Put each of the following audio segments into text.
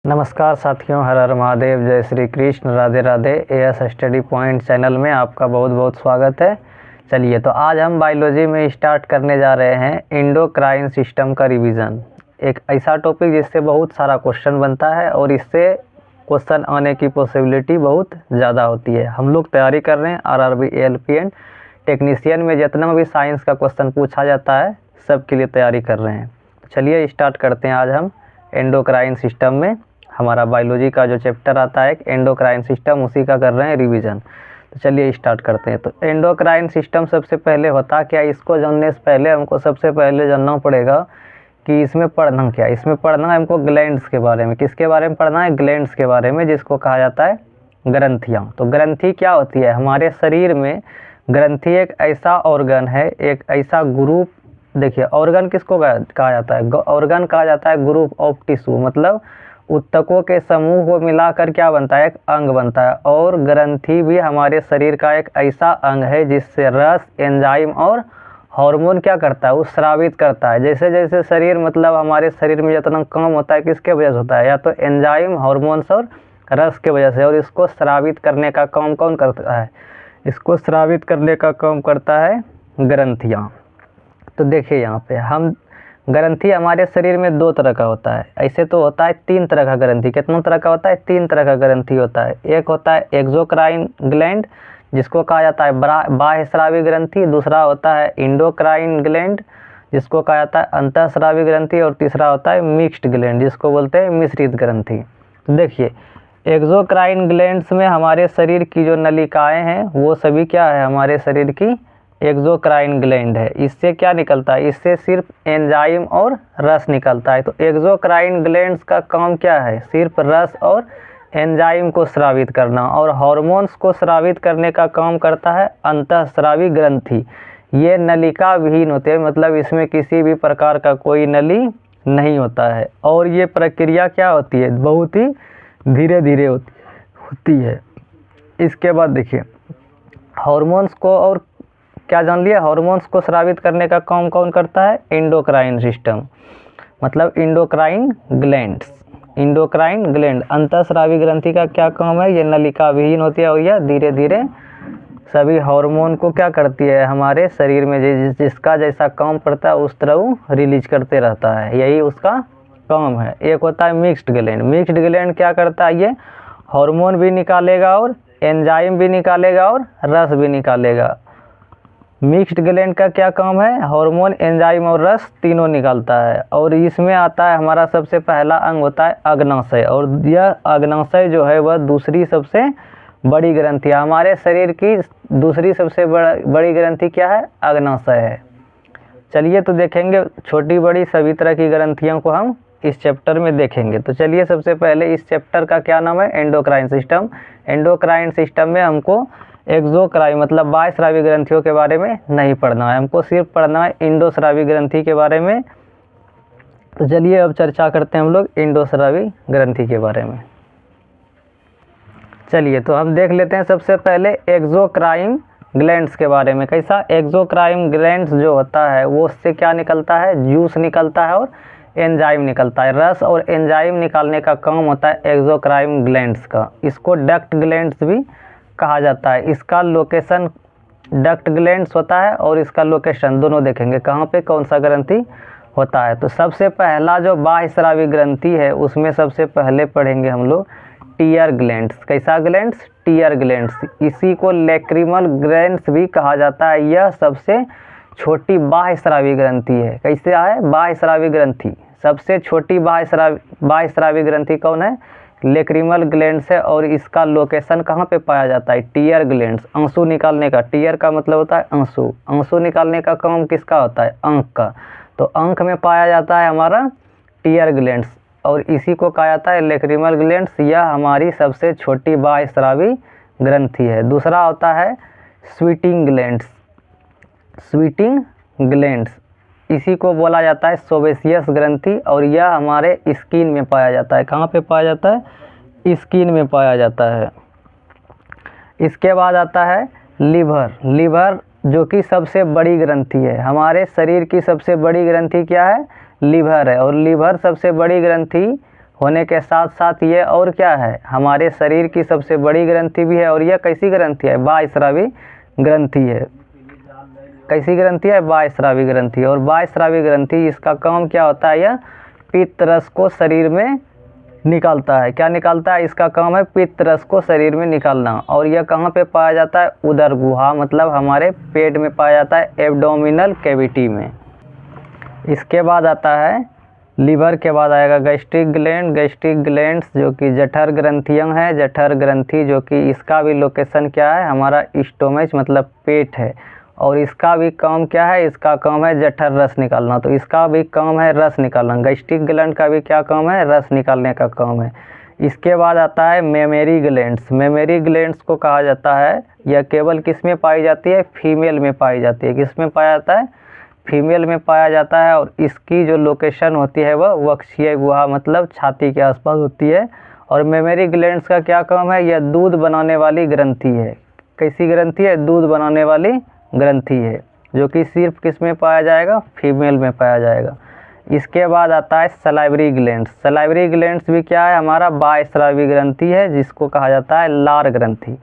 नमस्कार साथियों, हर हर महादेव, जय Shri Krishna, Radhe Radhe. As study point channel में आपका बहुत बहुत स्वागत है। चलिए, तो आज हम बायोलॉजी में स्टार्ट करने जा रहे हैं एंडोक्राइन सिस्टम का रिवीजन। एक ऐसा टॉपिक जिससे बहुत सारा क्वेश्चन बनता है और इससे क्वेश्चन आने की पॉसिबिलिटी बहुत ज़्यादा होती है। हम लोग तैयारी कर रहे हैं आरआरबी एएलपी एंड टेक्नीशियन में जितना भी साइंस का क्वेश्चन पूछा जाता है सब के लिए तैयारी कर रहे हैं। चलिए स्टार्ट करते हैं। आज हम एंडोक्राइन सिस्टम में हमारा बायोलॉजी का जो चैप्टर आता है एंडोक्राइन सिस्टम, उसी का कर रहे हैं रिवीजन। तो चलिए स्टार्ट करते हैं। तो एंडोक्राइन सिस्टम सबसे पहले होता क्या, इसको जानने से पहले हमको सबसे पहले जानना पड़ेगा कि इसमें पढ़ना क्या है। इसमें पढ़ना है हमको ग्लैंड्स के बारे में। किसके बारे में पढ़ना है? ग्लैंड्स के बारे में, जिसको कहा जाता है ग्रंथियाँ। तो ग्रंथि क्या होती है? हमारे शरीर में ग्रंथि एक ऐसा ऑर्गन है, एक ऐसा ग्रुप। देखिए, ऑर्गन किसको कहा जाता है? ऑर्गन कहा जाता है ग्रुप ऑफ टिश्यू, मतलब ऊतकों के समूह को मिलाकर क्या बनता है? एक अंग बनता है। और ग्रंथि भी हमारे शरीर का एक ऐसा अंग है जिससे रस, एंजाइम और हार्मोन क्या करता है? वो स्रावित करता है। जैसे जैसे शरीर, मतलब हमारे शरीर में जितना काम होता है किसके वजह से होता है? या तो एंजाइम, हार्मोन्स और रस के वजह से। और इसको स्रावित करने का काम कौन करता है? इसको स्रावित करने का काम करता है ग्रंथियाँ। तो देखिए यहाँ पे हम ग्रंथि हमारे शरीर में दो तरह का होता है। ऐसे तो होता है तीन तरह का ग्रंथि। कितना तरह का होता है? तीन तरह का ग्रंथि होता है। एक होता है एक्सोक्राइन ग्लैंड, जिसको कहा जाता है बाह्यस्रावी ग्रंथि। दूसरा होता है इंडोक्राइन ग्लैंड, जिसको कहा जाता है अंतःस्रावी ग्रंथि। और तीसरा होता है मिक्स्ड ग्लैंड, जिसको बोलते हैं मिश्रित ग्रंथि। तो देखिए, एक्सोक्राइन ग्लैंड्स में हमारे शरीर की जो नलिकाएं हैं वो सभी क्या है? हमारे शरीर की एक्सोक्राइन ग्लैंड है। इससे क्या निकलता है? इससे सिर्फ एंजाइम और रस निकलता है। तो एक्सोक्राइन ग्लैंड्स का काम क्या है? सिर्फ रस और एंजाइम को स्रावित करना। और हार्मोन्स को स्रावित करने का काम करता है अंतःस्रावी ग्रंथि। ये नलिका विहीन होते हैं, मतलब इसमें किसी भी प्रकार का कोई नली नहीं होता है। और ये प्रक्रिया क्या होती है? बहुत ही धीरे धीरे होती है। इसके बाद देखिए, हार्मोन्स को और क्या जान लिया? हार्मोन्स को स्रावित करने का काम कौन करता है? एंडोक्राइन सिस्टम, मतलब इंडोक्राइन ग्लैंड्स। इंडोक्राइन ग्लैंड, अंतःस्रावी ग्रंथि का क्या काम है? ये नलिका विहीन होती है और यह धीरे धीरे सभी हार्मोन को क्या करती है? हमारे शरीर में जिसका जैसा काम पड़ता है उस तरह वो रिलीज करते रहता है। यही उसका काम है। एक होता है मिक्स्ड ग्लैंड। मिक्स्ड ग्लैंड क्या करता है? ये हार्मोन भी निकालेगा और एंजाइम भी निकालेगा और रस भी निकालेगा। मिक्स्ड ग्लैंड का क्या काम है? हार्मोन, एंजाइम और रस तीनों निकालता है। और इसमें आता है हमारा सबसे पहला अंग होता है अग्नाशय। और यह अग्नाशय जो है वह दूसरी सबसे बड़ी ग्रंथि है। हमारे शरीर की दूसरी सबसे बड़ी ग्रंथि क्या है? अग्नाशय है। चलिए, तो देखेंगे छोटी बड़ी सभी तरह की ग्रंथियों को हम इस चैप्टर में देखेंगे। तो चलिए, सबसे पहले इस चैप्टर का क्या नाम है? Endocrine system. एंडोक्राइन सिस्टम में हमको एक्सोक्राइन मतलब बाह्यस्रावी ग्रंथियों के बारे में नहीं पढ़ना है, हमको सिर्फ पढ़ना है इंडोस्रावी ग्रंथि के बारे में। तो चलिए अब चर्चा करते हैं हम लोग इंडोस्रावी ग्रंथि के बारे में। चलिए, तो हम देख लेते हैं सबसे पहले एक्सोक्राइन ग्लैंड्स के बारे में। कैसा? एक्सोक्राइन ग्लैंड्स जो होता है वो उससे क्या निकलता है? जूस निकलता है और एंजाइम निकलता है। रस और एंजाइम निकालने का काम होता है एक्सोक्राइन ग्लैंड्स का। इसको डक्ट ग्लैंड्स भी कहा जाता है। इसका लोकेशन डक्ट ग्लैंड्स होता है और इसका लोकेशन दोनों देखेंगे कहाँ पे कौन सा ग्रंथि होता है। तो सबसे पहला जो बाह्यस्रावी ग्रंथि है उसमें सबसे पहले पढ़ेंगे हम लोग टीयर ग्लैंड्स। कैसा ग्लैंड्स? Tear glands. इसी को लैक्रिमल ग्लैंड्स भी कहा जाता है। यह सबसे छोटी बाह्यस्रावी ग्रंथि है। कैसे है? बाह्यस्रावी ग्रंथि। सबसे छोटी बाह्यस्रावी ग्रंथि कौन है? लैक्रिमल ग्लैंड्स है। और इसका लोकेशन कहाँ पे पाया जाता है? Tear glands. आंसू निकालने का, टीयर का मतलब होता है आंसू। आंसू निकालने का काम किसका होता है? आंख का। तो आंख में पाया जाता है हमारा टीयर ग्लैंड्स और इसी को कहा जाता है लैक्रिमल ग्लैंड्स। यह हमारी सबसे छोटी बाह्यस्रावी ग्रंथि है। दूसरा होता है स्वीटिंग ग्लैंड्स। स्वीटिंग ग्लैंड्स, इसी को बोला जाता है सोवेसियस ग्रंथि और यह हमारे स्किन में पाया जाता है। कहाँ पे पाया जाता है? स्किन में पाया जाता है। इसके बाद आता है लीवर। लीवर जो कि सबसे बड़ी ग्रंथि है। हमारे शरीर की सबसे बड़ी ग्रंथि क्या है? लीवर है। और लीवर सबसे बड़ी ग्रंथि होने के साथ साथ ये और क्या है, हमारे शरीर की सबसे बड़ी ग्रंथि भी है। और यह कैसी ग्रंथि है, बाह्यस्रावी ग्रंथि है। कैसी ग्रंथि है, बाह्यस्रावी ग्रंथि। और बाह्यस्रावी ग्रंथि, इसका काम क्या होता है, यह पित्त रस को शरीर में निकालता है। क्या निकालता है, इसका काम है पित्त रस को शरीर में निकालना। और यह कहाँ पे पाया जाता है, उदर गुहा, मतलब हमारे पेट में पाया जाता है, एब्डोमिनल कैविटी में। इसके बाद आता है लीवर के बाद आएगा गैस्ट्रिक ग्लैंड। गैस्ट्रिक ग्लैंड्स जो कि जठर ग्रंथियां हैं, जठर ग्रंथि जो कि इसका भी लोकेशन क्या है, हमारा स्टोमच मतलब पेट है। और इसका भी काम क्या है, इसका काम है जठर रस निकालना। तो इसका भी काम है रस निकालना। गैस्ट्रिक ग्लैंड का भी क्या काम है, रस निकालने का काम है। इसके बाद आता है मेमरी ग्लैंड्स। मेमरी ग्लैंड्स को कहा जाता है, यह केवल किस में पाई जाती है, फीमेल में पाई जाती है। किस में पाया जाता है, फीमेल में पाया जाता है। और इसकी जो लोकेशन होती है वह वक्षीय गुहा मतलब छाती के आसपास होती है। और मेमरी ग्लैंड्स का क्या काम है, यह दूध बनाने वाली ग्रंथि है। कैसी ग्रंथि है, दूध बनाने वाली ग्रंथि है, जो कि सिर्फ किस में पाया जाएगा, फीमेल में पाया जाएगा। इसके बाद आता है सलाइवरी ग्लैंड्स। सलाइवरी ग्लैंड्स भी क्या है, हमारा बाह्यस्रावी ग्रंथि है, जिसको कहा जाता है लार ग्रंथि।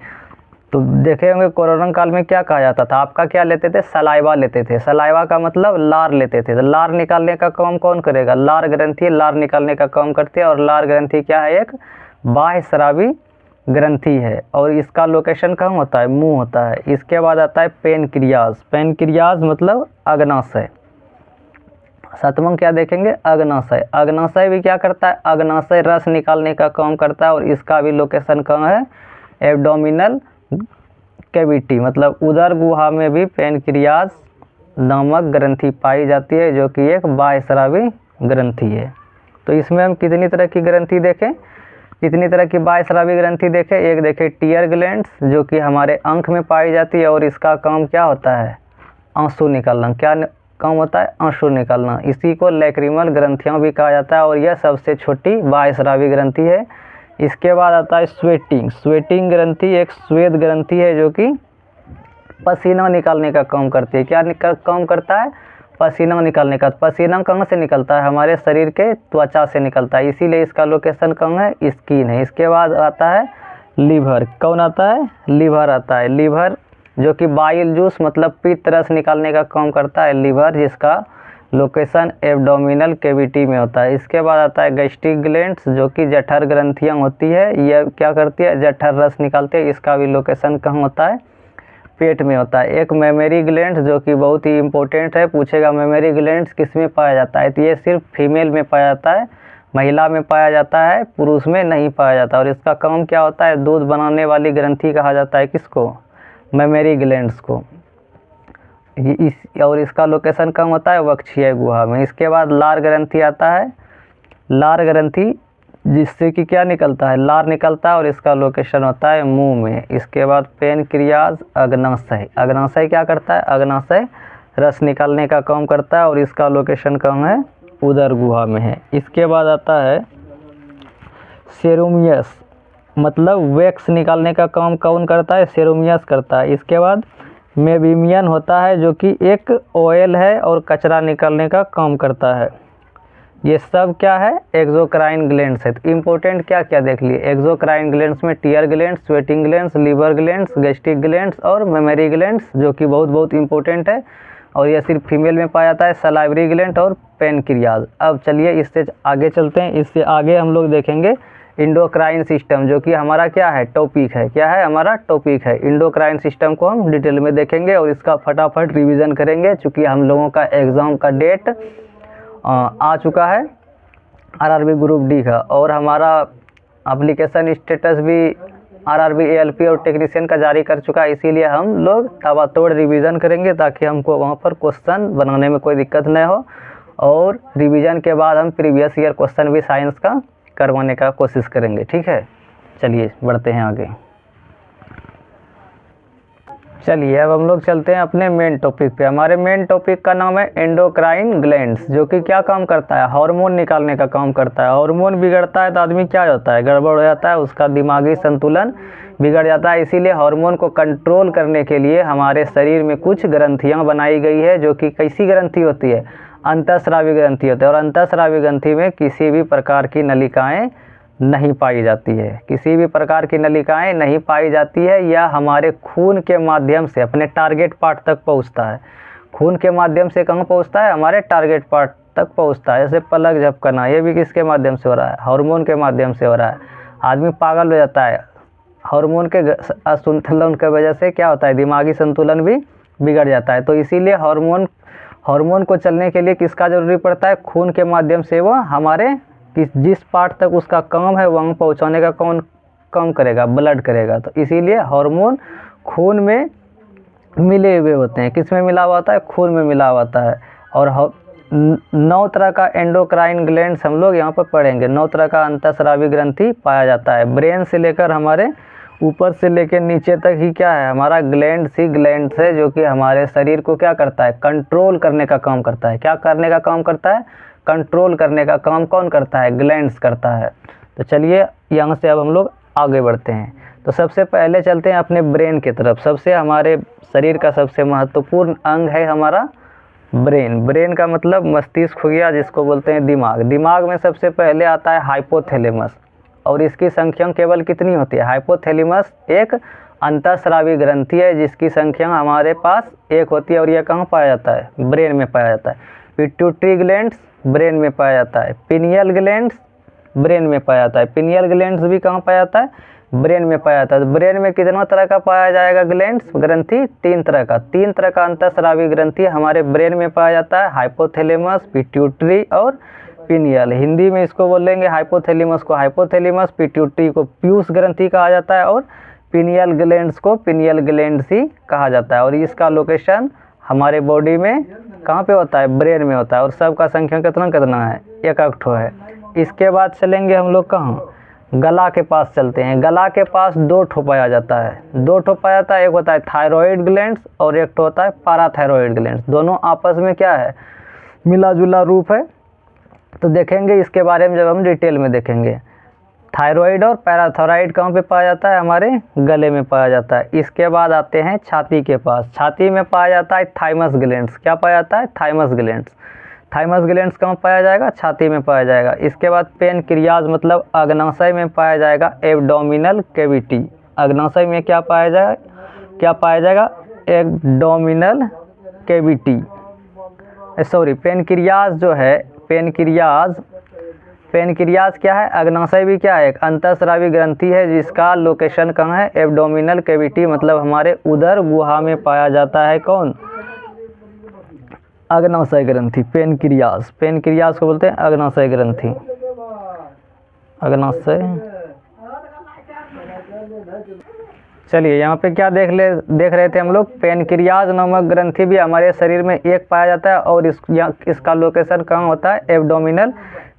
तो देखे होंगे कोरोना काल में क्या कहा जाता था, आपका क्या लेते थे, सलाइवा लेते थे। सलाइवा का मतलब लार लेते थे। तो लार निकालने का काम कौन करेगा, लार ग्रंथि लार निकालने का काम करती है। और लार ग्रंथि क्या है, एक बाह्यस्रावी ग्रंथि है। और इसका लोकेशन कहाँ होता है, मुंह होता है। इसके बाद आता है पेनक्रियाज। पेनक्रियाज मतलब अग्नाशय। सातवां क्या देखेंगे, अग्नाशय। अग्नाशय भी क्या करता है, अग्नाशय रस निकालने का काम करता है। और इसका भी लोकेशन कहाँ है, एब्डोमिनल कैविटी मतलब उदर गुहा में भी पेनक्रियाज नामक ग्रंथि पाई जाती है, जो कि एक बाह्यस्रावी ग्रंथि है। तो इसमें हम कितनी तरह की ग्रंथि देखें, कितनी तरह की बाह्यस्रावी ग्रंथि देखें। एक देखें टीयर ग्लैंड्स, जो कि हमारे अंक में पाई जाती है। और इसका काम क्या होता है, आंसू निकालना। क्या काम होता है, आंसू निकालना। इसी को लैक्रिमल ग्रंथियां भी कहा जाता है। और यह सबसे छोटी बाह्यस्रावी ग्रंथि है। इसके बाद आता है स्वेटिंग। स्वेटिंग ग्रंथि एक श्वेत ग्रंथि है, जो कि पसीना निकालने का काम करती है। क्या काम करता है, पसीना निकालने का। पसीना कहाँ से निकलता है, हमारे शरीर के त्वचा से निकलता है, इसीलिए इसका लोकेशन कहाँ है, स्किन है। इसके बाद आता है लीवर। कौन आता है, लीवर आता है। लीवर जो कि बाइल जूस मतलब पित्त रस निकालने का काम करता है लीवर, जिसका लोकेशन एब्डोमिनल कैविटी में होता है। इसके बाद आता है गैस्ट्रिक ग्लैंड्स, जो कि जठर ग्रंथियां होती है। यह क्या करती है, जठर रस निकालते हैं। इसका भी लोकेशन कहाँ होता है, पेट में होता है। एक मेमरी ग्लैंड्स, जो कि बहुत ही इंपॉर्टेंट है, पूछेगा मेमरी ग्लैंड्स किस में पाया जाता है, तो ये सिर्फ फीमेल में पाया जाता है, महिला में पाया जाता है, पुरुष में नहीं पाया जाता। और इसका काम क्या होता है, दूध बनाने वाली ग्रंथि कहा जाता है किसको, मेमरी ग्लैंड्स को। और इसका लोकेशन कहाँ होता है, वक्षीय गुहा में। इसके बाद लार ग्रंथि आता है। लार ग्रंथि जिससे कि क्या निकलता है, लार निकलता है। और इसका लोकेशन होता है मुंह में। इसके बाद पेनक्रियाज अग्नाशय। अग्नाशय क्या करता है, अग्नाशय रस निकालने का काम करता है। और इसका लोकेशन कहाँ है, उदर गुहा में है। इसके बाद आता है सेरोमियस मतलब वैक्स निकालने का काम कौन करता है, सेरोमियस करता है। इसके बाद मेबिमियन होता है, जो कि एक ऑयल है और कचरा निकालने का काम करता है। ये सब क्या है, एक्सोक्राइन ग्लैंड्स है। तो इम्पोर्टेंट क्या क्या देख लिए, एक्सोक्राइन ग्लैंड्स में tear glands, sweating glands, liver glands, gastric glands और मेमरी ग्लैंड्स, जो कि बहुत इंपॉर्टेंट है। और यह सिर्फ फीमेल में पाया जाता है, सलाइवरी ग्लैंड और पेनक्रियाज। अब चलिए इससे आगे चलते हैं। इससे आगे हम लोग देखेंगे इंडोक्राइन सिस्टम, जो कि हमारा क्या है, टॉपिक है। क्या है, हमारा टॉपिक है। इंडोक्राइन सिस्टम को हम डिटेल में देखेंगे और इसका फटाफट रिवीजन करेंगे, चूँकि हम लोगों का एग्ज़ाम का डेट आ चुका है आरआरबी ग्रुप डी का। और हमारा एप्लीकेशन स्टेटस भी आरआरबी एएलपी और टेक्नीशियन का जारी कर चुका है। इसीलिए हम लोग ताबड़तोड़ रिवीजन करेंगे, ताकि हमको वहाँ पर क्वेश्चन बनाने में कोई दिक्कत न हो। और रिवीजन के बाद हम प्रीवियस ईयर क्वेश्चन भी साइंस का करवाने का कोशिश करेंगे। ठीक है, चलिए बढ़ते हैं आगे। चलिए अब हम लोग चलते हैं अपने मेन टॉपिक पे। हमारे मेन टॉपिक का नाम है एंडोक्राइन ग्लैंड्स, जो कि क्या काम करता है, हार्मोन निकालने का काम करता है। हार्मोन बिगड़ता है तो आदमी क्या होता है, गड़बड़ हो जाता है, उसका दिमागी संतुलन बिगड़ जाता है। इसीलिए हार्मोन को कंट्रोल करने के लिए हमारे शरीर में कुछ ग्रंथियां बनाई गई है, जो कि कैसी ग्रंथि होती है, अंतःस्रावी ग्रंथि होते हैं और अंतःस्रावी ग्रंथि में किसी भी प्रकार की नलिकाएं नहीं पाई जाती है, किसी भी प्रकार की नलिकाएं नहीं पाई जाती है। या हमारे खून के माध्यम से अपने टारगेट पार्ट तक पहुंचता है। खून के माध्यम से कहाँ पहुंचता है? हमारे टारगेट पार्ट तक पहुंचता है। जैसे पलक झपकना, ये भी किसके माध्यम से हो रहा है? हार्मोन के माध्यम से हो रहा है। आदमी पागल हो जाता है, हार्मोन के असंतुलन की वजह से क्या होता है? दिमागी संतुलन भी बिगड़ जाता है। तो इसीलिए हार्मोन को चलने के लिए किसका ज़रूरी पड़ता है? खून के माध्यम से वो हमारे जिस पार्ट तक उसका काम है वहाँ पहुँचाने का कौन काम करेगा? ब्लड करेगा। तो इसीलिए हार्मोन खून में मिले हुए होते हैं। किस में मिला हुआ होता है? खून में मिला हुआ होता है। और 9 तरह का एंडोक्राइन ग्लैंड्स हम लोग यहाँ पर पढ़ेंगे। 9 तरह का अंतःस्रावी ग्रंथि पाया जाता है। ब्रेन से लेकर हमारे ऊपर से लेकर नीचे तक ही क्या है? हमारा ग्लैंड्स ही ग्लैंड्स है, जो कि हमारे शरीर को क्या करता है? कंट्रोल करने का काम करता है। क्या करने का काम करता है? कंट्रोल करने का काम कौन करता है? ग्लैंड्स करता है। तो चलिए यहाँ से अब हम लोग आगे बढ़ते हैं। तो सबसे पहले चलते हैं अपने ब्रेन की तरफ। सबसे हमारे शरीर का सबसे महत्वपूर्ण अंग है हमारा ब्रेन। ब्रेन का मतलब मस्तिष्क हो गया, जिसको बोलते हैं दिमाग। दिमाग में सबसे पहले आता है हाइपोथैलेमस, और इसकी संख्या केवल कितनी होती है? हाइपोथैलेमस एक अंतःस्रावी ग्रंथि है जिसकी संख्या हमारे पास एक होती है, और यह कहाँ पाया जाता है? ब्रेन में पाया जाता है। पिट्यूटरी ग्लैंड्स ब्रेन में पाया जाता है। पिनियल ग्लैंड्स ब्रेन में पाया जाता है। पिनियल ग्लैंड्स भी कहाँ पाया जाता है? ब्रेन में पाया जाता है। तो ब्रेन में कितना तरह का पाया जाएगा ग्लैंड्स ग्रंथि? 3 तरह का। 3 तरह का अंतःस्रावी ग्रंथि हमारे ब्रेन में पाया जाता है। हाइपोथैलेमस, पिट्यूटरी और पिनियल। हिंदी में इसको बोलेंगे हाइपोथैलेमस को हाइपोथैलेमस, पिट्यूटरी को पीयूष ग्रंथि कहा जाता है, और पिनियल ग्लैंड्स को पिनियल ग्लैंड्स ही कहा जाता है। और इसका लोकेशन हमारे बॉडी में कहाँ पे होता है? ब्रेन में होता है। और सबका संख्या कितना कितना है? एक ठो है। इसके बाद चलेंगे हम लोग कहाँ? गला के पास चलते हैं। गला के पास 2 ठो पाया जाता है। 2 ठो पाया जाता है। एक होता है थायराइड ग्लैंड्स और एक ठो होता है पैराथायराइड ग्लैंड्स। दोनों आपस में क्या है? मिला जुला रूप है। तो देखेंगे इसके बारे में जब हम डिटेल में देखेंगे। थायराइड और पैराथायराइड कहाँ पे पाया जाता है? हमारे गले में पाया जाता है। इसके बाद आते हैं छाती के पास। छाती में पाया जाता है थाइमस ग्लैंड्स। क्या पाया जाता है? Thymus glands. थाइमस ग्लैंड्स कहाँ पाया जाएगा? छाती में पाया जाएगा। इसके बाद पेनक्रियाज मतलब अग्नाशय में पाया जाएगा एब्डोमिनल कैविटी। अग्नाशय में क्या पाया जाएगा? क्या पाया जाएगा? Abdominal cavity. सॉरी, पेनक्रियाज जो है, पेनक्रियाज क्या है? अग्नाशय भी क्या है? एक अंतःस्रावी ग्रंथि है जिसका लोकेशन कहाँ है? एब्डोमिनल कैविटी मतलब हमारे उदर गुहा में पाया जाता है। कौन? अग्नाशय ग्रंथि। पेनक्रियाज को बोलते हैं अग्नाशय ग्रंथि। अग्नाशय। चलिए यहाँ पे क्या देख रहे थे हम लोग? पेनक्रियाज नामक ग्रंथि भी हमारे शरीर में एक पाया जाता है, और इसका लोकेशन कहाँ होता है? एब्डोमिनल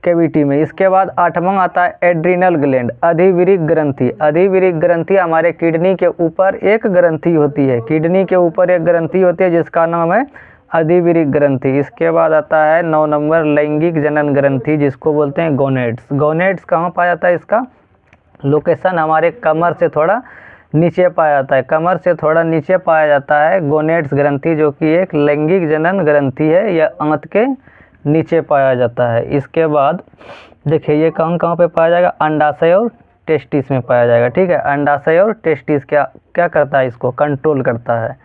कैविटी में। इसके बाद 8वां आता है एड्रिनल ग्लैंड, अधिविरिक ग्रंथि। अधिविरिक ग्रंथि हमारे किडनी के ऊपर एक ग्रंथि होती है। किडनी के ऊपर एक ग्रंथि होती है जिसका नाम है अधिविरिक ग्रंथि। इसके बाद आता है 9 नंबर लैंगिक जनन ग्रंथि, जिसको बोलते हैं गोनेड्स। गोनेड्स कहाँ पाया जाता है? इसका लोकेशन हमारे कमर से थोड़ा नीचे पाया जाता है। कमर से थोड़ा नीचे पाया जाता है गोनेड्स ग्रंथि, जो कि एक लैंगिक जनन ग्रंथि है। यह आंत के नीचे पाया जाता है। इसके बाद देखिए ये कहाँ पे पाया जाएगा? अंडाशय और टेस्टिस में पाया जाएगा। ठीक है, अंडाशय और टेस्टिस क्या करता है? इसको कंट्रोल करता है।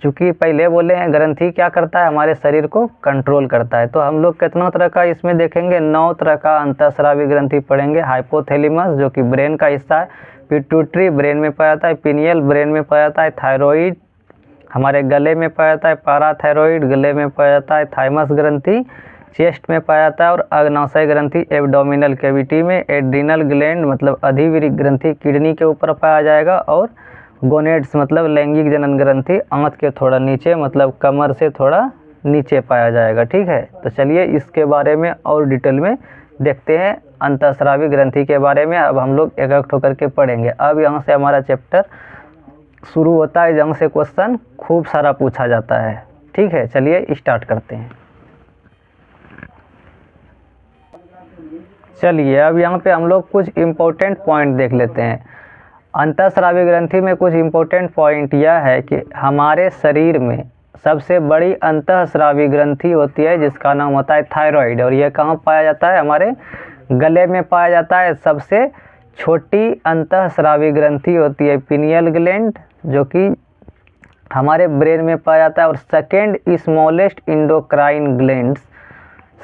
चूँकि पहले बोले हैं ग्रंथि क्या करता है? हमारे शरीर को कंट्रोल करता है। तो हम लोग कितना तरह का इसमें देखेंगे? 9 तरह का अंतःस्रावी ग्रंथि पढ़ेंगे। हाइपोथैलेमस जो कि ब्रेन का हिस्सा है, पिट्यूटरी ब्रेन में पाया जाता है, पिनियल ब्रेन में पाया जाता है, थायराइड हमारे गले में पाया जाता है, पैराथायराइड गले में पाया जाता है, थाइमस ग्रंथि चेस्ट में पाया जाता है, और अग्नाशय ग्रंथि एब्डोमिनल कैविटी में, एड्रिनल ग्लैंड मतलब अधिविरिक ग्रंथि किडनी के ऊपर पाया जाएगा, और गोनेड्स मतलब लैंगिक जनन ग्रंथि आंत के थोड़ा नीचे मतलब कमर से थोड़ा नीचे पाया जाएगा। ठीक है, तो चलिए इसके बारे में और डिटेल में देखते हैं। अंतःस्रावी ग्रंथि के बारे में अब हम लोग एक एक होकर के पढ़ेंगे। अब यहाँ से हमारा चैप्टर शुरू होता है जहाँ से क्वेश्चन खूब सारा पूछा जाता है। ठीक है, चलिए स्टार्ट करते हैं। चलिए अब यहाँ पे हम लोग कुछ इम्पोर्टेंट पॉइंट देख लेते हैं। अंतःस्रावी ग्रंथि में कुछ इम्पोर्टेंट पॉइंट यह है कि हमारे शरीर में सबसे बड़ी अंतःस्रावी ग्रंथि होती है जिसका नाम होता है थायराइड, और यह कहाँ पाया जाता है? हमारे गले में पाया जाता है। सबसे छोटी अंतःस्रावी ग्रंथि होती है पिनियल ग्लैंड, जो कि हमारे ब्रेन में पाया जाता है। और second smallest endocrine glands,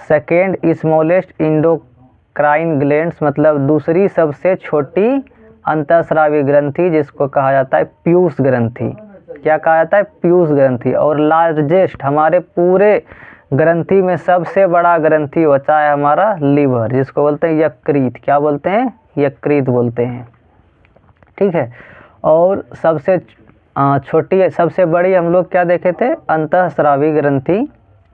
second smallest endocrine glands मतलब दूसरी सबसे छोटी अंतःस्रावी ग्रंथि, जिसको कहा जाता है पीयूष ग्रंथि। क्या कहा जाता है? पीयूष ग्रंथि। और लार्जेस्ट, हमारे पूरे ग्रंथि में सबसे बड़ा ग्रंथि होता है हमारा लीवर, जिसको बोलते हैं यकृत। क्या बोलते हैं? यकृत बोलते हैं। ठीक है। और सबसे छोटी, सबसे बड़ी हम लोग क्या देखे थे? अंतःस्रावी ग्रंथि।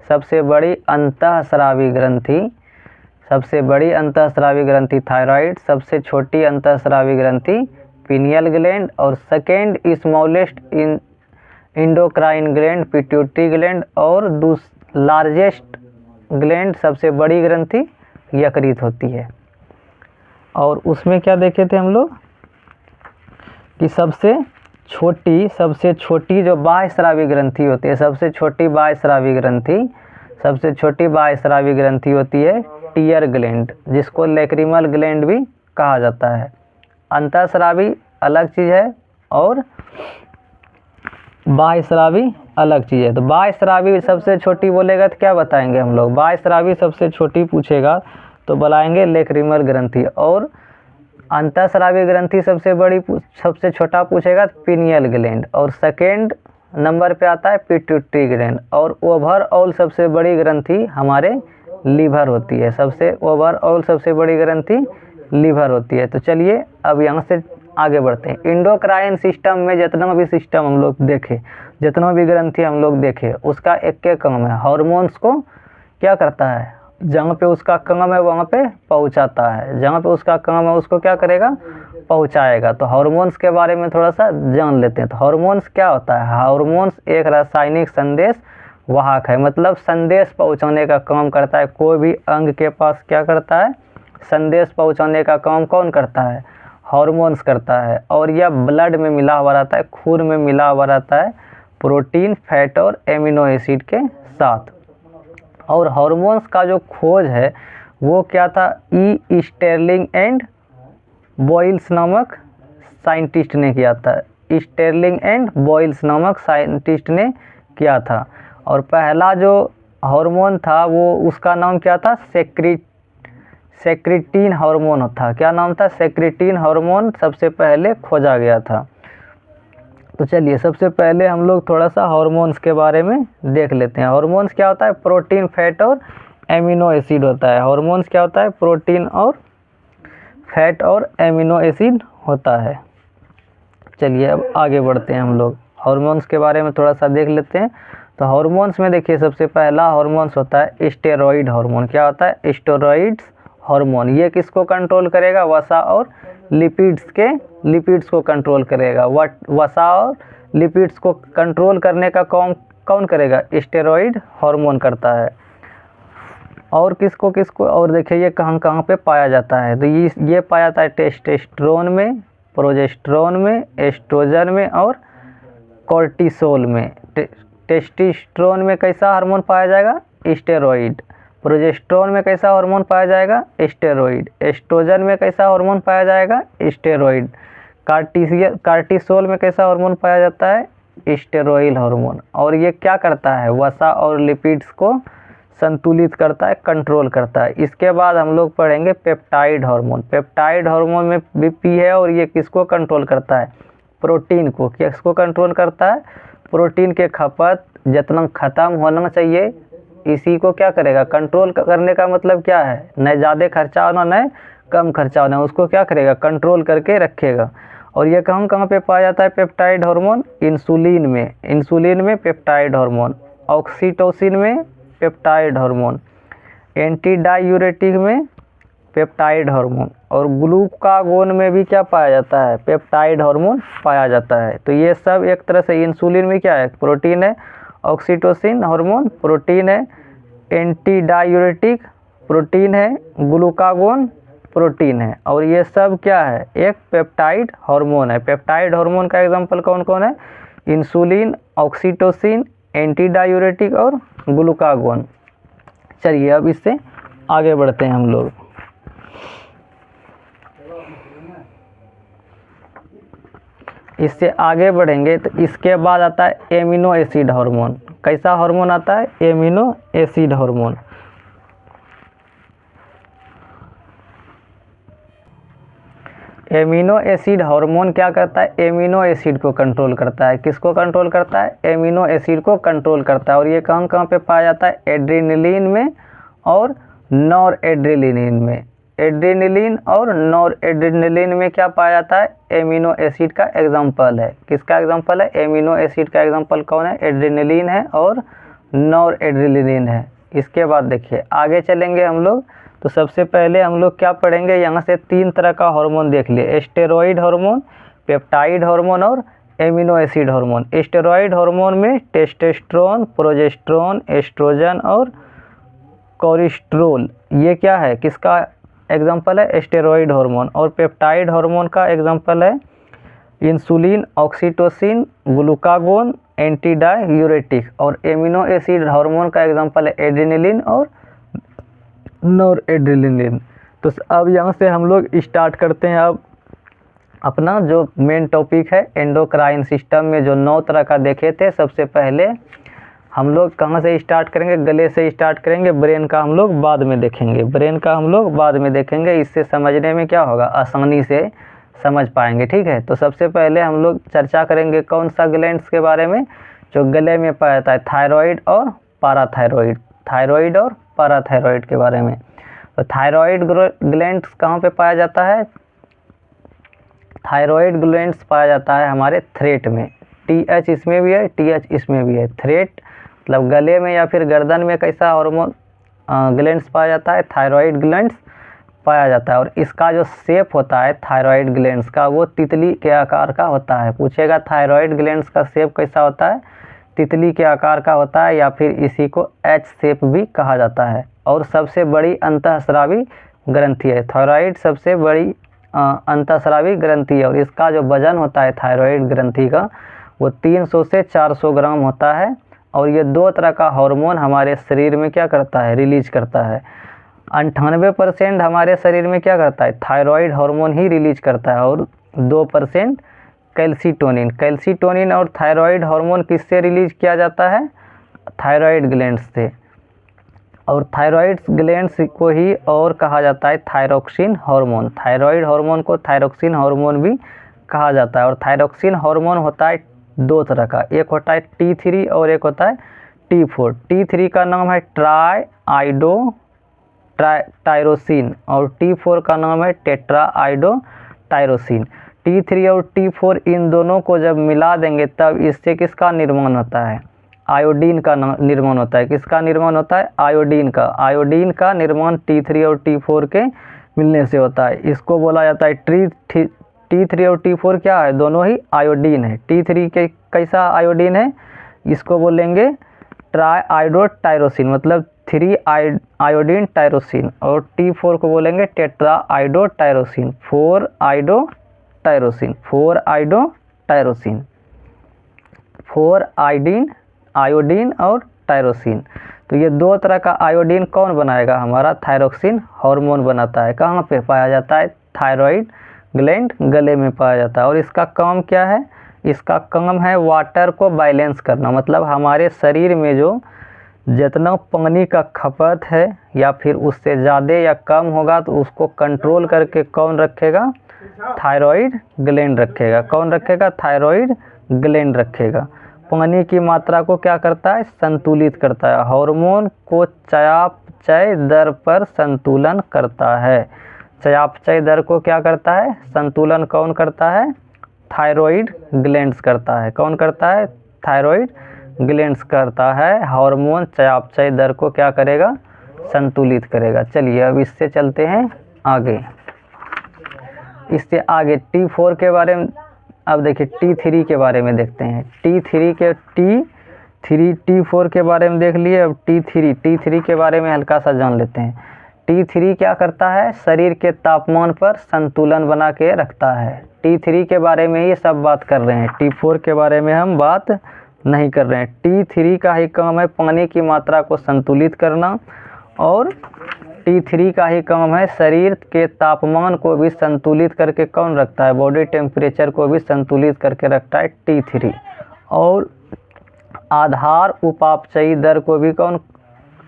सबसे बड़ी अंतःस्रावी ग्रंथि, सबसे बड़ी अंतःस्रावी ग्रंथि थायराइड, सबसे छोटी अंतःस्रावी ग्रंथि पिनियल ग्लैंड, और second smallest endocrine gland pituitary gland, और लार्जेस्ट ग्लैंड, सबसे बड़ी ग्रंथि यकृत होती है। और उसमें क्या देखे थे हम लोग कि सबसे छोटी जो बाह्यस्रावी ग्रंथि होती है, सबसे छोटी बाह्यस्रावी ग्रंथि होती है टीयर ग्लैंड, जिसको लैक्रिमल ग्लैंड भी कहा जाता है। अंतःस्रावी अलग चीज़ है और बाह्यस्रावी अलग चीज़ है। तो बाह्यस्रावी सबसे छोटी बोलेगा तो क्या बताएंगे हम लोग? बाह्यस्रावी सबसे छोटी पूछेगा तो बुलाएंगे लैक्रिमल ग्रंथि, और अंतःस्रावी ग्रंथि सबसे छोटा पूछेगा तो पिनियल ग्लैंड, और सेकेंड नंबर पे आता है पिट्यूटरी ग्लैंड, और ओवरऑल सबसे बड़ी ग्रंथि हमारे लीवर होती है। ओवरऑल सबसे बड़ी ग्रंथि लीवर होती है। तो चलिए अब यहाँ से आगे बढ़ते हैं। इंडोक्राइन सिस्टम में जितना भी सिस्टम हम लोग देखे, जितना भी ग्रंथि हम लोग देखे, उसका एक काम है, हार्मोन्स को क्या करता है? जहाँ पे उसका काम है वहाँ पे पहुँचाता है, जहाँ पे उसका काम है उसको क्या करेगा? पहुँचाएगा। तो हार्मोन्स के बारे में थोड़ा सा जान लेते हैं। तो हार्मोन्स क्या होता है? हार्मोन्स एक रासायनिक संदेश वाहक है, मतलब संदेश पहुँचाने का काम करता है। कोई भी अंग के पास क्या करता है? संदेश पहुँचाने का काम कौन करता है? हार्मोन्स करता है। और यह ब्लड में मिला हुआ रहता है, खून में मिला हुआ रहता है, प्रोटीन, फैट और एमिनो एसिड के साथ। और हार्मोन्स का जो खोज है वो क्या था? ई स्टेरलिंग एंड बॉयल्स नामक साइंटिस्ट ने किया था। स्टेरलिंग एंड बॉयल्स नामक साइंटिस्ट ने किया था। और पहला जो हार्मोन था वो, उसका नाम क्या था? सेक्रेटिन हार्मोन था। क्या नाम था? सेक्रेटिन हार्मोन सबसे पहले खोजा गया था। तो चलिए सबसे पहले हम लोग थोड़ा सा हार्मोन्स के बारे में देख लेते हैं। हार्मोन्स क्या होता है? प्रोटीन, फैट और एमिनो एसिड होता है। हार्मोन्स क्या होता है? प्रोटीन और फैट और एमिनो एसिड होता है। चलिए अब आगे बढ़ते हैं हम लोग, हार्मोन्स के बारे में थोड़ा सा देख लेते हैं। तो हार्मोन्स में देखिए सबसे पहला हार्मोन्स होता है स्टेरॉइड हार्मोन। क्या होता है? Steroids hormone. ये किसको कंट्रोल करेगा? वसा और लिपिड्स को कंट्रोल करेगा। वसा और लिपिड्स को कंट्रोल करने का काम कौन करेगा? स्टेरॉइड हार्मोन करता है। और किसको और देखिए ये कहाँ पे पाया जाता है? तो ये पाया जाता है टेस्टोस्टेरोन में, प्रोजेस्टेरोन में, एस्ट्रोजन में और कोर्टिसोल में। टेस्टोस्टेरोन में कैसा हार्मोन पाया जाएगा? स्टेरॉइड। प्रोजेस्टेरोन में कैसा हार्मोन पाया जाएगा? स्टेरॉइड। एस्ट्रोजन में कैसा हार्मोन पाया जाएगा? स्टेरॉइड। कार्टिसोल में कैसा हार्मोन पाया जाता है? Steroid hormone. और ये क्या करता है? वसा और लिपिड्स को संतुलित करता है, कंट्रोल करता है। इसके बाद हम लोग पढ़ेंगे पेप्टाइड हार्मोन। पेप्टाइड हार्मोन में बीपी है, और ये किसको कंट्रोल करता है? प्रोटीन को। किसको कंट्रोल करता है? प्रोटीन के खपत जितना ख़त्म होना चाहिए, इसी को क्या करेगा? कंट्रोल करने का मतलब क्या है? न ज़्यादा खर्चा होना, न कम खर्चा होना, उसको क्या करेगा? कंट्रोल करके रखेगा। और ये कहाँ पे पाया जाता है पेप्टाइड हार्मोन? इंसुलिन में पेप्टाइड हार्मोन, ऑक्सीटोसिन में पेप्टाइड हार्मोन, एंटी डायूरेटिक में पेप्टाइड हार्मोन, और ग्लूकागोन में भी क्या पाया जाता है? पेप्टाइड हार्मोन पाया जाता है। तो ये सब एक तरह से, इंसुलिन में क्या है? प्रोटीन है, ऑक्सीटोसिन हार्मोन प्रोटीन है, एंटी डायूरेटिक प्रोटीन है, ग्लूकागोन प्रोटीन है, और ये सब क्या है? एक पेप्टाइड हार्मोन है। पेप्टाइड हार्मोन का एग्जांपल कौन कौन है? इंसुलिन, ऑक्सीटोसिन, एंटी डायूरेटिक और ग्लूकागोन। चलिए अब इससे आगे बढ़ते हैं हम लोग। इससे आगे बढ़ेंगे तो इसके बाद आता है एमिनो एसिड हार्मोन। कैसा हार्मोन आता है? Amino acid hormone. Amino acid hormone क्या करता है? एमिनो एसिड को कंट्रोल करता है। किसको कंट्रोल करता है? एमिनो एसिड को कंट्रोल करता है। और ये कहाँ कहाँ पे पाया जाता है? एड्रेनलिन में और नॉर एड्रेनलिन में। एड्रेनलिन और नॉर एड्रेनलिन में क्या पाया जाता है? एमिनो एसिड का एग्जाम्पल है। किसका एग्जाम्पल है? एमिनो एसिड का एग्जाम्पल कौन है? एड्रेनलिन है और नॉर एड्रेनलिन है। इसके बाद देखिए आगे चलेंगे हम लोग, तो सबसे पहले हम लोग क्या पढ़ेंगे? यहाँ से 3 तरह का हार्मोन देख लिए, स्टेरॉइड हार्मोन, पेप्टाइड हार्मोन और amino acid hormone. Steroid hormone में टेस्टोस्टेरोन, प्रोजेस्टेरोन, एस्ट्रोजन और कोलेस्ट्रोल, ये क्या है? किसका एग्जाम्पल है? Steroid hormone. और पेप्टाइड हार्मोन का एग्जाम्पल है insulin, oxytocin, glucagon, anti diuretic. और एमिनो एसिड हार्मोन का एग्जाम्पल है एड्रेनलिन और नॉर एड्रेनलिन। तो अब यहाँ से हम लोग स्टार्ट करते हैं अब अपना जो मेन टॉपिक है एंडोक्राइन सिस्टम में जो 9 तरह का देखे थे। सबसे पहले हम लोग कहाँ से स्टार्ट करेंगे? गले से स्टार्ट करेंगे। ब्रेन का हम लोग बाद में देखेंगे, ब्रेन का हम लोग बाद में देखेंगे। इससे समझने में क्या होगा? आसानी से समझ पाएंगे, ठीक है। तो सबसे पहले हम लोग चर्चा करेंगे कौन सा ग्लैंड्स के बारे में जो गले में पाया जाता है? थायराइड और पैराथायराइड। थायराइड और पैराथायराइड के बारे में। तो थायराइड ग्लैंड्स कहाँ पे पाया जाता है? थायराइड ग्लैंड्स पाया जाता है हमारे थ्रेट में। TH इसमें भी है, TH इसमें भी है। थ्रेट मतलब गले में या फिर गर्दन में कैसा हार्मोन ग्लैंड्स पाया जाता है? थायराइड ग्लैंड्स पाया जाता है। और इसका जो शेप होता है थायराइड ग्लैंड्स का वो तितली के आकार का होता है। पूछेगा थायराइड ग्लैंड्स का शेप कैसा होता है? तितली के आकार का होता है, या फिर इसी को H शेप भी कहा जाता है। और सबसे बड़ी अंतःस्रावी ग्रंथि है थायराइड, सबसे बड़ी अंतःस्रावी ग्रंथि है। और इसका जो वजन होता है थायराइड ग्रंथि का वो 300 से 400 ग्राम होता है। और ये 2 तरह का हार्मोन हमारे शरीर में क्या करता है? रिलीज करता है। 98% हमारे शरीर में क्या करता है? थायराइड हार्मोन ही रिलीज करता है। और 2% कैल्सीटोनिन। कैल्सीटोनिन और थायराइड हार्मोन किससे रिलीज किया जाता है? थायराइड ग्लैंड्स से। और थायराइड ग्लैंड्स को ही और कहा जाता है थायरोक्सिन हार्मोन। थायराइड हार्मोन को थायरोक्सिन हार्मोन भी कहा जाता है। और थायरोक्सिन हार्मोन होता है 2 तरह का, एक होता है T3 और एक होता है T4। T3 का नाम है ट्राइआइडो टायरोसिन और T4 का नाम है टेट्राआइडो टायरोसिन। T3 और T4 इन दोनों को जब मिला देंगे तब इससे किसका निर्माण होता है? आयोडीन का निर्माण होता है। किसका निर्माण होता है? आयोडीन का। आयोडीन का निर्माण T3 और T4 के मिलने से होता है। इसको बोला जाता है T3 और T4 क्या है? दोनों ही आयोडीन है। T3 के कैसा आयोडीन है? इसको बोलेंगे ट्राइआइडो टायरोसिन, मतलब 3 आयोडीन टायरोसिन। और T4 को बोलेंगे टेट्राआइडो टायरोसिन, 4 आइडो टायरोसिन, 4 आइडो टायरोसिन, 4 आयोडीन और टायरोसिन। तो ये 2 तरह का आयोडीन कौन बनाएगा? हमारा थायरोक्सिन हार्मोन बनाता है। कहाँ पे पाया जाता है? थायराइड ग्लैंड गले में पाया जाता है। और इसका काम क्या है? इसका काम है वाटर को बैलेंस करना। मतलब हमारे शरीर में जो जितना पानी का खपत है या फिर उससे ज़्यादा या कम होगा तो उसको कंट्रोल करके कौन रखेगा? थायराइड ग्लैंड रखेगा। कौन रखेगा? थायराइड ग्लैंड रखेगा। पानी की मात्रा को क्या करता है? संतुलित करता है। हार्मोन को चयापचय दर पर संतुलन करता है। चयापचय दर को क्या करता है? संतुलन कौन करता है? थायराइड ग्लैंड्स करता है। कौन करता है? थायराइड ग्लैंड्स करता है। हार्मोन चयापचय दर को क्या करेगा? संतुलित करेगा। चलिए अब इससे चलते हैं आगे। इससे आगे T4 के बारे में, अब देखिए T3 के बारे में देखते हैं। T4 के बारे में देख लिए। अब T3 के बारे में हल्का सा जान लेते हैं। T3 क्या करता है? शरीर के तापमान पर संतुलन बना के रखता है। T3 के बारे में ही सब बात कर रहे हैं, T4 के बारे में हम बात नहीं कर रहे हैं। T3 का ही काम है पानी की मात्रा को संतुलित करना, और T3 का ही काम है शरीर के तापमान को भी संतुलित करके कौन रखता है, बॉडी टेम्परेचर को भी संतुलित करके रखता है T3। और आधार उपापचयी दर को भी कौन,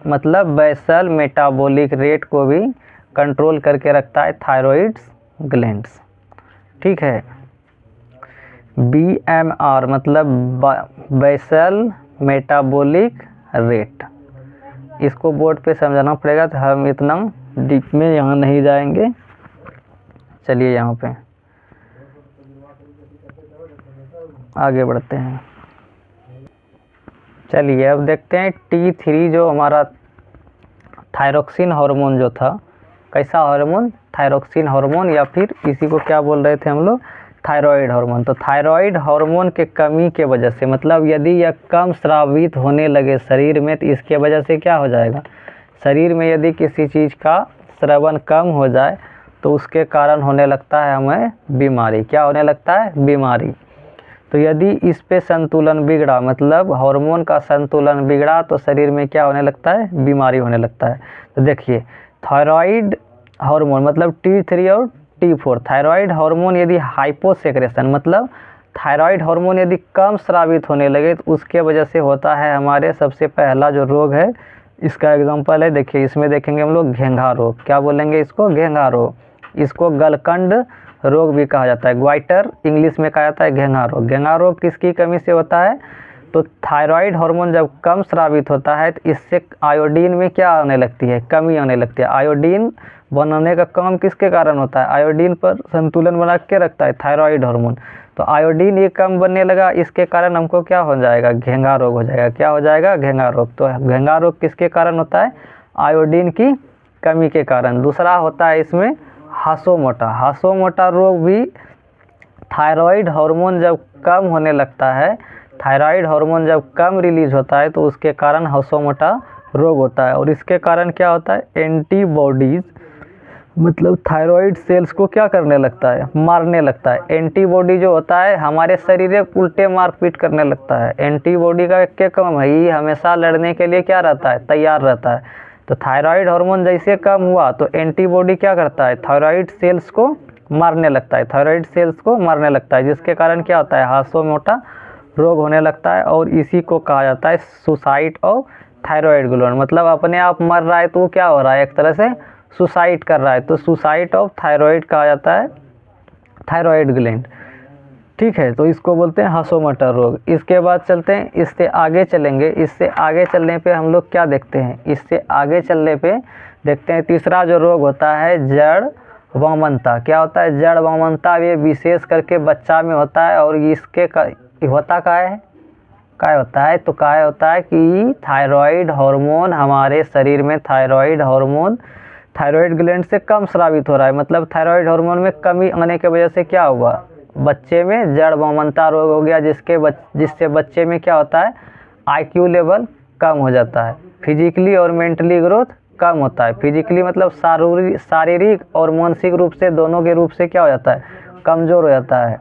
मतलब बेसल मेटाबॉलिक रेट को भी कंट्रोल करके रखता है थायराइड ग्लैंड्स। ठीक है। BMR मतलब बेसल मेटाबॉलिक रेट, इसको बोर्ड पे समझाना पड़ेगा, तो हम इतना डीप में यहाँ नहीं जाएंगे। चलिए यहाँ पे आगे बढ़ते हैं। चलिए अब देखते हैं T3 जो हमारा थायरोक्सिन हार्मोन जो था, कैसा हार्मोन, थायरोक्सिन हार्मोन, या फिर इसी को क्या बोल रहे थे हम लोग, थायराइड हार्मोन। तो थायराइड हार्मोन के कमी के वजह से, मतलब यदि यह कम स्रावित होने लगे शरीर में, तो इसके वजह से क्या हो जाएगा, शरीर में यदि किसी चीज़ का स्रावन कम हो जाए तो उसके कारण होने लगता है हमें बीमारी। क्या होने लगता है, बीमारी। तो यदि इस पे संतुलन बिगड़ा, मतलब हार्मोन का संतुलन बिगड़ा, तो शरीर में क्या होने लगता है, बीमारी होने लगता है। तो देखिए थायराइड हार्मोन मतलब T3 और T4, थायराइड हार्मोन यदि हाइपोसेक्रेशन, मतलब थायराइड हार्मोन यदि कम स्रावित होने लगे, तो उसके वजह से होता है हमारे सबसे पहला जो रोग है, इसका एग्जांपल है, देखिए इसमें देखेंगे हम लोग घेंघा रोग। क्या बोलेंगे इसको, घेंघा रोग। इसको गलकंड रोग भी कहा जाता है, ग्वाइटर इंग्लिश में कहा जाता है घेंघा रोग। घेंघा रोग किसकी कमी से होता है, तो थायराइड हार्मोन जब कम स्रावित होता है तो इससे आयोडीन में क्या आने लगती है, कमी आने लगती है। आयोडीन बनाने का काम किसके कारण होता है, आयोडीन पर संतुलन बना के रखता है थायराइड हार्मोन। तो आयोडीन ये कम बनने लगा, इसके कारण हमको क्या हो जाएगा, घेंघा रोग हो जाएगा। क्या हो जाएगा, घेंघा रोग। तो घेंघा रोग किसके कारण होता है, आयोडीन की कमी के कारण। दूसरा होता है इसमें हासोमोटा। हासोमोटा रोग भी थायराइड हार्मोन जब कम होने लगता है, थायराइड हार्मोन जब कम रिलीज होता है, तो उसके कारण हासोमोटा रोग होता है। और इसके कारण क्या होता है, एंटीबॉडीज मतलब थायराइड सेल्स को क्या करने लगता है, मारने लगता है। एंटीबॉडी जो होता है हमारे शरीर के उल्टे मारपीट करने लगता है। एंटीबॉडी का क्या काम है, ये हमेशा लड़ने के लिए क्या रहता है, तैयार रहता है। तो थायराइड हार्मोन जैसे कम हुआ तो एंटीबॉडी क्या करता है, थायराइड सेल्स को मारने लगता है, थायराइड सेल्स को मारने लगता है, जिसके कारण क्या होता है, हासोमोटा रोग होने लगता है। और इसी को कहा जाता है सुसाइड ऑफ थायराइड ग्लैंड, मतलब अपने आप मर रहा है तो वो क्या हो रहा है, एक तरह से सुसाइड कर रहा है। तो सुसाइड ऑफ थायराइड कहा जाता है थायराइड ग्लैंड। ठीक है, तो इसको बोलते हैं हासोमोटा रोग। इसके बाद चलते हैं, इससे आगे चलेंगे। इससे आगे चलने पे हम लोग क्या देखते हैं, इससे आगे चलने पे देखते हैं तीसरा जो रोग होता है जड़ वामनता। क्या होता है, जड़ वामनता। ये विशेष करके बच्चा में होता है, और इसके होता क्या होता है, तो क्या होता है कि थायराइड हार्मोन हमारे शरीर में, थायराइड हार्मोन थायराइड ग्लैंड से कम स्रावित हो रहा है, मतलब थायराइड हार्मोन में कमी आने की वजह से क्या हुआ, बच्चे में जड़ वामनता रोग हो गया, जिससे बच्चे में क्या होता है, IQ लेवल कम हो जाता है, फिजिकली और मेंटली ग्रोथ कम होता है। फिजिकली मतलब शारीरिक और मानसिक रूप से, दोनों के रूप से क्या हो जाता है, कमज़ोर हो जाता है।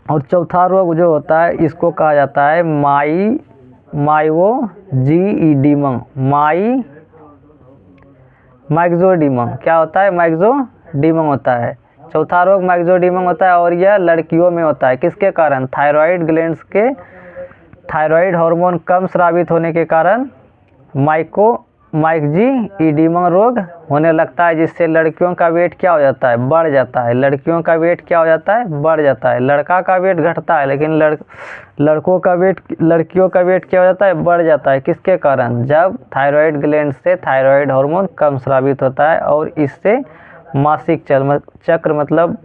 और चौथा रोग जो होता है इसको कहा जाता है माइओजीईडिमा, मैक्सोडिमा। क्या होता है, मैक्सोडिमा होता है। चौथा रोग मैक्सोडिमा होता है, और यह लड़कियों में होता है। किसके कारण, थायराइड ग्लैंड्स के थायराइड हार्मोन कम स्रावित होने के कारण मैक्सोईडिमा रोग होने लगता है, जिससे लड़कियों का वेट क्या हो जाता है, बढ़ जाता है। लड़कियों का वेट क्या हो जाता है, बढ़ जाता है। लड़का का वेट घटता है, लेकिन लड़कियों का वेट क्या हो जाता है, बढ़ जाता है। किसके कारण, जब थायराइड ग्लैंड से थायराइड हार्मोन कम स्रावित होता है, और इससे मासिक चक्र मतलब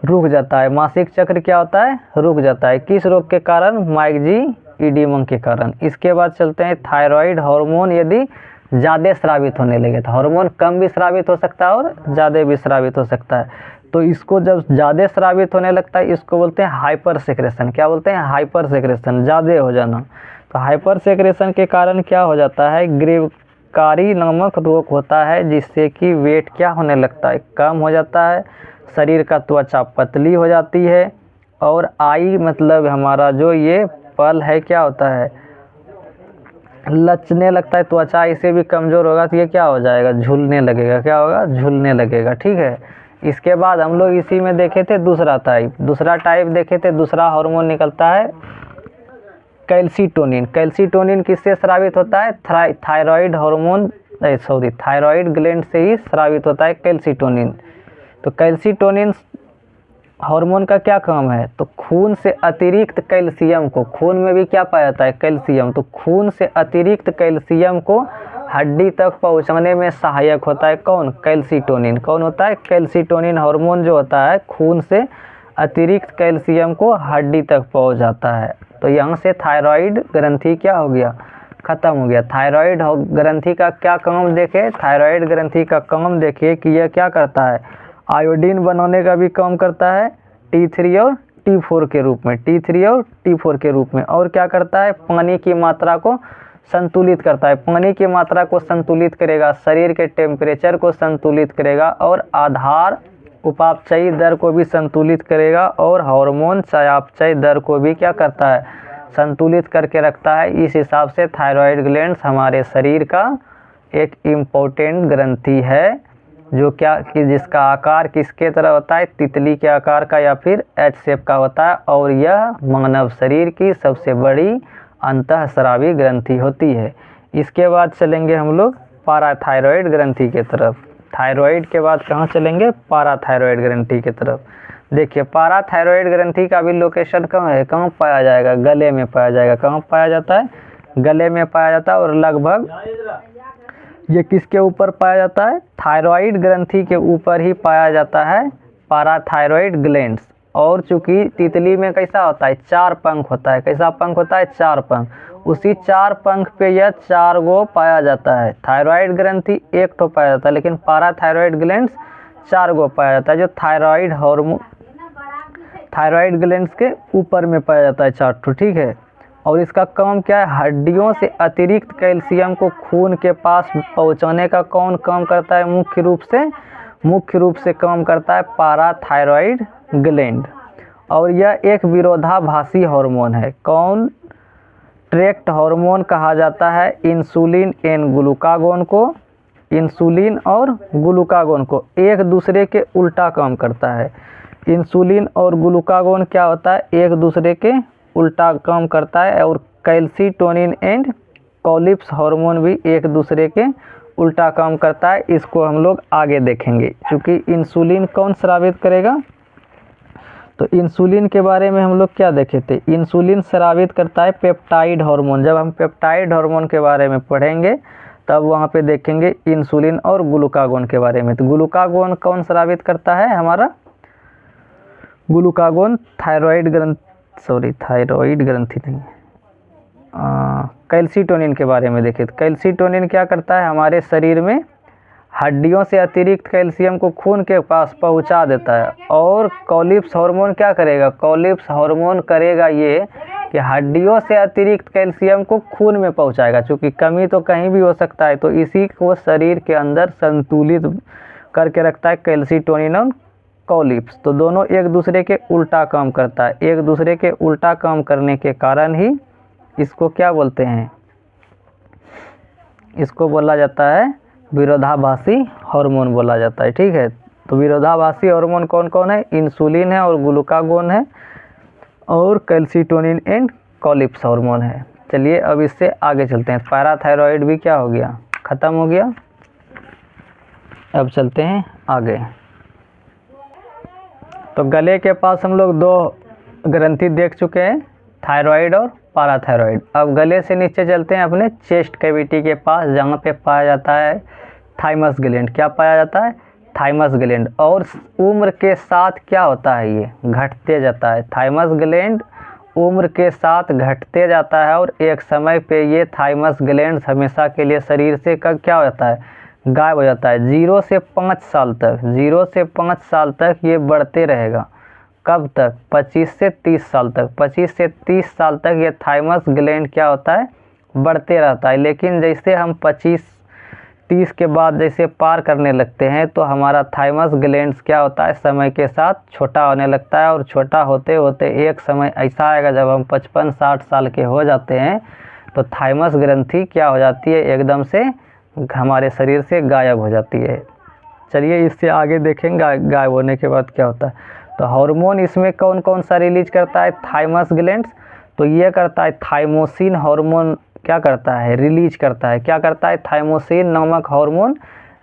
रुक जाता है। मासिक चक्र क्या होता है, रुक जाता है। किस रोग के कारण, मैक्सोईडिमा के कारण। इसके बाद चलते हैं, थायराइड हार्मोन यदि ज़्यादा स्रावित होने लगे, तो हार्मोन कम भी स्रावित हो सकता है और ज़्यादा भी स्रावित हो सकता है। तो इसको जब ज़्यादा स्रावित होने लगता है, इसको बोलते हैं हाइपर सेक्रेशन। क्या बोलते हैं, हाइपर सेक्रेशन, ज़्यादा हो जाना। तो हाइपर सेक्रेशन के कारण क्या हो जाता है, ग्रीवकारी नामक रोग होता है, जिससे कि वेट क्या होने लगता है, कम हो जाता है। शरीर का त्वचा पतली हो जाती है, और आई मतलब हमारा जो ये पल है क्या होता है, लचने लगता है, त्वचा इसे भी कमज़ोर होगा तो ये क्या हो जाएगा, झूलने लगेगा। क्या होगा, झूलने लगेगा। ठीक है। इसके बाद हम लोग इसी में देखे थे दूसरा टाइप देखे थे। दूसरा हार्मोन निकलता है कैल्सीटोनिन। कैल्सीटोनिन किससे स्रावित होता है, थायराइड हार्मोन थायराइड ग्लैंड से ही स्रावित होता है कैल्सीटोनिन। तो कैल्सीटोनिन हार्मोन का क्या काम है, तो खून से अतिरिक्त कैल्शियम को, खून में भी क्या पाया जाता है, कैल्शियम, तो खून से अतिरिक्त कैल्शियम को हड्डी तक पहुंचाने में सहायक होता है कौन, कैल्सीटोनिन। कौन होता है, कैल्सीटोनिन हार्मोन जो होता है खून से अतिरिक्त कैल्शियम को हड्डी तक पहुंचाता है। तो यहाँ से थायराइड ग्रंथि क्या हो गया, खत्म हो गया। थायराइड ग्रंथि का क्या काम देखे, थायराइड ग्रंथि का काम देखिए कि यह क्या करता है, आयोडीन बनाने का भी काम करता है T3 और T4 के रूप में, T3 और T4 के रूप में। और क्या करता है, पानी की मात्रा को संतुलित करता है। पानी की मात्रा को संतुलित करेगा, शरीर के टेम्परेचर को संतुलित करेगा और आधार उपापचयी दर को भी संतुलित करेगा और हार्मोन चयापचय दर को भी क्या करता है, संतुलित करके रखता है। इस हिसाब से थायराइड ग्लैंड हमारे शरीर का एक इम्पोर्टेंट ग्रंथि है, जो क्या कि जिसका आकार किसके तरह होता है, तितली के आकार का या फिर एच शेप का होता है। और यह मानव शरीर की सबसे बड़ी अंतःस्रावी ग्रंथि होती है। इसके बाद चलेंगे हम लोग पाराथायरॉयड ग्रंथि के तरफ। थायराइड के बाद कहाँ चलेंगे, पाराथायरॉयड ग्रंथि के तरफ। देखिए पाराथायरॉयड ग्रंथि का भी लोकेशन कहाँ है, कहाँ पाया जाएगा, गले में पाया जाएगा। कहाँ पाया जाता है, गले में पाया जाता है। और लगभग ये किसके ऊपर पाया जाता है, थायराइड ग्रंथि के ऊपर ही पाया जाता है पाराथायरॉयड ग्लैंड्स। और चूंकि तितली में कैसा होता है, 4 पंख होता है। कैसा पंख होता है, 4 पंख। उसी 4 पंख पे यह 4 गो पाया जाता है। थायराइड ग्रंथि 1 तो पाया जाता है, लेकिन पाराथायरॉयड ग्लैंड्स 4 गो पाया जाता है, जो थायराइड हार्मोन थायराइड ग्लैंड्स के ऊपर में पाया जाता है 4 ठो। ठीक है। और इसका काम क्या है, हड्डियों से अतिरिक्त कैल्शियम को खून के पास पहुंचाने का कौन काम करता है, मुख्य रूप से काम करता है पाराथायरॉयड ग्लैंड। और यह एक विरोधाभासी हार्मोन है। कौन, ट्रैक्ट हार्मोन कहा जाता है इंसुलिन एंड ग्लूकागोन को। इंसुलिन और ग्लूकागोन को एक दूसरे के उल्टा काम करता है। इंसुलिन और ग्लूकागोन क्या होता है, एक दूसरे के उल्टा काम करता है। और कैल्सीटोनिन एंड कॉलिप्स हार्मोन भी एक दूसरे के उल्टा काम करता है। इसको हम लोग आगे देखेंगे। क्योंकि इंसुलिन कौन स्रावित करेगा, तो इंसुलिन के बारे में हम लोग क्या देखे थे, इंसुलिन स्रावित करता है पेप्टाइड हार्मोन। जब हम पेप्टाइड हार्मोन के बारे में पढ़ेंगे तब वहाँ पे देखेंगे इंसुलिन और ग्लूकागोन के बारे में। तो ग्लूकागोन कौन स्रावित करता है, हमारा ग्लूकागोन थायराइड ग्रंथि नहीं, कैल्सीटोनिन के बारे में देखें। तो कैल्सीटोनिन क्या करता है, हमारे शरीर में हड्डियों से अतिरिक्त कैल्शियम को खून के पास पहुंचा देता है। और कॉलिप्स हार्मोन क्या करेगा, कॉलिप्स हार्मोन करेगा ये कि हड्डियों से अतिरिक्त कैल्शियम को खून में पहुंचाएगा। चूँकि कमी तो कहीं भी हो सकता है, तो इसी को शरीर के अंदर संतुलित करके रखता है कैल्सीटोनिन और कॉलिप्स। तो दोनों एक दूसरे के उल्टा काम करता है। एक दूसरे के उल्टा काम करने के कारण ही इसको क्या बोलते हैं, इसको बोला जाता है विरोधाभासी हार्मोन बोला जाता है। ठीक है। तो विरोधाभासी हार्मोन कौन कौन है, इंसुलिन है और ग्लूकागोन है और कैल्सीटोनिन एंड कॉलिप्स हार्मोन है। चलिए अब इससे आगे चलते हैं। पैराथायरॉयड भी क्या हो गया, ख़त्म हो गया। अब चलते हैं आगे। तो गले के पास हम लोग 2 ग्रंथि देख चुके हैं, थायराइड और पाराथायरॉयड। अब गले से नीचे चलते हैं अपने चेस्ट कैविटी के पास, जहाँ पे पाया जाता है थाइमस ग्लैंड। क्या पाया जाता है, थाइमस ग्लैंड। और उम्र के साथ क्या होता है, ये घटते जाता है। थाइमस ग्लैंड उम्र के साथ घटते जाता है और एक समय पे ये थाइमस ग्लैंड हमेशा के लिए शरीर से कब क्या हो जाता है, गायब हो जाता है। 0 से 5 साल तक, 0 से 5 साल तक ये बढ़ते रहेगा। कब तक, 25 से 30 साल तक। 25 से 30 साल तक ये थाइमस ग्लैंड क्या होता है, बढ़ते रहता है। लेकिन जैसे हम 30 के बाद जैसे पार करने लगते हैं तो हमारा थाइमस ग्लैंड्स क्या होता है, समय के साथ छोटा होने लगता है। और छोटा होते होते एक समय ऐसा आएगा जब हम 55-60 साल के हो जाते हैं तो थाइमस ग्रंथि क्या हो जाती है, एकदम से हमारे शरीर से गायब हो जाती है। चलिए इससे आगे देखेंगे गायब होने के बाद क्या होता है। तो हार्मोन इसमें कौन कौन सा रिलीज करता है थाइमस ग्लैंड्स, तो ये करता है थाइमोसिन हार्मोन क्या करता है, रिलीज करता है। क्या करता है, थाइमोसिन नामक हार्मोन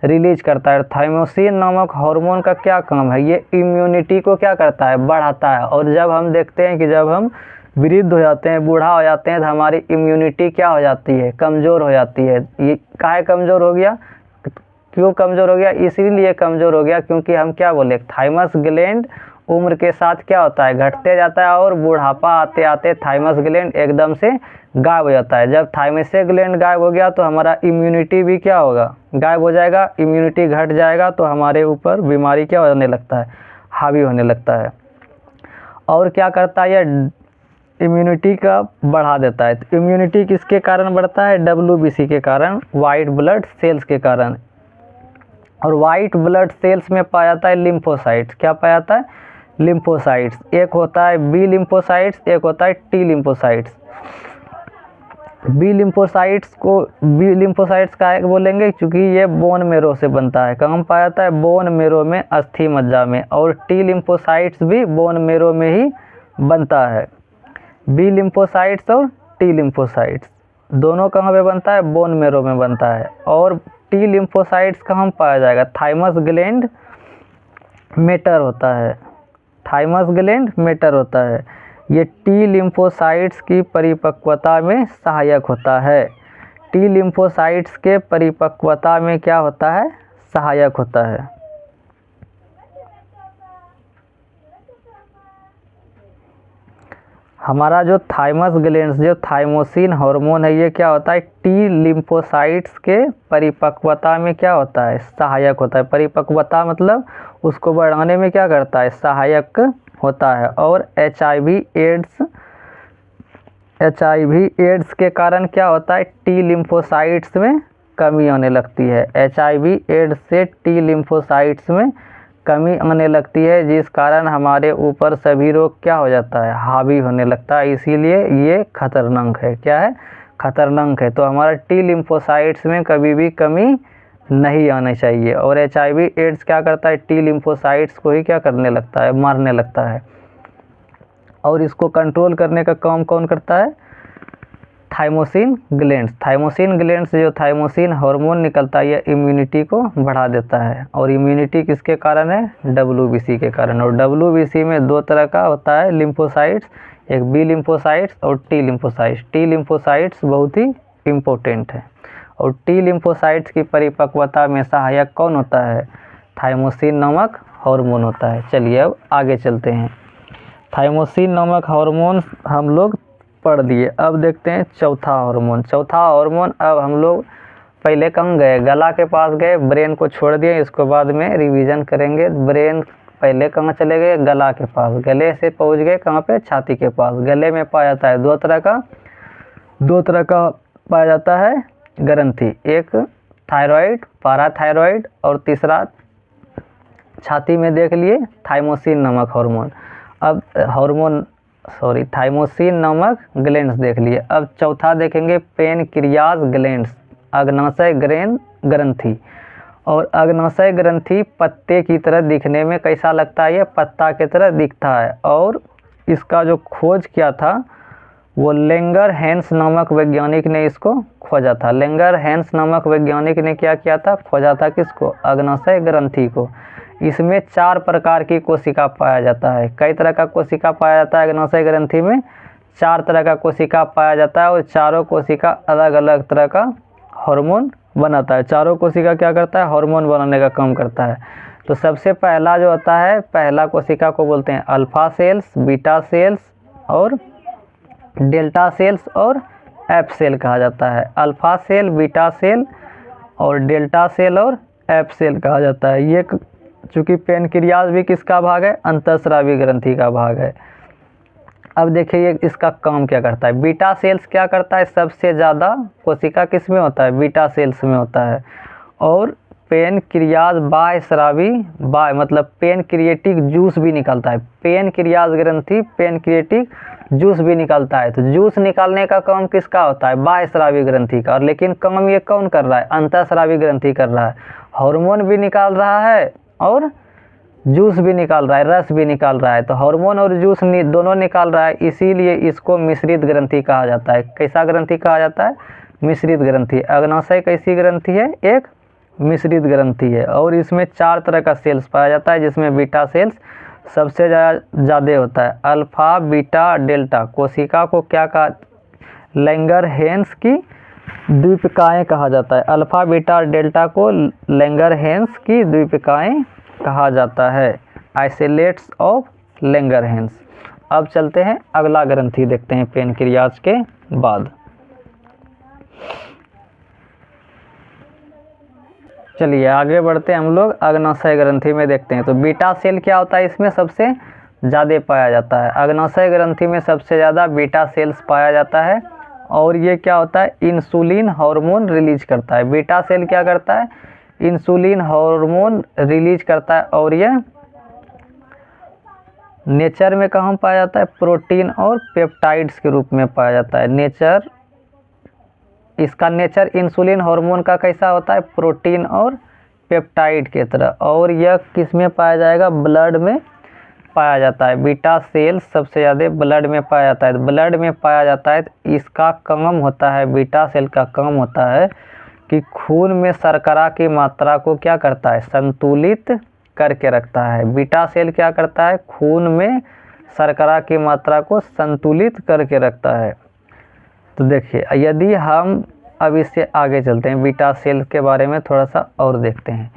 रिलीज करता है। थाइमोसिन नामक हार्मोन का क्या काम है, ये इम्यूनिटी को क्या करता है, बढ़ाता है। और जब हम देखते हैं कि जब हम वृद्ध हो जाते हैं, बूढ़ा हो जाते हैं, तो हमारी इम्यूनिटी क्या हो जाती है, कमज़ोर हो जाती है। ये काहे कमज़ोर हो गया, क्यों कमज़ोर हो गया, इसीलिए कमज़ोर हो गया क्योंकि हम क्या बोले, थाइमस ग्लैंड उम्र के साथ क्या होता है, घटते जाता है। और बुढ़ापा आते आते थाइमस ग्लैंड एकदम से गायब हो जाता है। जब थाइमस ग्लैंड गायब हो गया तो हमारा इम्यूनिटी भी क्या होगा, गायब हो जाएगा। इम्यूनिटी घट जाएगा तो हमारे ऊपर बीमारी क्या होने लगता है, हावी होने लगता है। और क्या करता है, यह इम्यूनिटी का बढ़ा देता है। तो इम्यूनिटी किसके कारण बढ़ता है, WBC के कारण, वाइट ब्लड सेल्स के कारण। और वाइट ब्लड सेल्स में पाया जाता है लिम्फोसाइट्स। क्या पाया जाता है, लिम्फोसाइट्स। एक होता है बी लिम्फोसाइट्स, एक होता है टी लिम्फोसाइट्स। बी लिम्फोसाइट्स का बोलेंगे क्योंकि ये बोन मेरो से बनता है। कहाँ पाया जाता है, बोन मेरो में, अस्थि मज्जा में। और टी लिम्फोसाइट्स भी बोन मेरो में ही बनता है। बी लिम्फोसाइट्स और टी लिम्फोसाइट्स दोनों कहाँ पे बनता है, बोन मेरो में बनता है। और टी लिम्फोसाइट्स कहाँ पाया जाएगा, थाइमस ग्लैंड मेटर होता है। थाइमस ग्लैंड मेटर होता है। ये टी लिम्फोसाइट्स की परिपक्वता में सहायक होता है। टी लिम्फोसाइट्स के परिपक्वता में क्या होता है, सहायक होता है। हमारा जो थाइमस ग्लैंड्स, जो थाइमोसिन हार्मोन है, ये क्या होता है, टी लिम्फोसाइट्स के परिपक्वता में क्या होता है, सहायक होता है। परिपक्वता मतलब उसको बढ़ाने में क्या करता है, सहायक होता है। और HIV एड्स के कारण क्या होता है, टी लिम्फोसाइट्स में कमी आने लगती है। HIV एड्स से टी लिम्फोसाइट्स में कमी आने लगती है, जिस कारण हमारे ऊपर सभी रोग क्या हो जाता है, हावी होने लगता है। इसीलिए ये खतरनाक है। क्या है, खतरनाक है। तो हमारा टी लिम्फोसाइट्स में कभी भी कमी नहीं आनी चाहिए। और HIV एड्स क्या करता है, टी लिम्फोसाइट्स को ही क्या करने लगता है, मारने लगता है। और इसको कंट्रोल करने का काम कौन करता है, थाइमोसिन ग्लैंड्स। थाइमोसिन ग्लैंड्स जो थाइमोसिन हार्मोन निकलता है, ये इम्यूनिटी को बढ़ा देता है। और इम्यूनिटी किसके कारण है, WBC के कारण। और WBC में दो तरह का होता है लिम्फोसाइट्स, एक बी लिम्फोसाइट्स और टी लिम्फोसाइट्स। टी लिम्फोसाइट्स बहुत ही इम्पोर्टेंट है। और टी लिम्फोसाइट्स की परिपक्वता में सहायक कौन होता है, थाइमोसिन नामक हार्मोन होता है। चलिए अब आगे चलते हैं। थाइमोसिन नामक हार्मोन हम लोग पढ़ दिए। अब देखते हैं चौथा हार्मोन। चौथा हार्मोन, अब हम लोग पहले कहाँ गए, गला के पास गए, ब्रेन को छोड़ दिए। इसको बाद में रिवीजन करेंगे। ब्रेन पहले कहाँ चले गए, गला के पास। गले से पहुँच गए कहाँ पे, छाती के पास। गले में पाया जाता है दो तरह का पाया जाता है ग्रंथि, एक थायराइड, पैराथायराइड, और तीसरा छाती में देख लिए थाइमोसिन नामक हार्मोन। अब थाइमोसिन नामक ग्लैंड्स देख लिए। अब चौथा देखेंगे पेनक्रियाज ग्लैंड्स, अग्नाशय ग्रंथि। और अग्नाशय ग्रंथि पत्ते की तरह दिखने में कैसा लगता है, ये पत्ता की तरह दिखता है। और इसका जो खोज किया था वो लेंगर हैंस नामक वैज्ञानिक ने इसको खोजा था। लेंगर हैंस नामक वैज्ञानिक ने क्या किया था, खोजा था किसको, अग्नाशय ग्रंथि को। इसमें 4 प्रकार की कोशिका पाया जाता है। कई तरह का कोशिका पाया जाता है अग्नाशय ग्रंथि में, 4 तरह का कोशिका पाया जाता है। और चारों कोशिका अलग अलग तरह का हार्मोन बनाता है। चारों कोशिका क्या करता है, हार्मोन बनाने का काम करता है। तो सबसे पहला जो होता है, पहला कोशिका को बोलते हैं अल्फा सेल्स, बीटा सेल्स और डेल्टा सेल्स और एफ सेल कहा जाता है। अल्फा सेल, बीटा सेल और डेल्टा सेल और एफ सेल कहा जाता है। ये चूँकि पेनक्रियाज भी किसका भाग है, अंतःस्रावी ग्रंथि का भाग है। अब देखिए इसका काम क्या करता है। बीटा सेल्स क्या करता है, सबसे ज़्यादा कोशिका किस में होता है, बीटा सेल्स में होता है। और पेनक्रियाज बाह्यस्रावी, बाह्य मतलब पेनक्रिएटिक जूस भी निकलता है। पेनक्रियाज ग्रंथि पेनक्रिएटिक जूस भी निकलता है। तो जूस निकालने का काम किसका होता है? बाह्यस्रावी ग्रंथि का। और लेकिन काम ये कौन कर रहा है? अंतःस्रावी ग्रंथि कर रहा है। हार्मोन भी निकाल रहा है और जूस भी निकाल रहा है, रस भी निकाल रहा है। तो हार्मोन और जूस दोनों निकाल रहा है, इसीलिए इसको मिश्रित ग्रंथि कहा जाता है। कैसा ग्रंथि कहा जाता है? मिश्रित ग्रंथि। अग्नाशय कैसी ग्रंथि है? एक मिश्रित ग्रंथि है। और इसमें 4 तरह का सेल्स पाया जाता है, जिसमें बीटा सेल्स सबसे ज़्यादा होता है। अल्फा बीटा डेल्टा कोशिका को क्या कहा? लैंगरहैंस की द्वीपिकाएँ कहा जाता है। अल्फा बीटा डेल्टा को लैंगरहैंस की द्वीपिकाएँ कहा जाता है, आइसोलेट्स ऑफ लैंगरहैंस। अब चलते हैं अगला ग्रंथि देखते हैं पेनक्रियाज के बाद। चलिए आगे बढ़ते हैं हम लोग अग्नाशय ग्रंथि में देखते हैं। तो बीटा सेल क्या होता है? इसमें सबसे ज़्यादा पाया जाता है। अग्नाशय ग्रंथि में सबसे ज़्यादा बीटा सेल्स पाया जाता है। और ये क्या होता है? इंसुलिन हार्मोन रिलीज करता है। बीटा सेल क्या करता है? इंसुलिन हार्मोन रिलीज करता है। और ये नेचर में कहाँ पाया जाता है? प्रोटीन और पेप्टाइड्स के रूप में पाया जाता है। नेचर, इसका नेचर इंसुलिन हार्मोन का कैसा होता है? प्रोटीन और पेप्टाइड के तरह। और यह किस में पाया जाएगा? ब्लड में पाया जाता है। बीटा सेल सबसे ज़्यादा ब्लड में पाया जाता है। ब्लड में पाया जाता है। इसका काम होता है, बीटा सेल का काम होता है कि खून में शर्करा की मात्रा को क्या करता है? संतुलित करके रखता है। बीटा सेल क्या करता है? खून में शर्करा की मात्रा को संतुलित करके रखता है। तो देखिए, यदि हम अब इससे आगे चलते हैं, बीटा सेल के बारे में थोड़ा सा और देखते हैं।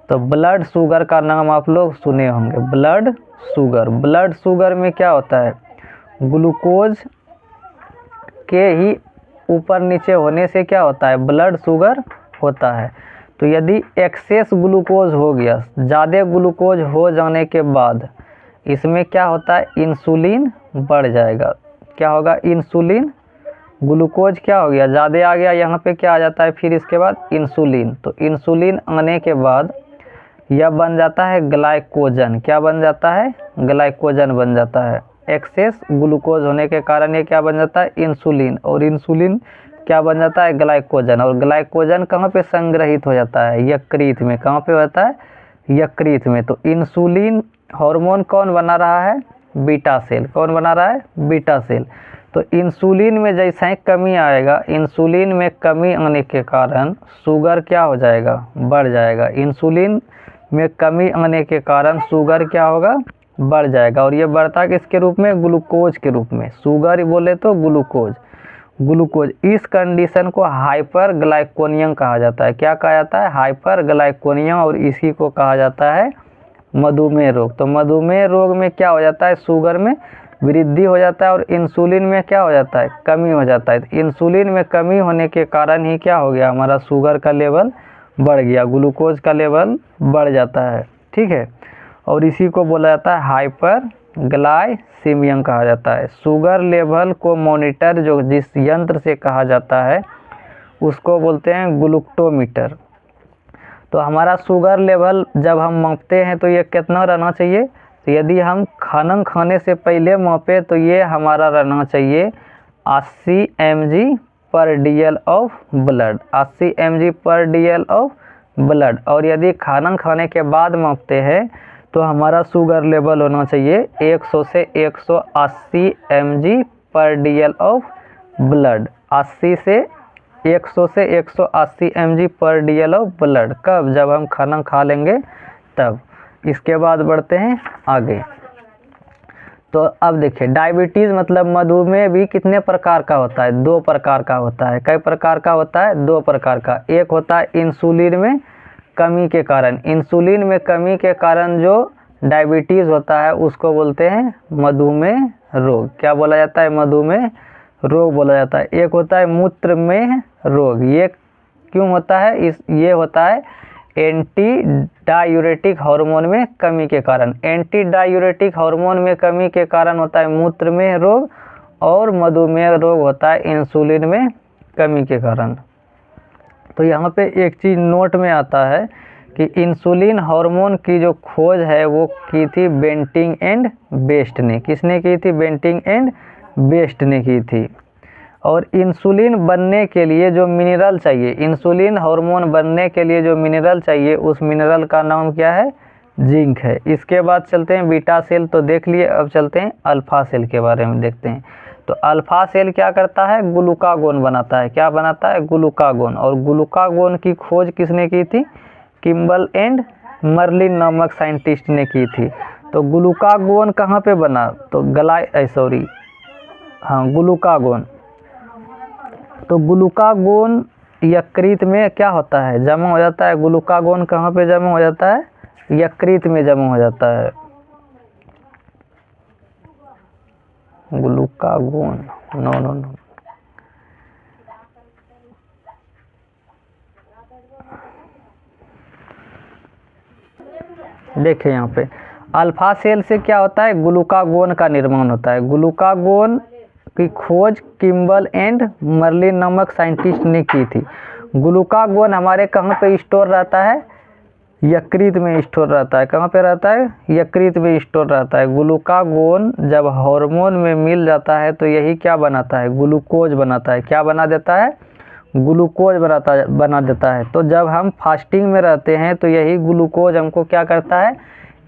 तो ब्लड शुगर का नाम आप लोग सुने होंगे। ब्लड शुगर, ब्लड शुगर में क्या होता है? ग्लूकोज के ही ऊपर नीचे होने से क्या होता है? ब्लड शुगर होता है। तो यदि एक्सेस ग्लूकोज हो गया, ज़्यादा ग्लूकोज हो जाने के बाद इसमें क्या होता है? इंसुलिन बढ़ जाएगा। क्या होगा? इंसुलिन, ग्लूकोज क्या हो गया? ज़्यादा आ गया, यहाँ पे क्या आ जाता है? फिर इसके बाद इंसुलिन। तो इंसुलिन आने के बाद यह बन जाता है ग्लाइकोजन। क्या बन जाता है? ग्लाइकोजन बन जाता है। एक्सेस ग्लूकोज होने के कारण ये क्या बन जाता है? इंसुलिन। और इंसुलिन क्या बन जाता है? ग्लाइकोजन। और ग्लाइकोजन कहाँ पे संग्रहित हो जाता है? यकृत में। कहाँ पे होता है? यकृत में। तो इंसुलिन हार्मोन कौन बना रहा है? Beta cell. कौन बना रहा है? Beta cell. तो इंसुलिन में जैसे ही कमी आएगा, इंसुलिन में कमी आने के कारण शुगर क्या हो जाएगा? बढ़ जाएगा। इंसुलिन में कमी आने के कारण शुगर क्या होगा? बढ़ जाएगा। और ये बढ़ता किसके रूप में? ग्लूकोज के रूप में। शुगर बोले तो ग्लूकोज, ग्लूकोज। इस कंडीशन को हाइपर ग्लाइकोनियम कहा जाता है। क्या कहा जाता है? हाइपर ग्लाइकोनियम। और इसी को कहा जाता है मधुमेह रोग। तो मधुमेह रोग में क्या हो जाता है? शुगर में वृद्धि हो जाता है और इंसुलिन में क्या हो जाता है? कमी हो जाता है। इंसुलिन में कमी होने के कारण ही क्या हो गया? हमारा शुगर का लेवल बढ़ गया, ग्लूकोज का लेवल बढ़ जाता है। ठीक है। और इसी को बोला जाता है हाइपर ग्लाइसीमियम कहा जाता है। शुगर लेवल को मॉनिटर जो जिस यंत्र से कहा जाता है उसको बोलते हैं ग्लूकोमीटर। तो हमारा शुगर लेवल जब हम मापते हैं तो ये कितना रहना चाहिए? तो यदि हम खाना खाने से पहले मापे तो ये हमारा रहना चाहिए 80 mg पर DL ऑफ ब्लड, 80 mg पर DL ऑफ ब्लड। और यदि खाना खाने के बाद मापते हैं तो हमारा शुगर लेवल होना चाहिए 100 से 180 mg पर DL ऑफ ब्लड। 80 से 100 से 180 mg पर DL ऑफ ब्लड। कब? जब हम खाना खा लेंगे तब। इसके बाद बढ़ते हैं आगे। तो अब देखिए, डायबिटीज़ मतलब मधुमेह भी कितने प्रकार का होता है? 2 प्रकार का होता है। कई प्रकार का होता है? 2 प्रकार का। एक होता है इंसुलिन में कमी के कारण। इंसुलिन में कमी के कारण जो डायबिटीज़ होता है उसको बोलते हैं मधुमेह रोग। क्या बोला जाता है? मधुमेह रोग बोला जाता है। एक होता है मूत्रमेह रोग। ये क्यों होता है? ये होता है एंटी डायूरेटिक हार्मोन में कमी के कारण। एंटी डायूरेटिक हार्मोन में कमी के कारण होता है मूत्रमेह रोग। और मधुमेह रोग होता है इंसुलिन में कमी के कारण। तो यहाँ पे एक चीज़ नोट में आता है कि इंसुलिन हार्मोन की जो खोज है वो की थी बेंटिंग एंड बेस्ट ने। किसने की थी? बेंटिंग एंड बेस्ट ने की थी। और इंसुलिन बनने के लिए जो मिनरल चाहिए, इंसुलिन हार्मोन बनने के लिए जो मिनरल चाहिए, उस मिनरल का नाम क्या है? जिंक है। इसके बाद चलते हैं बीटा सेल तो देख लिए, अब चलते हैं अल्फा सेल के बारे में देखते हैं। तो अल्फा सेल क्या करता है? ग्लूकागोन बनाता है। क्या बनाता है? ग्लूकागोन। और ग्लूकागोन की खोज किसने की थी? किम्बल एंड मर्लिन नामक साइंटिस्ट ने की थी। तो ग्लूकागोन कहाँ पे बना? तो ग्लूकागोन। तो ग्लूकागोन यकृत में क्या होता है? जमा हो जाता है। ग्लूकागोन कहाँ पे जमा हो जाता है? यकृत में जमा हो जाता है। Glucagon no. देखिए यहाँ पे अल्फा सेल से क्या होता है? ग्लूकागोन का निर्माण होता है। ग्लूकागोन की खोज किम्बल एंड मर्लिन नामक साइंटिस्ट ने की थी। ग्लूकागोन हमारे कहाँ पे स्टोर रहता है? यकृत में स्टोर रहता है। कहाँ पे रहता है? यकृत में स्टोर रहता है। ग्लूकागोन जब हार्मोन में मिल जाता है तो यही क्या बनाता है? ग्लूकोज बनाता है। क्या बना देता है? ग्लूकोज बना देता है। तो जब हम फास्टिंग में रहते हैं तो यही ग्लूकोज हमको क्या करता है?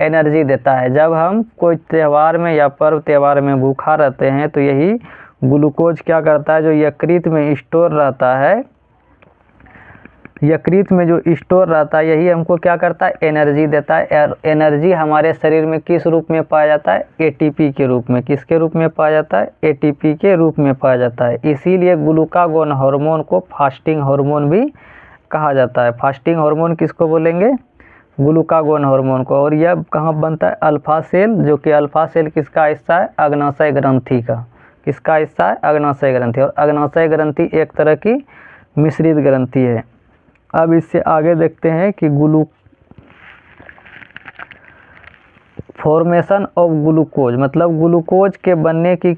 एनर्जी देता है। जब हम कोई त्यौहार में या पर्व त्यौहार में भूखा रहते हैं तो यही ग्लूकोज क्या करता है? जो यकृत में स्टोर रहता है, यकृत में जो स्टोर रहता है यही हमको क्या करता है? एनर्जी देता है। और एनर्जी हमारे शरीर में किस रूप में पाया जाता है? एटीपी के रूप में। किसके रूप में पाया जाता है? एटीपी के रूप में पाया जाता है। इसीलिए ग्लूकागोन हार्मोन को फास्टिंग हार्मोन भी कहा जाता है। फास्टिंग हार्मोन किसको बोलेंगे? ग्लूकागोन हार्मोन को। और यह कहाँ बनता है? अल्फा सेल, जो कि अल्फा सेल किसका हिस्सा है? अग्नाशय ग्रंथि का। किसका हिस्सा है? अग्नाशय ग्रंथि। और अग्नाशय ग्रंथि एक तरह की मिश्रित ग्रंथि है। अब इससे आगे देखते हैं कि फॉर्मेशन ऑफ ग्लूकोज, मतलब ग्लूकोज के बनने की,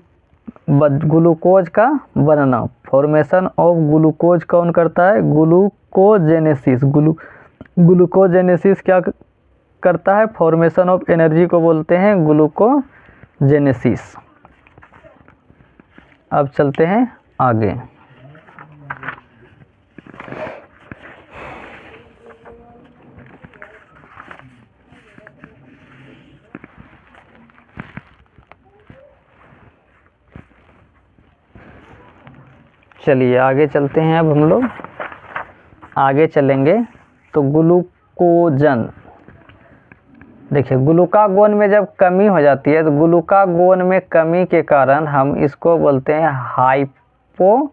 ग्लूकोज का बनना, फॉर्मेशन ऑफ ग्लूकोज कौन करता है? ग्लूकोजेनेसिस। ग्लूकोजेनेसिस क्या करता है? फॉर्मेशन ऑफ एनर्जी को बोलते हैं ग्लूकोजेनेसिस। अब चलते हैं आगे। चलिए आगे चलते हैं। अब हम लोग आगे चलेंगे तो ग्लूकोजन, देखिए ग्लूकागोन में जब कमी हो जाती है तो ग्लूकागोन में कमी के कारण हम इसको बोलते हैं हाइपोग्लिसेमिया।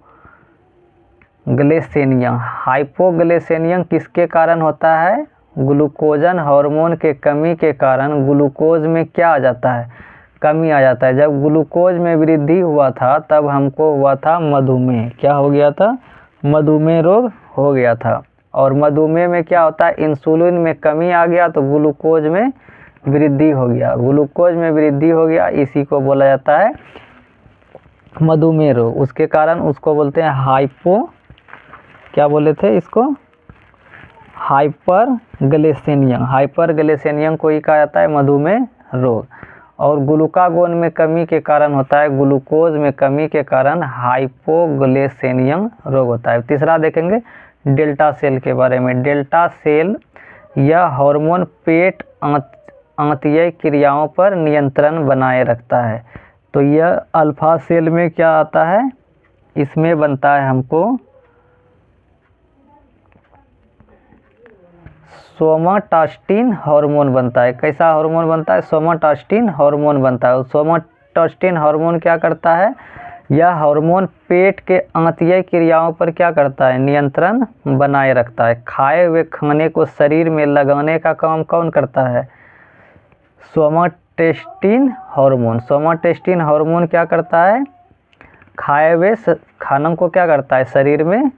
हाइपोग्लिसेमिया किसके कारण होता है? ग्लूकोजन हार्मोन के कमी के कारण ग्लूकोज में क्या आ जाता है? कमी आ जाता है। जब ग्लूकोज में वृद्धि हुआ था तब हमको हुआ था मधुमेह। क्या हो गया था? मधुमेह रोग हो गया था। और मधुमेह में क्या होता है? इंसुलिन में कमी आ गया तो ग्लूकोज में वृद्धि हो गया। ग्लूकोज में वृद्धि हो गया, इसी को बोला जाता है मधुमेह रोग। उसके कारण उसको बोलते हैं क्या बोले थे इसको? हाइपरग्लिसेमिया। हाइपरग्लिसेमिया को ही कहा जाता है मधुमेह रोग। और ग्लूकागोन में कमी के कारण होता है, ग्लूकोज में कमी के कारण हाइपोग्लिसेमिया रोग होता है। तीसरा देखेंगे डेल्टा सेल के बारे में। डेल्टा सेल यह हार्मोन पेट आंतरिक क्रियाओं पर नियंत्रण बनाए रखता है। तो यह अल्फा सेल में क्या आता है? इसमें बनता है हमको सोमाटोस्टिन हार्मोन बनता है। कैसा हार्मोन बनता है? सोमाटोस्टिन हार्मोन बनता है। सोमाटोस्टिन हार्मोन क्या करता है? यह हार्मोन पेट के आंतरिक क्रियाओं पर क्या करता है? नियंत्रण बनाए रखता है। खाए हुए खाने को शरीर में लगाने का काम कौन करता है? सोमाटोस्टिन हार्मोन। सोमाटोस्टिन हार्मोन क्या करता है? खाए हुए खानों को क्या करता है? शरीर में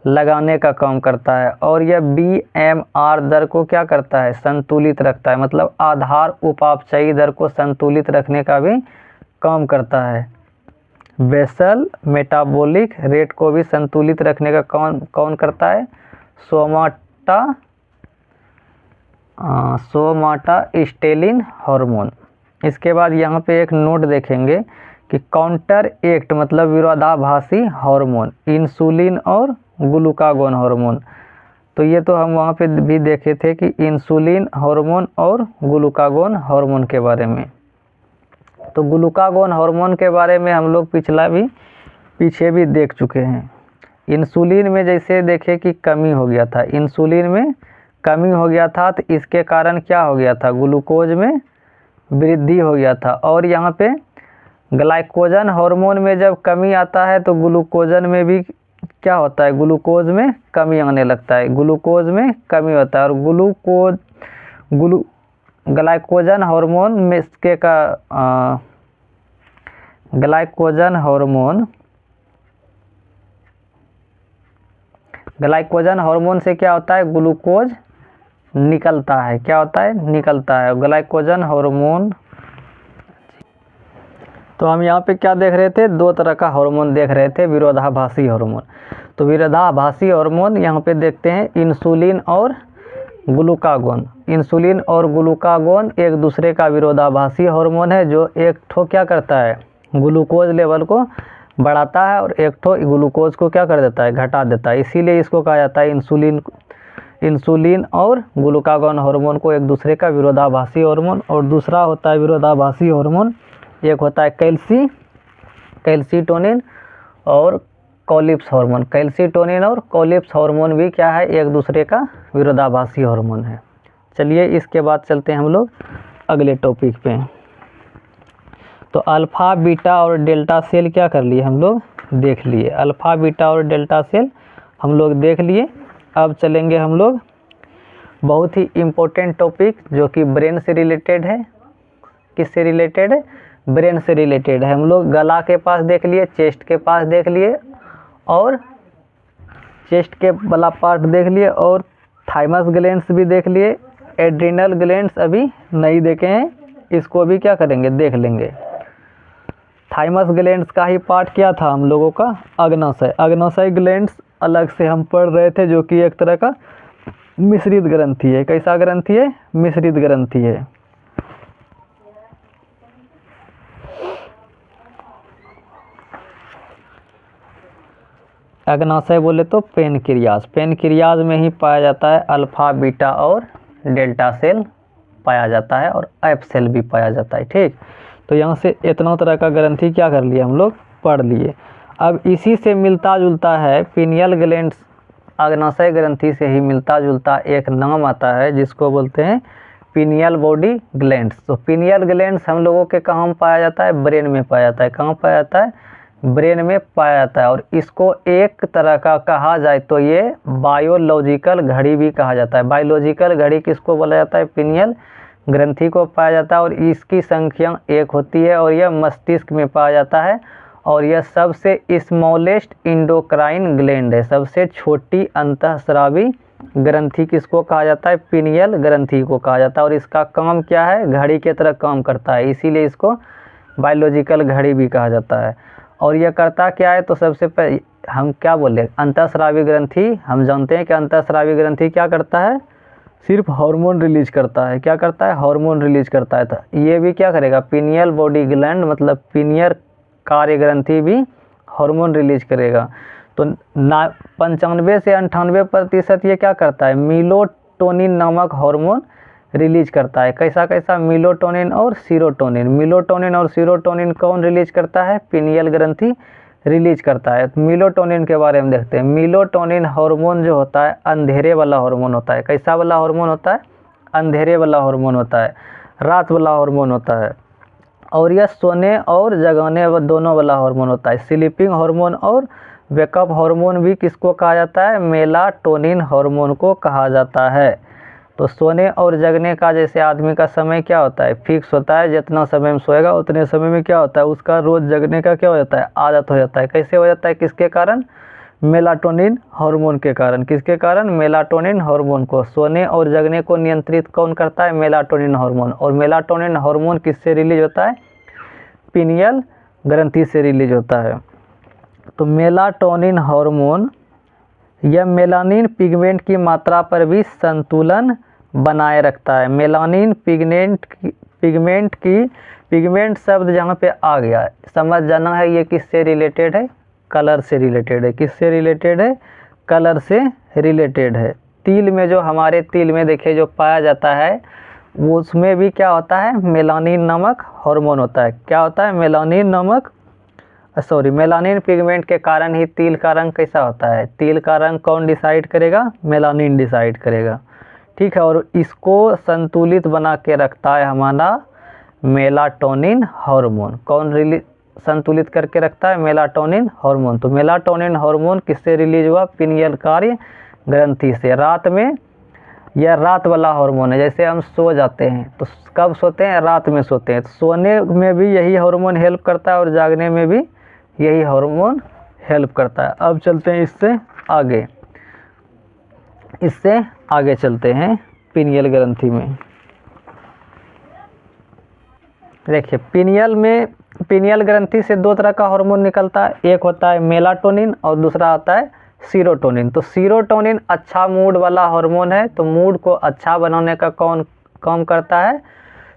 लगाने का काम करता है। और यह BMR दर को क्या करता है? संतुलित रखता है। मतलब आधार उपापचयी दर को संतुलित रखने का भी काम करता है। बेसल मेटाबॉलिक रेट को भी संतुलित रखने का कौन करता है? सोमाटास्टेलिन हार्मोन। इसके बाद यहाँ पे एक नोट देखेंगे कि काउंटर एक्ट मतलब विरोधाभासी हार्मोन, इंसुलिन और ग्लूकागोन हार्मोन। तो ये तो हम वहाँ पे भी देखे थे कि इंसुलिन हार्मोन और ग्लूकागोन हार्मोन के बारे में। तो ग्लूकागोन हार्मोन के बारे में हम लोग पीछे भी देख चुके हैं। इंसुलिन में जैसे देखे कि कमी हो गया था, इंसुलिन में कमी हो गया था, तो इसके कारण क्या हो गया था, ग्लूकोज में वृद्धि हो गया था। और यहाँ पे ग्लाइकोजन हार्मोन में जब कमी आता है तो ग्लूकोजन में भी क्या होता है, ग्लूकोज में कमी आने लगता है, ग्लूकोज में कमी होता है। और ग्लाइकोजन हार्मोन में इसके का ग्लाइकोजन हार्मोन से क्या होता है, ग्लूकोज निकलता है, क्या होता है, निकलता है ग्लाइकोजन हार्मोन। तो हम यहाँ पे क्या देख रहे थे, दो तरह का हार्मोन देख रहे थे, विरोधाभासी हार्मोन। तो विरोधाभासी हार्मोन यहाँ पे देखते हैं इंसुलिन और ग्लूकागोन। इंसुलिन और ग्लूकागोन एक दूसरे का विरोधाभासी हार्मोन है, जो एक ठो क्या करता है, ग्लूकोज लेवल को बढ़ाता है और एक ठो ग्लूकोज को क्या कर देता है, घटा देता है। इसीलिए इसको कहा जाता है इंसुलिन और ग्लूकागोन हार्मोन को एक दूसरे का विरोधाभासी हार्मोन। और दूसरा होता है विरोधाभासी हार्मोन, एक होता है कैल्सीटोनिन और कोलिप्स हार्मोन। कैल्सीटोनिन और कोलिप्स हार्मोन भी क्या है, एक दूसरे का विरोधाभासी हार्मोन है। चलिए इसके बाद चलते हैं हम लोग अगले टॉपिक पे। तो अल्फ़ा बीटा और डेल्टा सेल क्या कर लिए, हम लोग देख लिए, अल्फ़ा बीटा और डेल्टा सेल हम लोग देख लिए। अब चलेंगे हम लोग बहुत ही इम्पोर्टेंट टॉपिक जो कि ब्रेन से रिलेटेड है। किससे रिलेटेड है, ब्रेन से रिलेटेड है। हम लोग गला के पास देख लिए, चेस्ट के पास देख लिए, और चेस्ट के वाला पार्ट देख लिए, और थाइमस ग्लैंड्स भी देख लिए। एड्रिनल ग्लैंड्स अभी नहीं देखे हैं, इसको भी क्या करेंगे, देख लेंगे। थाइमस ग्लैंड्स का ही पार्ट क्या था हम लोगों का, अग्नाशय। अग्नाशय ग्लैंड्स अलग से हम पढ़ रहे थे, जो कि एक तरह का मिश्रित ग्रंथि है। कैसा ग्रंथि है, मिश्रित ग्रंथि है। अग्नाशय बोले तो पेनक्रियाज में ही पाया जाता है अल्फ़ा बीटा और डेल्टा सेल पाया जाता है, और एफ सेल भी पाया जाता है। ठीक, तो यहाँ से इतना तरह का ग्रंथि क्या कर लिए, हम लोग पढ़ लिए। अब इसी से मिलता जुलता है पीनियल ग्लैंड्स, अग्नाशय ग्रंथि से ही मिलता जुलता एक नाम आता है जिसको बोलते हैं पीनियल बॉडी ग्लैंड्स। तो पीनियल ग्लैंड्स हम लोगों के कहाँ पाया जाता है, ब्रेन में पाया जाता है। कहाँ पाया जाता है, ब्रेन में पाया जाता है। और इसको एक तरह का कहा जाए तो ये बायोलॉजिकल घड़ी भी कहा जाता है। बायोलॉजिकल घड़ी किसको बोला जाता है, पीनियल ग्रंथि को पाया जाता है। और इसकी संख्या एक होती है, और यह मस्तिष्क में पाया जाता है। और यह सबसे स्मॉलेस्ट इंडोक्राइन ग्लैंड है, सबसे छोटी अंतःस्रावी ग्रंथि किसको कहा जाता है, पीनियल ग्रंथि को कहा जाता है। और इसका काम क्या है, घड़ी की तरह काम करता है, इसीलिए इसको बायोलॉजिकल घड़ी भी कहा जाता है। और यह करता क्या है, तो सबसे पहले हम क्या बोले, अंतःस्रावी ग्रंथि। हम जानते हैं कि अंतःस्रावी ग्रंथि क्या करता है, सिर्फ हार्मोन रिलीज करता है। क्या करता है, हार्मोन रिलीज करता है। तो ये भी क्या करेगा, पीनियल बॉडी ग्लैंड मतलब पीनियल कार्य ग्रंथि भी हार्मोन रिलीज करेगा। तो 95 से 98% ये क्या करता है, मेलाटोनिन नामक हार्मोन रिलीज करता है। कैसा कैसा, मेलाटोनिन और सीरोटोनिन। मेलाटोनिन और सीरोटोनिन कौन रिलीज करता है, पीनियल ग्रंथि रिलीज करता है। तो मेलाटोनिन के बारे में देखते हैं। मेलाटोनिन हार्मोन जो होता है अंधेरे वाला हार्मोन होता है। कैसा वाला हार्मोन होता है, अंधेरे वाला हार्मोन होता है, रात वाला हार्मोन होता है। और यह सोने और जगाने दोनों वाला हार्मोन होता है। स्लीपिंग हार्मोन और वेकअप हार्मोन भी किसको कहा जाता है, मेलाटोनिन हार्मोन को कहा जाता है। तो सोने और जगने का जैसे आदमी का समय क्या होता है, फिक्स होता है, जितना समय में सोएगा उतने समय में क्या होता है, उसका रोज जगने का क्या हो जाता है, आदत हो जाता है। कैसे हो जाता है, किसके कारण, मेलाटोनिन हार्मोन के कारण। किसके कारण, मेलाटोनिन हार्मोन को। सोने और जगने को नियंत्रित कौन करता है, मेलाटोनिन हार्मोन। और मेलाटोनिन हार्मोन किससे रिलीज होता है, पीनियल ग्रंथि से रिलीज होता है। तो मेलाटोनिन हार्मोन यह मेलानिन पिगमेंट की मात्रा पर भी संतुलन बनाए रखता है। मेलानिन पिगमेंट शब्द जहाँ पे आ गया समझ जाना है ये किससे रिलेटेड है, कलर से रिलेटेड है। किससे रिलेटेड है, कलर से रिलेटेड है। तिल में जो हमारे तिल में देखिए जो पाया जाता है वो उसमें भी क्या होता है, मेलानिन नामक हार्मोन होता है। क्या होता है, मेलानिन पिगमेंट के कारण ही तिल का रंग कैसा होता है। तिल का रंग कौन डिसाइड करेगा, मेलानिन डिसाइड करेगा। ठीक है, और इसको संतुलित बना के रखता है हमारा मेलाटोनिन हार्मोन। कौन संतुलित करके रखता है, मेलाटोनिन हार्मोन। तो मेलाटोनिन हार्मोन किससे रिलीज हुआ, पिनियल कार्य ग्रंथि से। रात में यह रात वाला हार्मोन है। जैसे हम सो जाते हैं तो कब सोते हैं, रात में सोते हैं। तो सोने में भी यही हार्मोन हेल्प करता है और जागने में भी यही हार्मोन हेल्प करता है। अब चलते हैं इससे आगे चलते हैं पिनियल ग्रंथि में। देखिए पिनियल ग्रंथि से दो तरह का हार्मोन निकलता है, एक होता है मेलाटोनिन और दूसरा होता है सीरोटोनिन। तो सीरोटोनिन अच्छा मूड वाला हार्मोन है, तो मूड को अच्छा बनाने का कौन काम करता है,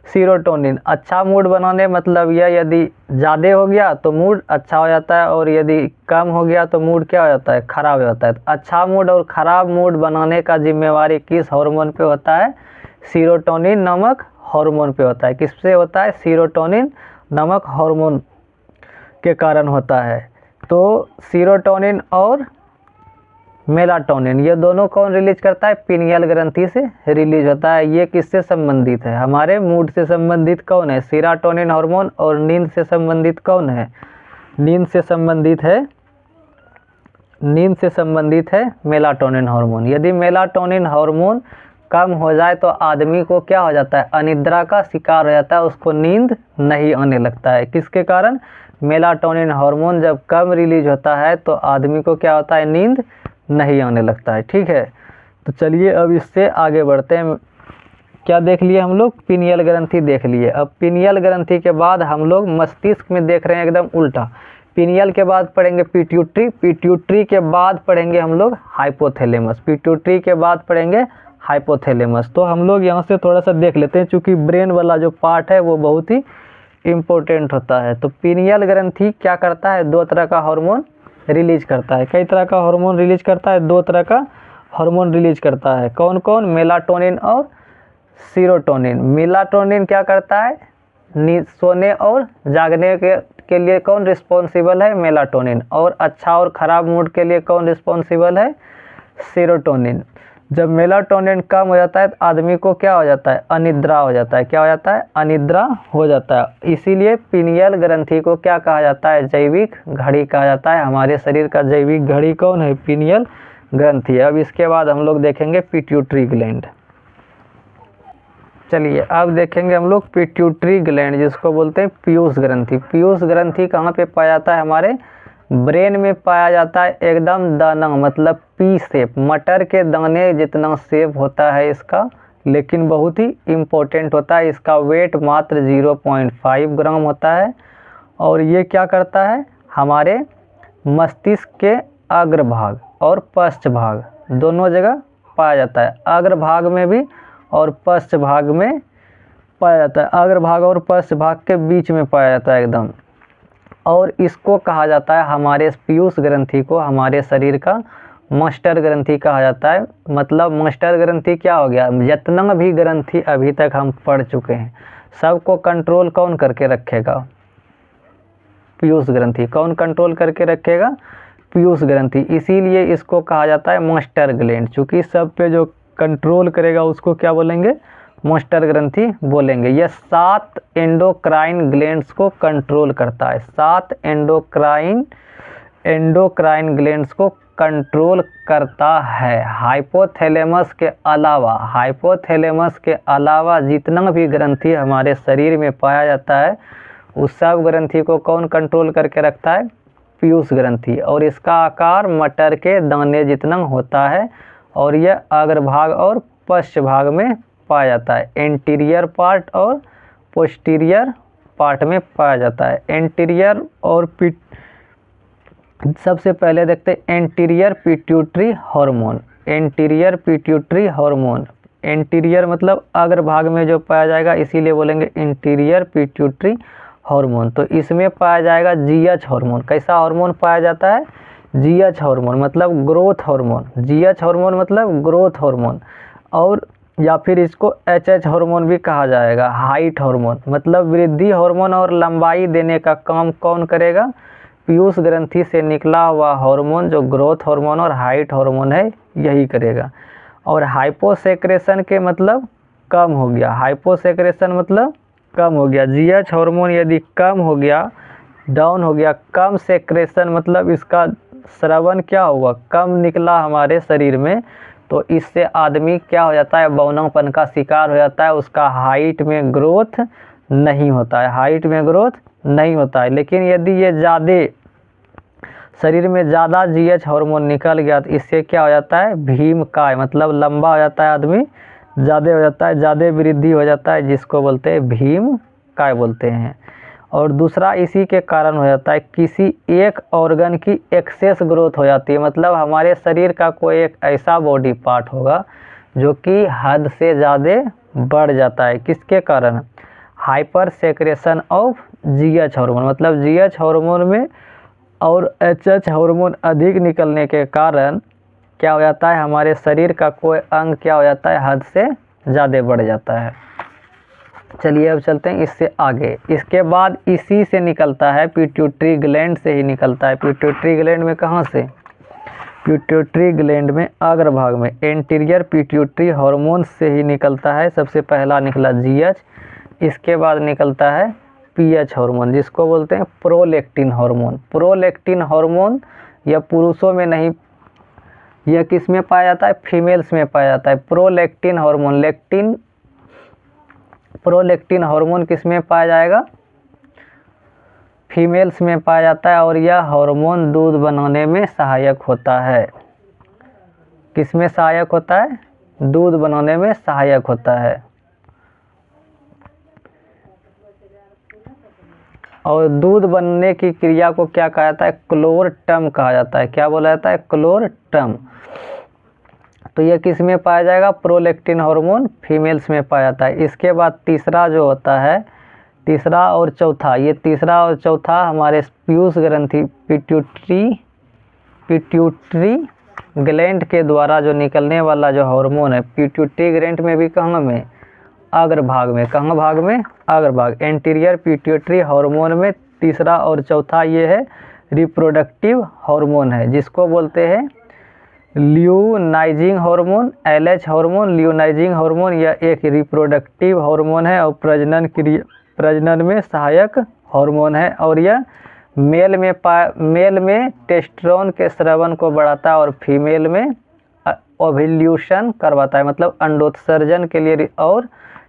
सीरोटोनिन। अच्छा मूड बनाने मतलब यह यदि ज़्यादा हो गया तो मूड अच्छा हो जाता है और यदि कम हो गया तो मूड क्या हो जाता है, ख़राब हो जाता है। तो अच्छा मूड और ख़राब मूड बनाने का जिम्मेवारी किस हार्मोन पे होता है, सीरोटोनिन नामक हार्मोन पे होता है। किस पे होता है, सीरोटोनिन नामक हार्मोन के कारण होता है। तो सीरोटोनिन और मेलाटोनिन ये दोनों कौन रिलीज करता है, पिनियल ग्रंथि से रिलीज होता है। ये किससे संबंधित है, हमारे मूड से संबंधित कौन है, सीरोटोनिन हार्मोन। और नींद से संबंधित कौन है, नींद से संबंधित है मेलाटोनिन हार्मोन। यदि मेलाटोनिन हार्मोन कम हो जाए तो आदमी को क्या हो जाता है, अनिद्रा का शिकार हो जाता है, उसको नींद नहीं आने लगता है। किसके कारण, मेलाटोनिन हार्मोन जब कम रिलीज होता है तो आदमी को क्या होता है, नींद नहीं आने लगता है। ठीक है, तो चलिए अब इससे आगे बढ़ते हैं। क्या देख लिए हम लोग, पिनियल ग्रंथि देख लिए। अब पिनियल ग्रंथि के बाद हम लोग मस्तिष्क में देख रहे हैं एकदम उल्टा। पिनियल के बाद पढ़ेंगे पिट्यूटरी, पिट्यूटरी के बाद पढ़ेंगे हम लोग हाइपोथैलेमस, पिट्यूटरी के बाद पढ़ेंगे हाइपोथैलेमस। तो हम लोग यहाँ से थोड़ा सा देख लेते हैं, चूँकि ब्रेन वाला जो पार्ट है वो बहुत ही इम्पोर्टेंट होता है। तो पिनियल ग्रंथि क्या करता है, दो तरह का हार्मोन रिलीज करता है। कई तरह का हार्मोन रिलीज करता है, दो तरह का हार्मोन रिलीज करता है। कौन कौन, मेलाटोनिन और सीरोटोनिन। मेलाटोनिन क्या करता है, नींद सोने और जागने के लिए कौन रिस्पॉन्सिबल है, मेलाटोनिन। और अच्छा और ख़राब मूड के लिए कौन रिस्पॉन्सिबल है, सीरोटोनिन। जब मेलाटोनिन कम हो जाता है तो आदमी को क्या हो जाता है, अनिद्रा हो जाता है। क्या हो जाता है, अनिद्रा हो जाता है। इसीलिए पिनियल ग्रंथि को क्या कहा जाता है, जैविक घड़ी कहा जाता है। हमारे शरीर का जैविक घड़ी कौन है, पिनियल ग्रंथि। अब इसके बाद हम लोग देखेंगे पिट्यूटरी ग्लैंड। चलिए अब देखेंगे हम लोग पिट्यूटरी ग्लैंड, जिसको बोलते हैं पीयूष ग्रंथि। पीयूष ग्रंथि कहाँ पे पाया जाता है, हमारे ब्रेन में पाया जाता है। एकदम दाना मतलब पी शेप, मटर के दाने जितना शेप होता है इसका, लेकिन बहुत ही इम्पोर्टेंट होता है। इसका वेट मात्र 0.5 ग्राम होता है। और ये क्या करता है, हमारे मस्तिष्क के अग्रभाग और पश्च भाग दोनों जगह पाया जाता है। अग्रभाग में भी और पश्च भाग में पाया जाता है। अग्रभाग और पश्च भाग के बीच में पाया जाता है एकदम। और इसको कहा जाता है, हमारे पीयूष ग्रंथि को हमारे शरीर का मास्टर ग्रंथि कहा जाता है। मतलब मास्टर ग्रंथि क्या हो गया, जितना भी ग्रंथि अभी तक हम पढ़ चुके हैं सबको कंट्रोल कौन करके रखेगा, पीयूष ग्रंथि। कौन कंट्रोल करके रखेगा, पीयूष ग्रंथि। इसीलिए इसको कहा जाता है मास्टर ग्लैंड। चूँकि सब पे जो कंट्रोल करेगा उसको क्या बोलेंगे, मास्टर ग्रंथि बोलेंगे। यह 7 एंडोक्राइन ग्लैंड्स को कंट्रोल करता है। 7 एंडोक्राइन ग्लैंड्स को कंट्रोल करता है। हाइपोथैलेमस के अलावा जितना भी ग्रंथि हमारे शरीर में पाया जाता है उस सब ग्रंथि को कौन कंट्रोल करके रखता है, पीयूष ग्रंथि। और इसका आकार मटर के दाने जितना होता है और यह अग्रभाग और पश्च भाग में पाया जाता है। एंटीरियर पार्ट और पोस्टीरियर पार्ट में पाया जाता है। एंटीरियर और सबसे पहले देखते हैं anterior pituitary hormone. Anterior pituitary hormone, anterior मतलब अग्रभाग में जो पाया जाएगा, इसीलिए बोलेंगे इंटीरियर पिट्यूटरी हार्मोन। तो इसमें पाया जाएगा जीएच हार्मोन। कैसा हार्मोन पाया जाता है? जीएच हार्मोन मतलब ग्रोथ हार्मोन। जीएच हार्मोन मतलब ग्रोथ हार्मोन, और या फिर इसको एचएच हार्मोन भी कहा जाएगा, हाइट हार्मोन मतलब वृद्धि हार्मोन। और लंबाई देने का काम कौन करेगा? पीयूष ग्रंथि से निकला हुआ हार्मोन जो ग्रोथ हार्मोन और हाइट हार्मोन है, यही करेगा। और हाइपोसेक्रेशन के मतलब कम हो गया, हाइपोसेक्रेशन मतलब कम हो गया। जीएच हार्मोन यदि कम हो गया, डाउन हो गया, कम सेक्रेशन मतलब इसका स्रावन क्या हुआ, कम निकला हमारे शरीर में, तो इससे आदमी क्या हो जाता है? बौनापन का शिकार हो जाता है। उसका हाइट में ग्रोथ नहीं होता है, हाइट में ग्रोथ नहीं होता है। लेकिन यदि ये ज़्यादा शरीर में ज़्यादा जीएच हार्मोन निकल गया तो इससे क्या हो जाता है? भीमकाय मतलब लंबा हो जाता है आदमी, ज़्यादा हो जाता है, ज़्यादा वृद्धि हो जाता है, जिसको बोलते हैं भीमकाय बोलते हैं। और दूसरा इसी के कारण हो जाता है, किसी एक ऑर्गन की एक्सेस ग्रोथ हो जाती है। मतलब हमारे शरीर का कोई एक ऐसा बॉडी पार्ट होगा जो कि हद से ज़्यादा बढ़ जाता है। किसके कारण? Hyper secretion of GH hormone मतलब जीएच हार्मोन में और एचएच हार्मोन अधिक निकलने के कारण क्या हो जाता है? हमारे शरीर का कोई अंग क्या हो जाता है? हद से ज़्यादा बढ़ जाता है। चलिए अब चलते हैं इससे आगे। इसके बाद इसी से निकलता है, पिट्यूटरी ग्लैंड से ही निकलता है। पिट्यूटरी ग्लैंड में कहाँ से? पिट्यूटरी ग्लैंड में अग्रभाग में एंटीरियर पिट्यूटरी हार्मोन से ही निकलता है। सबसे पहला निकला जीएच, इसके बाद निकलता है पीएच हार्मोन, जिसको बोलते हैं प्रोलैक्टिन हार्मोन। प्रोलैक्टिन हार्मोन यह पुरुषों में नहीं, यह किस में पाया जाता है? फीमेल्स में पाया जाता है। प्रोलैक्टिन हार्मोन, प्रोलैक्टिन हार्मोन किस में पाया जाएगा? फीमेल्स में पाया जाता है। और यह हार्मोन दूध बनाने में सहायक होता है। किस में सहायक होता है? दूध बनाने में सहायक होता है। और दूध बनने की क्रिया को क्या कहा जाता है? क्लोरटम कहा जाता है। क्या बोला जाता है? क्लोरटम। तो यह किस में पाया जाएगा? प्रोलैक्टिन हार्मोन फीमेल्स में पाया जाता है। इसके बाद तीसरा जो होता है, तीसरा और चौथा, ये तीसरा और चौथा हमारे पीयूष ग्रंथि पिट्यूटरी ग्लैंड के द्वारा जो निकलने वाला जो हार्मोन है, पिट्यूटरी ग्लैंड में भी कहाँ में? अग्रभाग में। कहाँ भाग में? अग्रभाग। एंटीरियर पिट्यूटरी हार्मोन में तीसरा और चौथा ये है रिप्रोडक्टिव हार्मोन है, जिसको बोलते हैं ल्यूनाइजिंग हार्मोन, एलएच हार्मोन। ल्यूनाइजिंग हार्मोन यह एक रिप्रोडक्टिव हार्मोन है और प्रजनन में सहायक हार्मोन है। और यह मेल में टेस्टोस्टेरोन के स्रावन को बढ़ाता है और फीमेल में ओव्यूलेशन करवाता है, मतलब अंडोत्सर्जन के लिए। और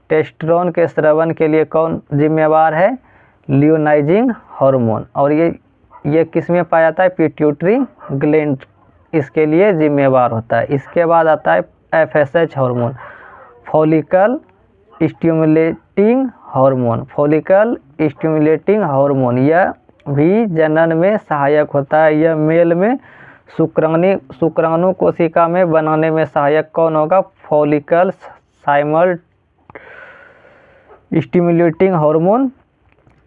टेस्टोस्टेरोन के स्रावन के लिए कौन जिम्मेवार है? ल्यूनाइजिंग हार्मोन। और ये किस में पाया जाता है? पिट्यूटरी ग्लैंड इसके लिए जिम्मेवार होता है। इसके बाद आता है FSH hormone, follicle stimulating hormone. Follicle stimulating hormone यह भी जनन में सहायक होता है। यह मेल में शुक्राणु कोशिका में बनाने में सहायक कौन होगा? फॉलिकल स्टिमुलेटिंग हार्मोन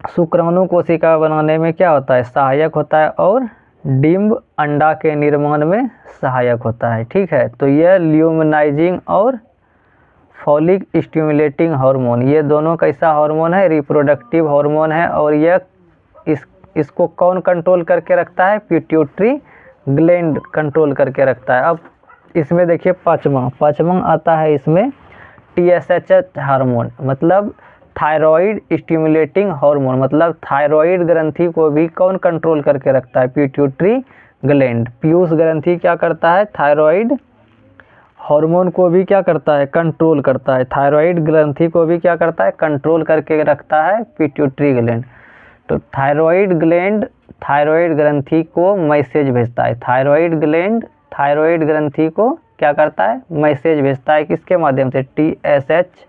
शुक्राणु कोशिका बनाने में क्या होता है? सहायक होता है। और डिम्ब अंडा के निर्माण में सहायक होता है। ठीक है, तो यह ल्यूमिनाइजिंग और फॉलिक स्टिमुलेटिंग हार्मोन ये दोनों कैसा हार्मोन है? रिप्रोडक्टिव हार्मोन है। और यह इसको कौन कंट्रोल करके रखता है? पिट्यूटरी ग्लैंड कंट्रोल करके रखता है। अब इसमें देखिए पाँचवा आता है इसमें टीएसएच हार्मोन, मतलब थायराइड स्टिमुलेटिंग हार्मोन। मतलब थायराइड ग्रंथि को भी कौन कंट्रोल करके रखता है? Pituitary gland. पीयूष ग्रंथि क्या करता है? थायराइड हार्मोन को भी क्या करता है? कंट्रोल करता है। थायराइड ग्रंथि को भी क्या करता है? कंट्रोल करके रखता है पिट्यूटरी ग्लैंड। तो थायराइड ग्रंथि को मैसेज भेजता है। थायराइड ग्रंथि को क्या करता है? मैसेज भेजता है। किसके माध्यम से? टीएसएच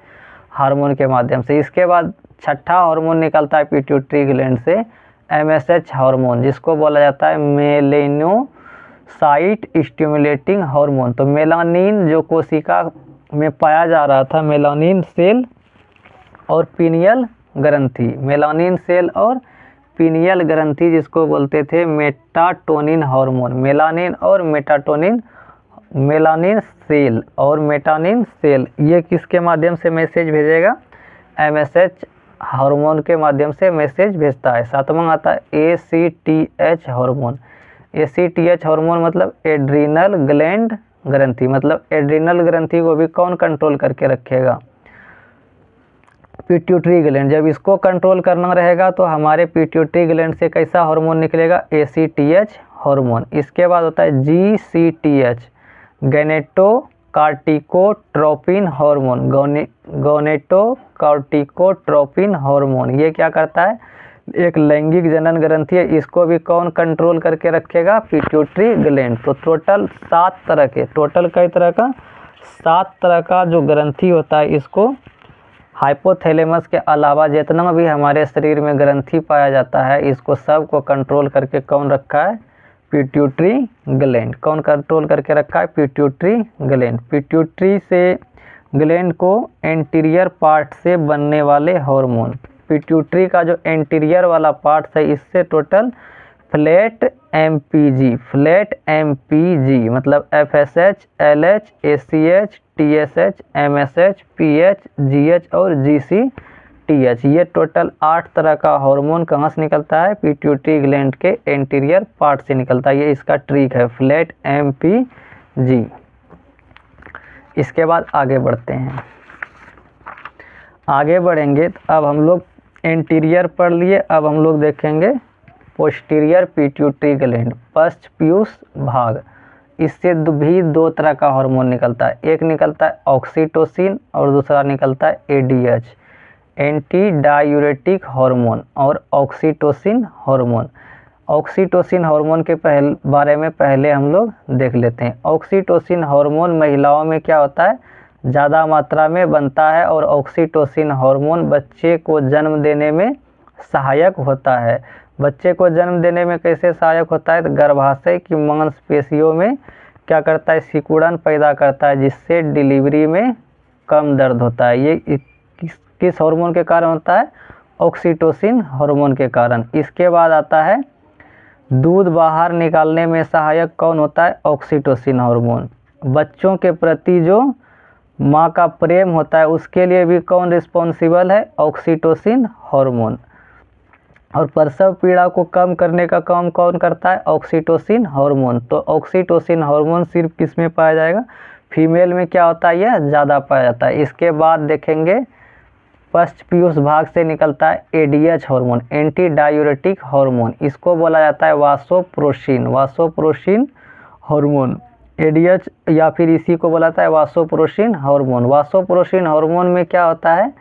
हार्मोन के माध्यम से। इसके बाद छठा हार्मोन निकलता है पिट्यूटरी ग्लैंड से, MSH हार्मोन, जिसको बोला जाता है मेलेनोसाइट स्टिमुलेटिंग हार्मोन। तो मेलानिन जो कोशिका में पाया जा रहा था, मेलानिन सेल और पीनियल ग्रंथि, मेलानिन सेल और पीनियल ग्रंथि जिसको बोलते थे मेटाटोनिन हार्मोन। मेलानिन और मेटाटोनिन, मेलानिन सेल और मेटानिन सेल, ये किसके माध्यम से मैसेज भेजेगा? MSH हार्मोन के माध्यम से मैसेज भेजता है। सातवां आता है ACTH हार्मोन। ACTH हार्मोन मतलब एड्रीनल ग्लैंड ग्रंथि, मतलब एड्रीनल ग्रंथि को भी कौन कंट्रोल करके रखेगा? Pituitary gland. जब इसको कंट्रोल करना रहेगा तो हमारे पिट्यूटरी ग्लैंड से कैसा हार्मोन निकलेगा? ACTH hormone. इसके बाद होता है GCTH, गैनेटोकार्टिकोट्रोपिन हार्मोन। गैनेटोकार्टिकोट्रोपिन हार्मोन ये क्या करता है? एक लैंगिक जनन ग्रंथि है, इसको भी कौन कंट्रोल करके रखेगा? Pituitary gland. तो टोटल 7 तरह के, टोटल कई तरह का? 7 तरह का जो ग्रंथि होता है, इसको हाइपोथैलेमस के अलावा जितना भी हमारे शरीर में ग्रंथि पाया जाता है, इसको सब को कंट्रोल करके कौन रखा है? Pituitary gland. कौन कंट्रोल करके रखा है? Pituitary gland. पिट्यूटरी से ग्लैंड को एंटीरियर पार्ट से बनने वाले हार्मोन, पिट्यूटरी का जो एंटीरियर वाला पार्ट है, इससे total flat MPG, flat MPG मतलब FSH, LH, ACH, TSH, MSH, PH, GH और GCTH, ये टोटल 8 तरह का हार्मोन कहाँ से निकलता है? पिट्यूटरी ग्लैंड के एंटीरियर पार्ट से निकलता है। ये इसका ट्रिक है, फ्लैट MPG। इसके बाद आगे बढ़ते हैं। आगे बढ़ेंगे तो अब हम लोग एंटीरियर पढ़ लिए, अब हम लोग देखेंगे पोस्टीरियर पिट्यूटरी ग्लैंड, पश्च पीयूष भाग। इससे भी 2 तरह का हार्मोन निकलता है, एक निकलता है ऑक्सीटोसिन और दूसरा निकलता है ADH, एंटी डायूरेटिक हार्मोन और ऑक्सीटोसिन हार्मोन। ऑक्सीटोसिन हार्मोन के बारे में पहले हम लोग देख लेते हैं। ऑक्सीटोसिन हार्मोन महिलाओं में क्या होता है? ज़्यादा मात्रा में बनता है और ऑक्सीटोसिन हार्मोन बच्चे को जन्म देने में सहायक होता है। बच्चे को जन्म देने में कैसे सहायक होता है? तो गर्भाशय की मांसपेशियों में क्या करता है? सिकुड़न पैदा करता है, जिससे डिलीवरी में कम दर्द होता है। ये किस हार्मोन के कारण होता है? ऑक्सीटोसिन हार्मोन के कारण। इसके बाद आता है दूध बाहर निकालने में सहायक कौन होता है? Oxytocin hormone. बच्चों के प्रति जो माँ का प्रेम होता है, उसके लिए भी कौन रिस्पॉन्सिबल है? Oxytocin hormone. और प्रसव पीड़ा को कम करने का काम कौन करता है? Oxytocin hormone. तो ऑक्सीटोसिन हार्मोन सिर्फ किस में पाया जाएगा? फीमेल में क्या होता है? यह ज़्यादा पाया जाता है। इसके बाद देखेंगे पश्च पीयूष भाग से निकलता है ADH hormone, anti diuretic hormone. इसको बोला जाता है वासोप्रोसिन, वासोप्रोसिन हार्मोन। ADH या फिर इसी को बोला जाता है वासोप्रोसिन हार्मोन। वासोप्रोसिन हार्मोन में क्या होता है?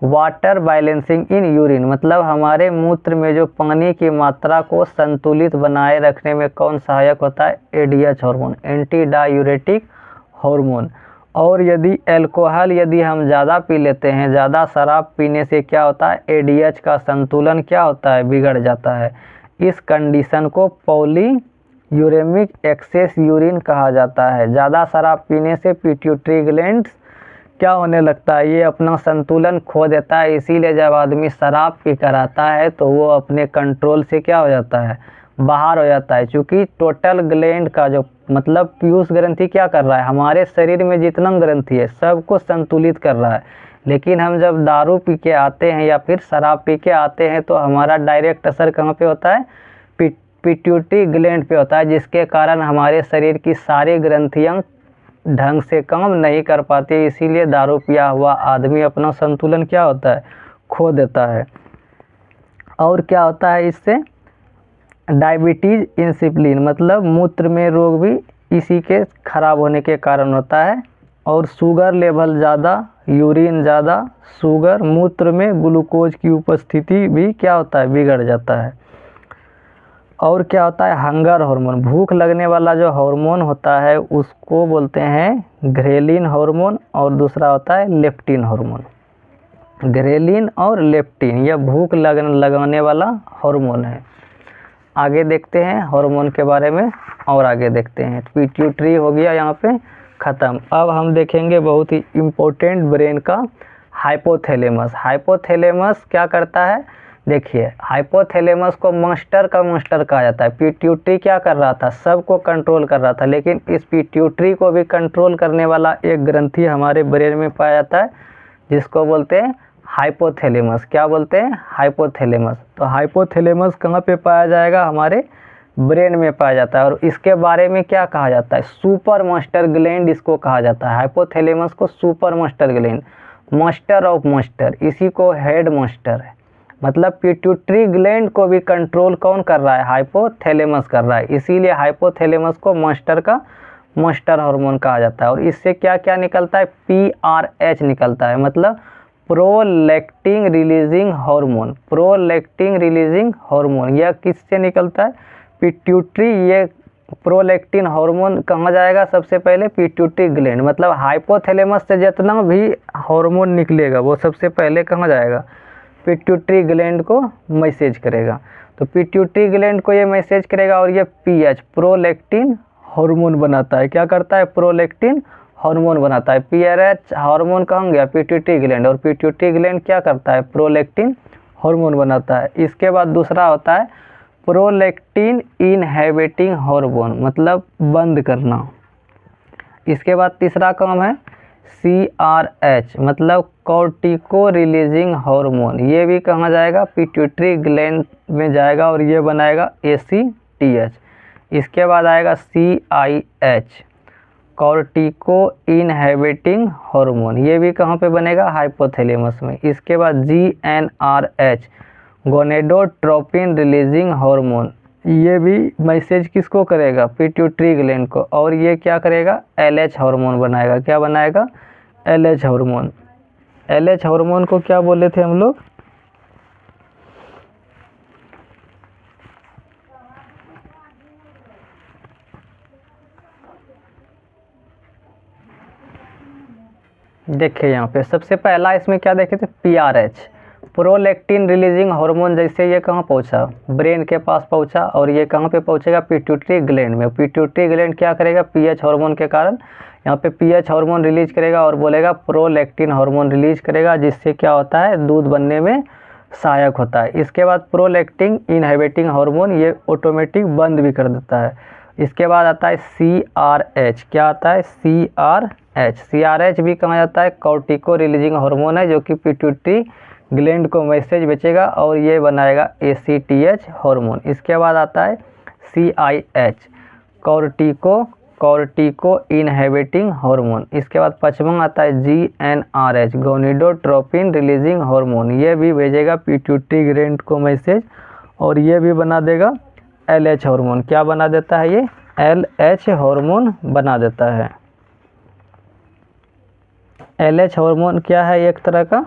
वाटर बैलेंसिंग इन यूरिन, मतलब हमारे मूत्र में जो पानी की मात्रा को संतुलित बनाए रखने में कौन सहायक होता है? ADH hormone, anti diuretic hormone. और यदि अल्कोहल यदि हम ज़्यादा पी लेते हैं, ज़्यादा शराब पीने से क्या होता है? ADH का संतुलन क्या होता है? बिगड़ जाता है। इस कंडीशन को पॉलीयूरेमिक एक्सेस यूरिन कहा जाता है। ज़्यादा शराब पीने से पिट्यूटरी ग्लैंड क्या होने लगता है? ये अपना संतुलन खो देता है। इसीलिए जब आदमी शराब पी कर आता है तो वो अपने कंट्रोल से क्या हो जाता है? बाहर हो जाता है। क्योंकि टोटल ग्लैंड का जो मतलब पीयूष ग्रंथि क्या कर रहा है? हमारे शरीर में जितना ग्रंथि है सबको संतुलित कर रहा है। लेकिन हम जब दारू पी के आते हैं या फिर शराब पी के आते हैं तो हमारा डायरेक्ट असर कहाँ पे होता है? पिट्यूटरी ग्लैंड पे होता है, जिसके कारण हमारे शरीर की सारी ग्रंथियाँ ढंग से काम नहीं कर पाती। इसीलिए दारू पिया हुआ आदमी अपना संतुलन क्या होता है? खो देता है। और क्या होता है इससे? डायबिटीज़ इंसिप्लिन, मतलब मूत्र में रोग भी इसी के खराब होने के कारण होता है। और शुगर लेवल ज़्यादा, यूरिन ज़्यादा, शुगर, मूत्र में ग्लूकोज की उपस्थिति भी क्या होता है? बिगड़ जाता है। और क्या होता है? हंगर हार्मोन, भूख लगने वाला जो हार्मोन होता है उसको बोलते हैं ग्रेलिन हार्मोन, और दूसरा होता है लेप्टिन हार्मोन। ग्रेलिन और लेप्टिन, यह भूख लगाने वाला हार्मोन है। आगे देखते हैं हार्मोन के बारे में और आगे देखते हैं। पिट्यूटरी हो गया यहाँ पे ख़त्म। अब हम देखेंगे बहुत ही इम्पोर्टेंट ब्रेन का हाइपोथैलेमस। हाइपोथैलेमस क्या करता है, देखिए हाइपोथैलेमस को मास्टर का मास्टर कहा जाता है। पिट्यूटरी क्या कर रहा था, सबको कंट्रोल कर रहा था, लेकिन इस पिट्यूटरी को भी कंट्रोल करने वाला एक ग्रंथि हमारे ब्रेन में पाया जाता है जिसको बोलते हैं हाइपोथैलेमस। क्या बोलते हैं, हाइपोथैलेमस। तो हाइपोथैलेमस कहाँ पे पाया जाएगा, हमारे ब्रेन में पाया जाता है। और इसके बारे में क्या कहा जाता है, सुपर मास्टर ग्लैंड इसको कहा जाता है। हाइपोथैलेमस को super master gland, master of master, इसी को हेड मास्टर है। मतलब पिट्यूटरी ग्लैंड को भी कंट्रोल कौन कर रहा है, हाइपोथैलेमस कर रहा है। इसीलिए हाइपोथैलेमस को मास्टर का मास्टर हार्मोन कहा जाता है। और इससे क्या क्या निकलता है, PRH निकलता है, मतलब prolactin releasing hormone. Prolactin releasing hormone यह किससे निकलता है, पिट्यूटरी। ये प्रोलैक्टिन हार्मोन कहाँ जाएगा, सबसे पहले पिट्यूटरी ग्लैंड। मतलब हाइपोथैलेमस से जितना भी हार्मोन निकलेगा वो सबसे पहले कहाँ जाएगा, पिट्यूटरी ग्लैंड को मैसेज करेगा। तो पिट्यूटरी ग्लैंड को ये मैसेज करेगा और ये PH प्रोलैक्टिन हार्मोन बनाता है। क्या करता है, प्रोलैक्टिन हार्मोन बनाता है। PRH हार्मोन कहाँ गया, पिट्यूटरी ग्लैंड, और पिट्यूटरी ग्लैंड क्या करता है, प्रोलैक्टिन हार्मोन बनाता है। इसके बाद दूसरा होता है प्रोलैक्टिन इनहिबिटिंग हार्मोन, मतलब बंद करना। इसके बाद तीसरा काम है CRH, मतलब कॉर्टिको रिलीजिंग हार्मोन। ये भी कहाँ जाएगा, पिट्यूटरी ग्लैंड में जाएगा और ये बनाएगा ACTH। इसके बाद आएगा CIH, कॉर्टिको इनहिबिटिंग हार्मोन। ये भी कहाँ पे बनेगा, हाइपोथैलेमस में। इसके बाद GnRH, गोनेडोट्रोपिन रिलीजिंग हार्मोन। ये भी मैसेज किसको करेगा, पिट्यूटरी ग्लैंड को, और ये क्या करेगा, LH हार्मोन बनाएगा। क्या बनाएगा, LH हार्मोन। LH हार्मोन को क्या बोले थे हम लोग, देखिए यहाँ पे सबसे पहला इसमें क्या देखे थे, PRH प्रोलैक्टिन रिलीजिंग हार्मोन। जैसे ये कहाँ पहुँचा, ब्रेन के पास पहुँचा, और ये कहाँ पे पहुँचेगा, पिट्यूटरी ग्लैंड में। पिट्यूटरी ग्लैंड क्या करेगा, PH हार्मोन के कारण यहाँ पे PH हार्मोन रिलीज करेगा और बोलेगा प्रोलैक्टिन हार्मोन रिलीज करेगा, जिससे क्या होता है, दूध बनने में सहायक होता है। इसके बाद प्रोलैक्टिन इनहिबिटिंग हार्मोन ये ऑटोमेटिक बंद भी कर देता है। इसके बाद आता है CRH। क्या आता है, CRH। CRH भी कहा जाता है कॉर्टिको रिलीजिंग हार्मोन है, जो कि पिट्यूटरी ग्लैंड को मैसेज भेजेगा और ये बनाएगा ACTH हार्मोन। इसके बाद आता है CIH, कॉर्टिको इनहिबिटिंग हार्मोन। इसके बाद पांचवा आता है GnRH, गोनिडोट्रोपिन रिलीजिंग हार्मोन। ये भी भेजेगा पिट्यूटरी ग्लैंड को मैसेज और ये भी बना देगा LH हार्मोन। क्या बना देता है, ये LH हार्मोन बना देता है। LH हार्मोन क्या है, एक तरह का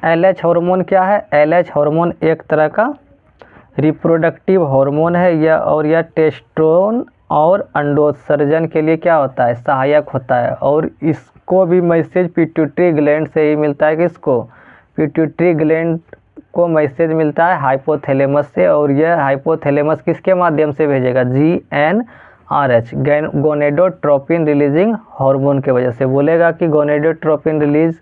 LH हार्मोन क्या है, LH हार्मोन एक तरह का रिप्रोडक्टिव हार्मोन है यह, और यह टेस्टोस्टेरोन और अंडोत्सर्जन के लिए क्या होता है, सहायक होता है। और इसको भी मैसेज पिट्यूटरी ग्लैंड से ही मिलता है। किसको, पिट्यूटरी ग्लैंड को मैसेज मिलता है हाइपोथैलेमस से, और यह हाइपोथैलेमस किसके माध्यम से भेजेगा, GnRH, गोनेडोट्रोपिन रिलीजिंग हार्मोन के वजह से। बोलेगा कि गोनेडोट्रोपिन रिलीज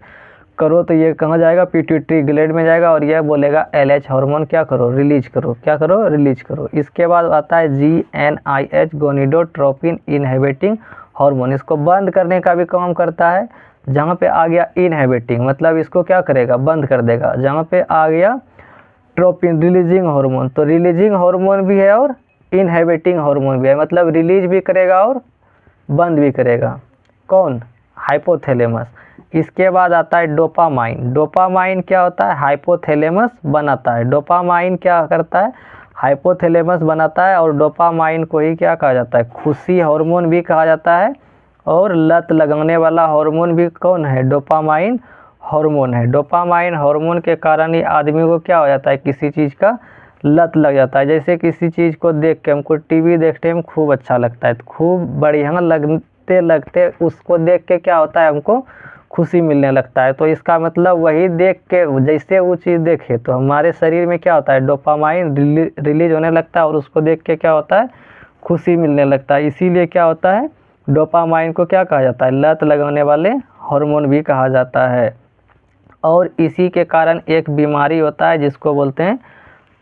करो, तो ये कहाँ जाएगा, पिट्यूटरी ग्लैंड में जाएगा, और यह बोलेगा LH हार्मोन क्या करो, रिलीज करो। क्या करो, रिलीज करो। इसके बाद आता है GnIH, गोनिडोट्रोपिन इनहिबिटिंग हार्मोन। इसको बंद करने का भी काम करता है। जहाँ पे आ गया इनहिबिटिंग, मतलब इसको क्या करेगा, बंद कर देगा। जहाँ पे आ गया ट्रोपिन रिलीजिंग हार्मोन, तो रिलीजिंग हार्मोन भी है और इनहिबिटिंग हार्मोन भी है, मतलब रिलीज भी करेगा और बंद भी करेगा। कौन, हाइपोथैलेमस। इसके बाद आता है डोपामाइन। डोपामाइन क्या होता है, हाइपोथैलेमस बनाता है। डोपामाइन क्या करता है, हाइपोथैलेमस बनाता है, और डोपामाइन को ही क्या कहा जाता है, खुशी हार्मोन भी कहा जाता है। और लत लगाने वाला हार्मोन भी कौन है, डोपामाइन हार्मोन है। डोपामाइन हार्मोन के कारण ही आदमी को क्या हो जाता है, किसी चीज़ का लत लग जाता है। जैसे किसी चीज़ को देख के, हमको टीवी देखने में खूब अच्छा लगता है, तो खूब बढ़िया उड़ते लगते उसको देख के क्या होता है, हमको खुशी मिलने लगता है। तो इसका मतलब वही देख के, जैसे वो चीज़ देखे तो हमारे शरीर में क्या होता है, डोपामाइन रिलीज होने लगता है और उसको देख के क्या होता है, खुशी मिलने लगता है। इसीलिए क्या होता है, डोपामाइन को क्या कहा जाता है, लत लगाने वाले हार्मोन भी कहा जाता है। और इसी के कारण एक बीमारी होता है जिसको बोलते हैं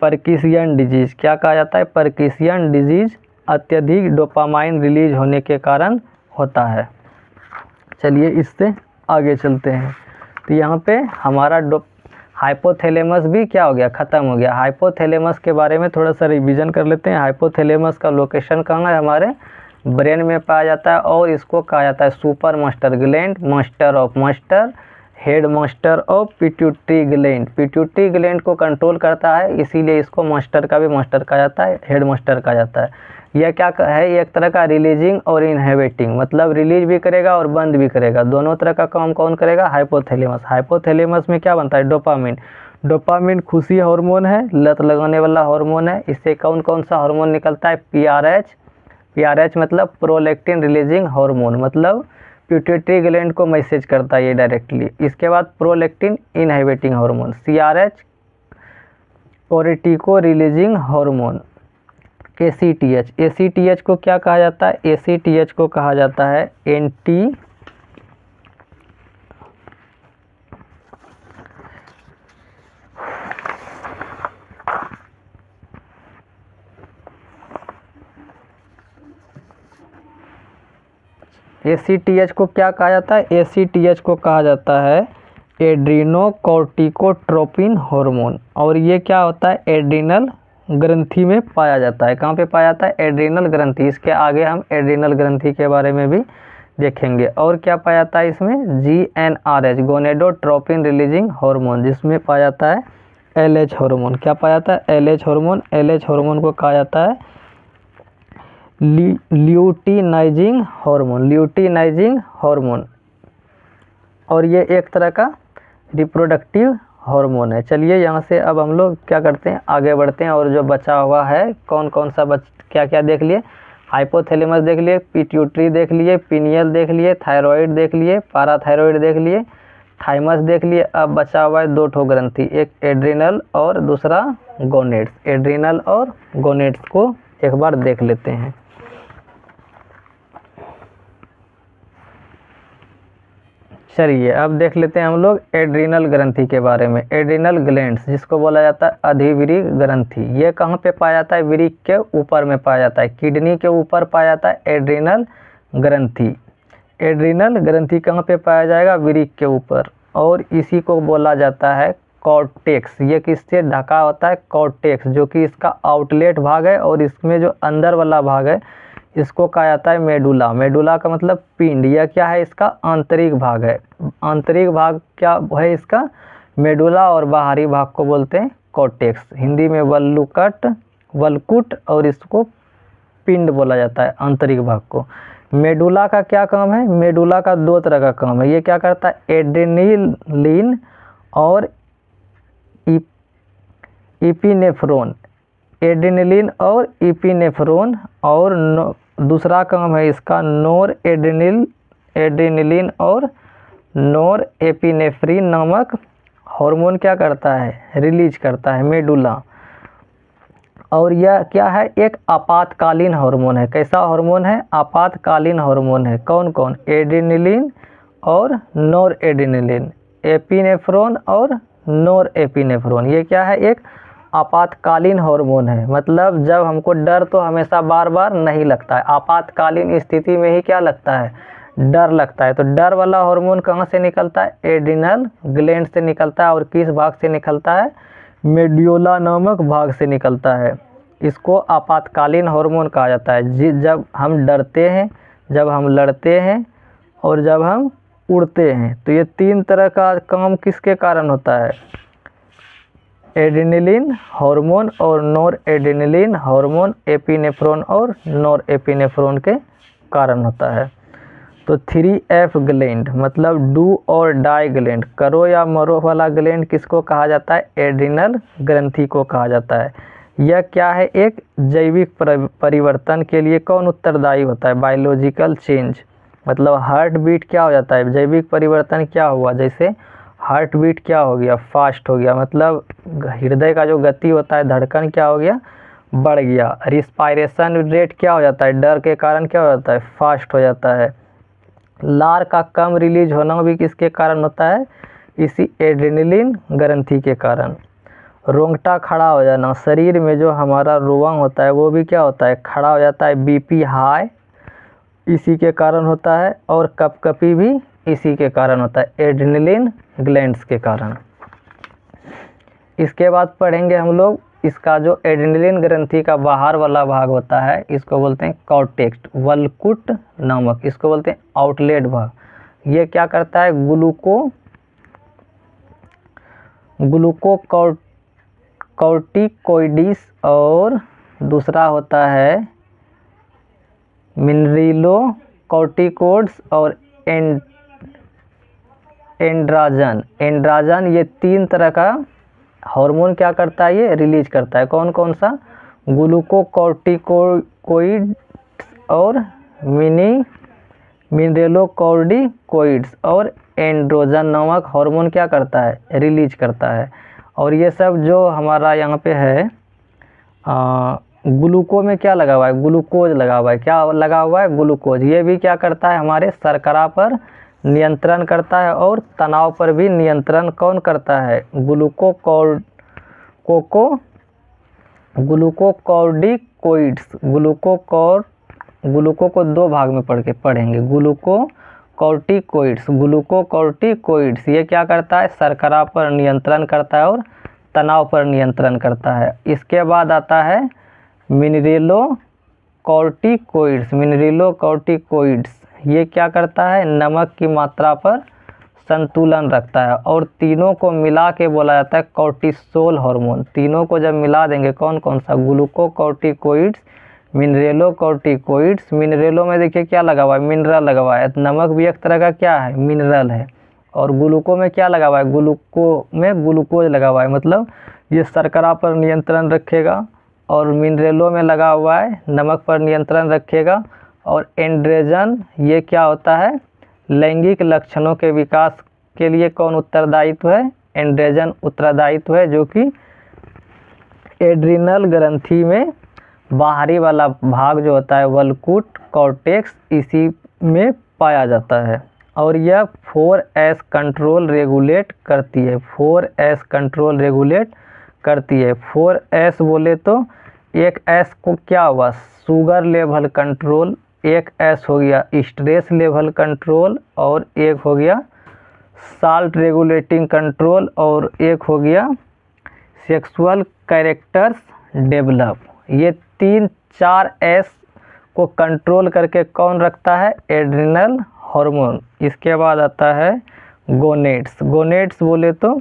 पार्किंसन डिजीज़। क्या कहा जाता है, पार्किंसन डिजीज़ अत्यधिक डोपामाइन रिलीज होने के कारण होता है। चलिए इससे आगे चलते हैं। तो यहाँ पे हमारा हाइपोथैलेमस भी क्या हो गया, ख़त्म हो गया। हाइपोथैलेमस के बारे में थोड़ा सा रिवीजन कर लेते हैं। हाइपोथैलेमस का लोकेशन कहाँ है, हमारे ब्रेन में पाया जाता है और इसको कहा जाता है super master gland, master of master, head master of pituitary gland. Pituitary gland को कंट्रोल करता है, इसीलिए इसको मास्टर का भी मास्टर कहा जाता है, हेड मास्टर कहा जाता है। यह क्या है, एक तरह का रिलीजिंग और इनहिबिटिंग, मतलब रिलीज भी करेगा और बंद भी करेगा, दोनों तरह का काम कौन करेगा, हाइपोथैलेमस। हाइपोथैलेमस में क्या बनता है, डोपामिन। डोपामिन खुशी हार्मोन है, लत लगाने वाला हार्मोन है। इससे कौन कौन सा हार्मोन निकलता है, पीआरएच। पीआरएच मतलब प्रोलैक्टिन रिलीजिंग हार्मोन, मतलब पिट्यूटरी ग्लैंड को मैसेज करता है ये डायरेक्टली। इसके बाद prolactin inhibiting hormone, CRH cortico releasing hormone, ACTH. ACTH को क्या कहा जाता है, एसीटीएच को कहा जाता है एंटी एसीटीएच को क्या कहा जाता है, एसीटीएच को कहा जाता है एड्रीनोकोर्टिकोट्रोपिन हार्मोन। और ये क्या होता है, एड्रीनल ग्रंथि में पाया जाता है। कहाँ पे पाया जाता है, एड्रीनल ग्रंथि। इसके आगे हम एड्रीनल ग्रंथि के बारे में भी देखेंगे। और क्या पाया जाता है इसमें, जीएनआरएच गोनेडोट्रोपिन रिलीजिंग हार्मोन, जिसमें पाया जाता है एलएच हार्मोन। क्या पाया जाता है, एलएच हार्मोन। एलएच हार्मोन को कहा जाता है ल्यूटिनाइजिंग हार्मोन, ल्यूटिनाइजिंग हार्मोन। और ये एक तरह का रिप्रोडक्टिव हार्मोन है। चलिए यहाँ से अब हम लोग क्या करते हैं, आगे बढ़ते हैं। और जो बचा हुआ है कौन कौन सा क्या क्या देख लिए, हाइपोथैलेमस देख लिए, पिट्यूटरी देख लिए, पिनियल देख लिए, थायराइड देख लिए, पाराथायराइड देख लिए, थाइमस देख लिए। अब बचा हुआ है दो ठो ग्रंथि, एक एड्रिनल और दूसरा गोनेड्स। एड्रिनल और गोनेड्स को एक बार देख लेते हैं। चलिए अब देख लेते हैं हम लोग एड्रिनल ग्रंथि के बारे में। एड्रिनल ग्लैंड्स जिसको बोला जाता है अधिवृक्क ग्रंथि, ये कहाँ पे पाया जाता है, वृक्क के ऊपर में पाया जाता है, किडनी के ऊपर पाया जाता है एड्रिनल ग्रंथि। एड्रिनल ग्रंथि कहाँ पे पाया जाएगा, वृक्क के ऊपर। और इसी को बोला जाता है कॉर्टेक्स। ये किससे ढका होता है, कॉर्टेक्स, जो कि इसका आउटलेट भाग है। और इसमें जो अंदर वाला भाग है इसको कहा जाता है मेडुला। मेडुला का मतलब पिंड। यह क्या है, इसका आंतरिक भाग है। आंतरिक भाग क्या है इसका, मेडुला। और बाहरी भाग को बोलते हैं कॉर्टेक्स, हिंदी में वल्कुट, और इसको पिंड बोला जाता है आंतरिक भाग को। मेडुला का क्या काम है, मेडुला का दो तरह का काम है। ये क्या करता है, एड्रेनलिन और इपिनेफ्रोन, एड्रेनलिन और इपिनेफ्रोन। और दूसरा काम है इसका नोर एड्रेनलिन और नोर एपिनेफ्रिन नामक हार्मोन क्या करता है, रिलीज करता है मेडुला। और यह क्या है, एक आपातकालीन हार्मोन है। कैसा हार्मोन है, आपातकालीन हार्मोन है। कौन कौन, एड्रेनलिन और नोर एड्रेनलिन, एपिनेफ्रोन और नोर एपिनेफ्रोन। ये क्या है, एक आपातकालीन हार्मोन है। मतलब जब हमको डर तो हमेशा बार बार नहीं लगता है, आपातकालीन स्थिति में ही क्या लगता है, डर लगता है। तो डर वाला हार्मोन कहाँ से निकलता है, एड्रिनल ग्लैंड से निकलता है। और किस भाग से निकलता है, मेड्यूला नामक भाग से निकलता है। इसको आपातकालीन हार्मोन कहा जाता है। जब हम डरते हैं, जब हम लड़ते हैं और जब हम उड़ते हैं, तो ये तीन तरह का काम किसके कारण होता है, एड्रेनलिन हार्मोन और नोर एड्रेनलिन हार्मोन, एपिनेफ्रोन और नोर एपिनेफ्रोन के कारण होता है। तो 3F ग्लैंड मतलब डू और डाई ग्लैंड, करो या मरो वाला ग्लैंड किसको कहा जाता है, एड्रिनल ग्रंथि को कहा जाता है। यह क्या है, एक जैविक परिवर्तन के लिए कौन उत्तरदायी होता है, बायोलॉजिकल चेंज। मतलब हार्ट बीट क्या हो जाता है, जैविक परिवर्तन क्या हुआ, जैसे हार्ट बीट क्या हो गया, फास्ट हो गया, मतलब हृदय का जो गति होता है, धड़कन क्या हो गया, बढ़ गया। रिस्पायरेशन रेट क्या हो जाता है, डर के कारण क्या हो जाता है, फास्ट हो जाता है। लार का कम रिलीज होना भी किसके कारण होता है, इसी एड्रेनलिन ग्रंथि के कारण। रोंगटा खड़ा हो जाना, शरीर में जो हमारा रोआंग होता है वो भी क्या होता है, खड़ा हो जाता है, बीपी हाई इसी के कारण होता है। और कपकपी भी इसी के कारण होता है, एड्रेनलिन ग्लैंड्स के कारण। इसके बाद पढ़ेंगे हम लोग इसका जो एड्रेनलिन ग्रंथि का बाहर वाला भाग होता है, इसको बोलते हैं कॉर्टेक्स वल्कुट नामक, इसको बोलते हैं आउटलेट भाग। ये क्या करता है, ग्लूकोकॉर्टिकोइड्स और दूसरा होता है मिनरलोकॉर्टिकोइड्स और एंड्रोजन, ये 3 तरह का हार्मोन क्या करता है, ये रिलीज करता है। कौन कौन सा, ग्लूकोकॉर्टिकोइड्स और मिनरलोकॉर्टिकोइड्स और एंड्रोजन नामक हार्मोन क्या करता है, रिलीज करता है। और ये सब जो हमारा यहाँ पे है ग्लूको में क्या लगा हुआ है, ग्लूकोज लगा हुआ है, क्या लगा हुआ है, ग्लूकोज। ये भी क्या करता है, हमारे शर्करा पर नियंत्रण करता है और तनाव पर भी नियंत्रण कौन करता है, ग्लूकोकॉर्टिकोइड्स। ग्लूको को 2 भाग में पढ़ेंगे, ग्लूकोकॉर्टिकोइड्स ये क्या करता है, शर्करा पर नियंत्रण करता है और तनाव पर नियंत्रण करता है। इसके बाद आता है मिनरलोकॉर्टिकोइड्स, ये क्या करता है, नमक की मात्रा पर संतुलन रखता है। और तीनों को मिला के बोला जाता है कॉर्टिसोल हार्मोन। तीनों को जब मिला देंगे, कौन कौन सा, ग्लूकोकॉर्टिकोइड्स, मिनरलोकॉर्टिकोइड्स। मिनरलों में देखिए क्या लगा हुआ है, मिनरल लगा हुआ है, नमक भी एक तरह का क्या है, मिनरल है। और ग्लूको में क्या लगा हुआ है, ग्लूको में ग्लूकोज लगा हुआ है, मतलब ये शर्करा पर नियंत्रण रखेगा। और मिनरलों में लगा हुआ है, नमक पर नियंत्रण रखेगा। और एंड्रोजन ये क्या होता है, लैंगिक लक्षणों के विकास के लिए कौन उत्तरदायित्व है, एंड्रोजन उत्तरदायित्व है, जो कि एड्रिनल ग्रंथि में बाहरी वाला भाग जो होता है वल्कुट कॉर्टेक्स, इसी में पाया जाता है। और यह 4S कंट्रोल रेगुलेट करती है, 4S कंट्रोल रेगुलेट करती है। 4S बोले तो एक S को क्या हुआ, शुगर लेवल कंट्रोल, एक S हो गया स्ट्रेस लेवल कंट्रोल, और एक हो गया साल्ट रेगुलेटिंग कंट्रोल, और एक हो गया सेक्सुअल कैरेक्टर्स डेवलप। ये 3-4S को कंट्रोल करके कौन रखता है, एड्रिनल हार्मोन। इसके बाद आता है गोनेड्स बोले तो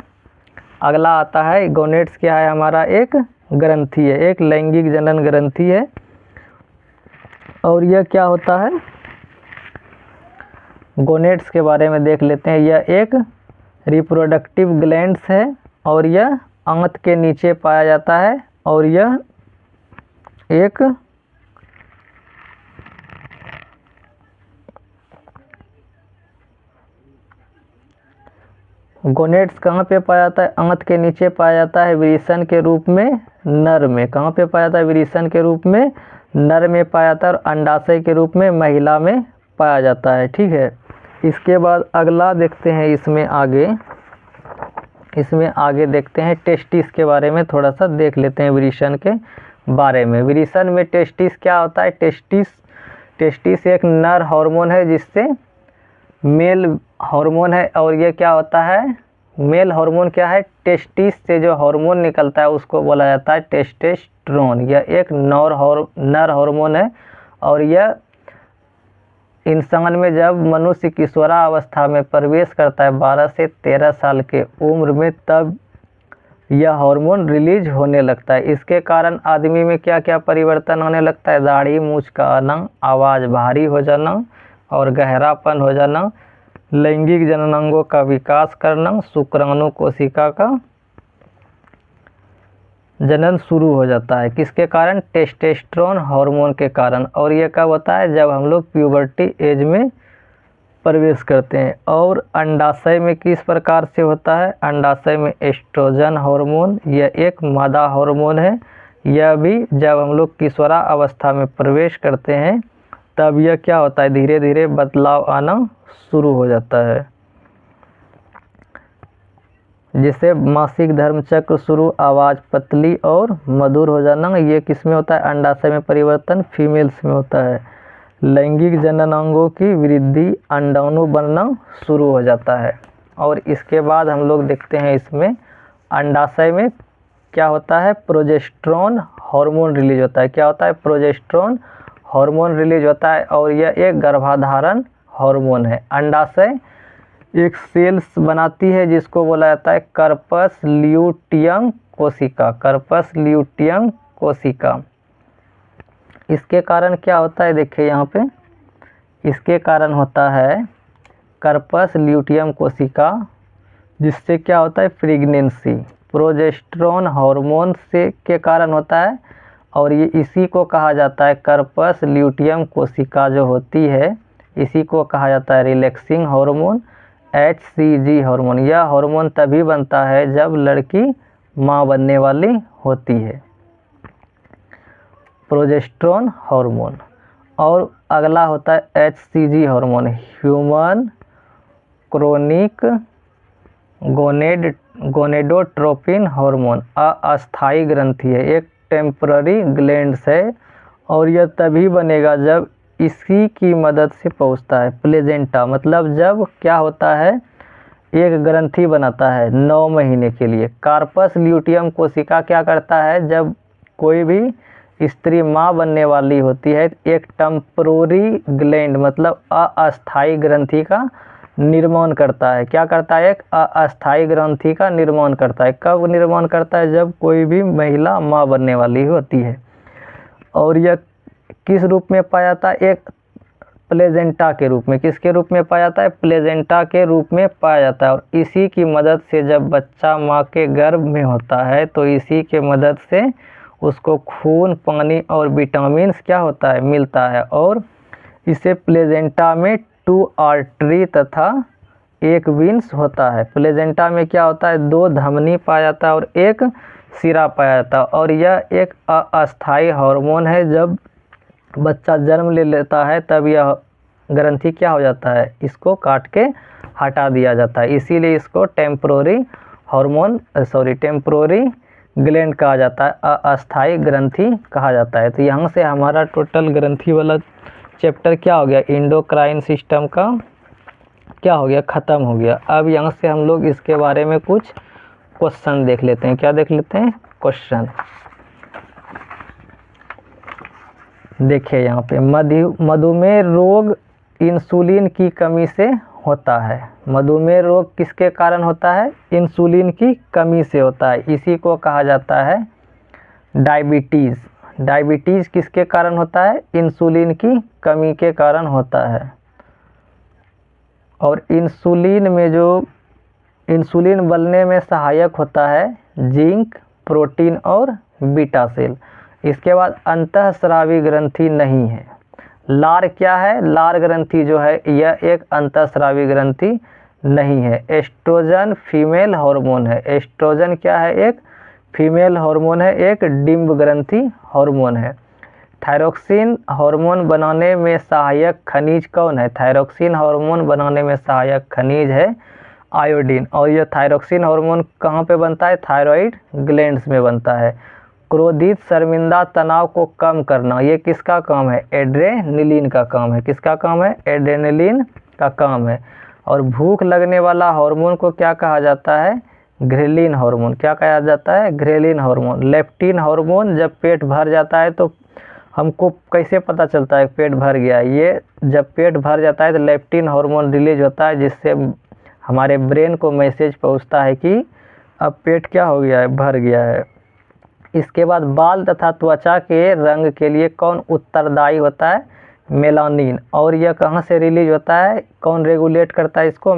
अगला आता है, गोनेड्स क्या है, हमारा एक ग्रंथि है, एक लैंगिक जनन ग्रंथि है। और यह क्या होता है, गोनेड्स के बारे में देख लेते हैं। यह एक रिप्रोडक्टिव ग्लैंड्स है और यह आंत के नीचे पाया जाता है। और यह एक गोनेड्स कहाँ पे पाया जाता है, आंत के नीचे पाया जाता है, विरिसन के रूप में नर में। कहाँ पे पाया जाता है, विरिसन के रूप में नर में पाया जाता है, और अंडाशय के रूप में महिला में पाया जाता है। ठीक है, इसके बाद अगला देखते हैं, इसमें आगे देखते हैं टेस्टिस के बारे में, थोड़ा सा देख लेते हैं विरिसन के बारे में। विरिसन में टेस्टिस क्या होता है, टेस्टिस एक नर हार्मोन है, जिससे मेल हार्मोन है। और ये क्या होता है, मेल हार्मोन क्या है, टेस्टिस से जो हार्मोन निकलता है उसको बोला जाता है टेस्टोस्टेरोन। यह एक नर हार्मोन है। और यह इंसान में जब मनुष्य किशोरावस्था में प्रवेश करता है 12 से 13 साल के उम्र में, तब यह हार्मोन रिलीज होने लगता है। इसके कारण आदमी में क्या क्या परिवर्तन होने लगता है, दाढ़ी मूंछ का आना, आवाज़ भारी हो जाना और गहरापन हो जाना, लैंगिक जननांगों का विकास करना, शुक्राणु कोशिका का जनन शुरू हो जाता है। किसके कारण, टेस्टोस्टेरोन हार्मोन के कारण। और ये कब होता है, जब हम लोग प्यूबर्टी एज में प्रवेश करते हैं। और अंडाशय में किस प्रकार से होता है? अंडाशय में एस्ट्रोजन हार्मोन, यह एक मादा हार्मोन है। यह भी जब हम लोग किशोरा अवस्था में प्रवेश करते हैं तब यह क्या होता है, धीरे धीरे बदलाव आना शुरू हो जाता है, जिससे मासिक धर्म चक्र शुरू, आवाज़ पतली और मधुर हो जाना, ये किस में होता है? अंडाशय में परिवर्तन फीमेल्स में होता है। लैंगिक जननांगों की वृद्धि, अंडाणु बनना शुरू हो जाता है। और इसके बाद हम लोग देखते हैं इसमें अंडाशय में क्या होता है? प्रोजेस्टेरोन हार्मोन रिलीज होता है। क्या होता है? प्रोजेस्टेरोन हार्मोन रिलीज होता है और यह एक गर्भाधारण हार्मोन है। अंडाशय एक सेल्स बनाती है जिसको बोला जाता है कार्पस ल्यूटियम कोशिका। कार्पस ल्यूटियम कोशिका। इसके कारण क्या होता है? देखिए यहाँ पे, इसके कारण होता है कार्पस ल्यूटियम कोशिका, जिससे क्या होता है? प्रेगनेंसी। प्रोजेस्टेरोन हार्मोन से के कारण होता है और ये इसी को कहा जाता है, कार्पस ल्यूटियम कोशिका जो होती है इसी को कहा जाता है रिलैक्सिंग हार्मोन, HCG हार्मोन। यह हार्मोन तभी बनता है जब लड़की माँ बनने वाली होती है, प्रोजेस्टेरोन हार्मोन। और अगला होता है HCG hormone, human chronic gonadotropin hormone. अस्थायी ग्रंथि है, एक टेम्पररी ग्लैंड्स है और यह तभी बनेगा जब इसी की मदद से पहुंचता है प्लेजेंटा। मतलब जब क्या होता है, एक ग्रंथि बनाता है 9 महीने के लिए। कार्पस ल्यूटियम कोशिका क्या करता है, जब कोई भी स्त्री माँ बनने वाली होती है एक टेम्पररी ग्लैंड मतलब अस्थायी ग्रंथि का निर्माण करता है। क्या करता है? एक अस्थायी ग्रंथि का निर्माण करता है। कब निर्माण करता है? जब कोई भी महिला माँ बनने वाली होती है। और यह किस रूप में पाया जाता है? एक प्लेजेंटा के रूप में। किसके रूप में पाया जाता है? प्लेजेंटा के रूप में पाया जाता है। और इसी की मदद से जब बच्चा माँ के गर्भ में होता है तो इसी के मदद से उसको खून, पानी और विटामिन क्या होता है? मिलता है। और इसे प्लेजेंटा में 2 आर्टरी तथा 1 वेन्स होता है। प्लेजेंटा में क्या होता है? 2 धमनी पाया जाता है और 1 सिरा पाया जाता है। और यह एक अस्थायी हार्मोन है। जब बच्चा जन्म ले लेता है तब यह ग्रंथि क्या हो जाता है? इसको काट के हटा दिया जाता है। इसीलिए इसको टेम्पररी हार्मोन टेम्पररी ग्लैंड कहा जाता है, अस्थायी ग्रंथि कहा जाता है। तो यहाँ से हमारा टोटल ग्रंथि वाला चैप्टर क्या हो गया? इंडोक्राइन सिस्टम का क्या हो गया? ख़त्म हो गया। अब यहाँ से हम लोग इसके बारे में कुछ क्वेश्चन देख लेते हैं। क्या देख लेते हैं? क्वेश्चन। देखिए यहाँ पे, मधुमेह रोग इंसुलिन की कमी से होता है। मधुमेह रोग किसके कारण होता है? इंसुलिन की कमी से होता है। इसी को कहा जाता है डायबिटीज़। डायबिटीज़ किसके कारण होता है? इंसुलिन की कमी के कारण होता है। और इंसुलिन में जो इंसुलिन बनने में सहायक होता है जिंक, प्रोटीन और बीटा सेल। इसके बाद अंतःस्रावी ग्रंथि नहीं है। लार क्या है? लार ग्रंथि जो है यह एक अंतःस्रावी ग्रंथि नहीं है। एस्ट्रोजन फीमेल हार्मोन है। एस्ट्रोजन क्या है? एक फीमेल हार्मोन है, एक डिंब ग्रंथि हार्मोन है। थायरोक्सिन हार्मोन बनाने में सहायक खनिज कौन है? थायरोक्सिन हार्मोन बनाने में सहायक खनिज है आयोडीन। और यह थायरोक्सिन हार्मोन कहाँ पे बनता है? थायराइड ग्लैंड्स में बनता है। क्रोधित शर्मिंदा तनाव को कम करना, ये किसका काम है? एड्रेनलिन का काम है। किसका काम है? एड्रेनलिन का काम है। और भूख लगने वाला हार्मोन को क्या कहा जाता है? Ghrelin hormone. क्या कहा जाता है? Ghrelin hormone. लेप्टिन हार्मोन, जब पेट भर जाता है तो हमको कैसे पता चलता है पेट भर गया? ये जब पेट भर जाता है तो लेप्टिन हार्मोन रिलीज होता है, जिससे हमारे ब्रेन को मैसेज पहुंचता है कि अब पेट क्या हो गया है? भर गया है। इसके बाद बाल तथा त्वचा के रंग के लिए कौन उत्तरदायी होता है? मेलानिन। और यह कहाँ से रिलीज होता है? कौन रेगुलेट करता है इसको?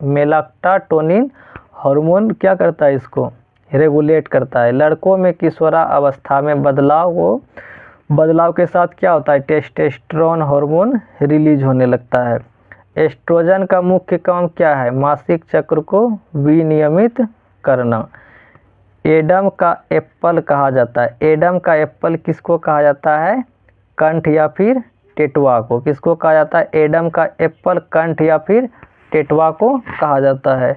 मेलाक्टाटोनिन हार्मोन क्या करता है? इसको रेगुलेट करता है। लड़कों में किशोरा अवस्था में बदलाव के साथ क्या होता है? टेस्टोस्टेरोन हार्मोन रिलीज होने लगता है। एस्ट्रोजन का मुख्य काम क्या है? मासिक चक्र को विनियमित करना। एडम का एप्पल कहा जाता है। एडम का एप्पल किसको कहा जाता है? कंठ या फिर टेटवा को। किसको कहा जाता है? एडम का एप्पल कंठ या फिर टेटवा को कहा जाता है।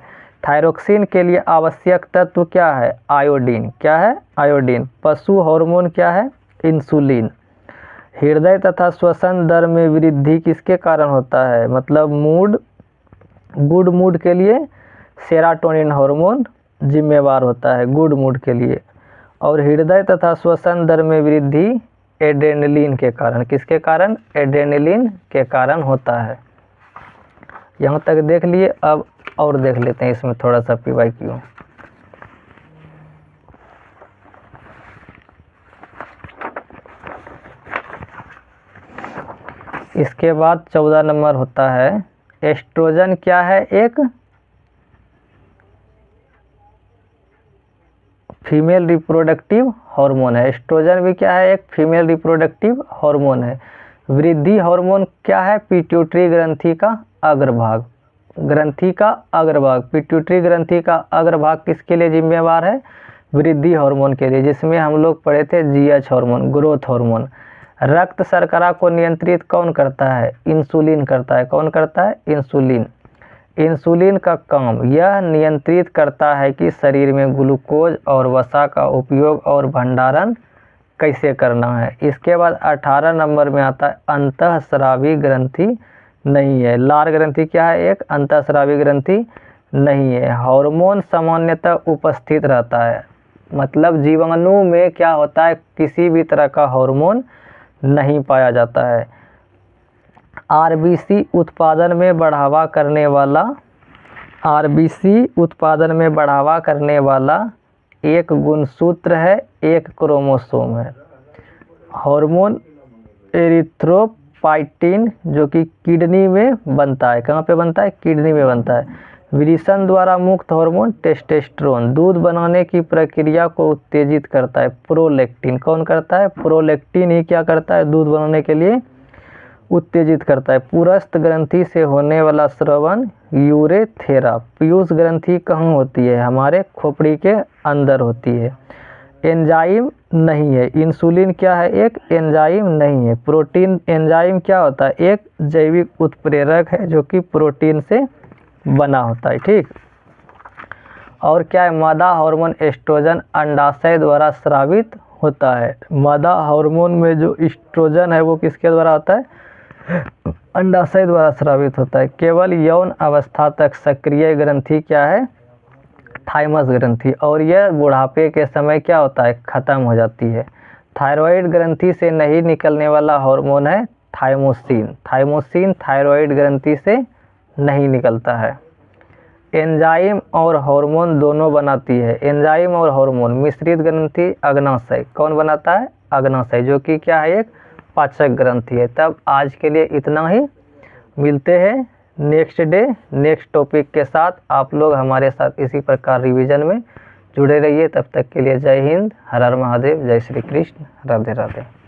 थायरोक्सिन के लिए आवश्यक तत्व क्या है? आयोडीन। क्या है? आयोडीन। पशु हार्मोन क्या है? इंसुलिन। हृदय तथा श्वसन दर में वृद्धि किसके कारण होता है? मतलब गुड मूड के लिए सेरोटोनिन हार्मोन जिम्मेवार होता है गुड मूड के लिए। और हृदय तथा श्वसन दर में वृद्धि एड्रेनलिन के कारण। किसके कारण? एड्रेनलिन के कारण होता है। यहाँ तक देख लिए। अब और देख लेते हैं इसमें थोड़ा सा PYQ। इसके बाद 14 नंबर होता है एस्ट्रोजन क्या है? एक फीमेल रिप्रोडक्टिव हार्मोन है। एस्ट्रोजन भी क्या है? एक फीमेल रिप्रोडक्टिव हार्मोन है। वृद्धि हार्मोन क्या है? पिट्यूटरी ग्रंथि का अग्रभाग। ग्रंथि का अग्रभाग, पिट्यूटरी ग्रंथि का अग्रभाग किसके लिए जिम्मेवार है? वृद्धि हार्मोन के लिए, जिसमें हम लोग पढ़े थे GH हार्मोन, ग्रोथ हार्मोन। रक्त शर्करा को नियंत्रित कौन करता है? इंसुलिन करता है। कौन करता है? इंसुलिन। इंसुलिन का काम यह नियंत्रित करता है कि शरीर में ग्लूकोज और वसा का उपयोग और भंडारण कैसे करना है। इसके बाद 18 नंबर में आता है अंतःस्रावी ग्रंथि नहीं है। लार ग्रंथि क्या है? एक अंतःस्रावी ग्रंथि नहीं है। हार्मोन सामान्यतः उपस्थित रहता है। मतलब जीवाणु में क्या होता है? किसी भी तरह का हार्मोन नहीं पाया जाता है। RBC उत्पादन में बढ़ावा करने वाला, RBC उत्पादन में बढ़ावा करने वाला एक गुणसूत्र है, एक क्रोमोसोम है। हार्मोन एरिथ्रोपाइटिन जो कि किडनी में बनता है। कहाँ पे बनता है? किडनी में बनता है। वृषण द्वारा मुक्त हार्मोन टेस्टोस्टेरोन दूध बनाने की प्रक्रिया को उत्तेजित करता है। प्रोलैक्टिन कौन करता है? प्रोलैक्टिन ही क्या करता है? दूध बनाने के लिए उत्तेजित करता है। पुरस्थ ग्रंथि से होने वाला स्रवण यूरेथेरा। पीयूष ग्रंथि कहाँ होती है? हमारे खोपड़ी के अंदर होती है। एंजाइम नहीं है। इंसुलिन क्या है? एक एंजाइम नहीं है। प्रोटीन एंजाइम क्या होता है? एक जैविक उत्प्रेरक है जो कि प्रोटीन से बना होता है। ठीक। और क्या है? मादा हार्मोन एस्ट्रोजन अंडाशय द्वारा स्रावित होता है। मादा हार्मोन में जो एस्ट्रोजन है वो किसके द्वारा होता है? अंडाशय द्वारा स्रावित होता है। केवल यौन अवस्था तक सक्रिय ग्रंथि क्या है? थाइमस ग्रंथि। और यह बुढ़ापे के समय क्या होता है? खत्म हो जाती है। थायराइड ग्रंथि से नहीं निकलने वाला हार्मोन है थाइमोसिन। थाइमोसिन थायराइड ग्रंथि से नहीं निकलता है। एंजाइम और हार्मोन दोनों बनाती है। एंजाइम और हार्मोन मिश्रित ग्रंथि अग्नाशय कौन बनाता है? अग्नाशय, जो कि क्या है? एक पाचक ग्रंथि है। तब आज के लिए इतना ही। मिलते हैं नेक्स्ट डे नेक्स्ट टॉपिक के साथ। आप लोग हमारे साथ इसी प्रकार रिवीजन में जुड़े रहिए। तब तक के लिए जय हिंद, हर हर महादेव, जय श्री कृष्ण, राधे राधे।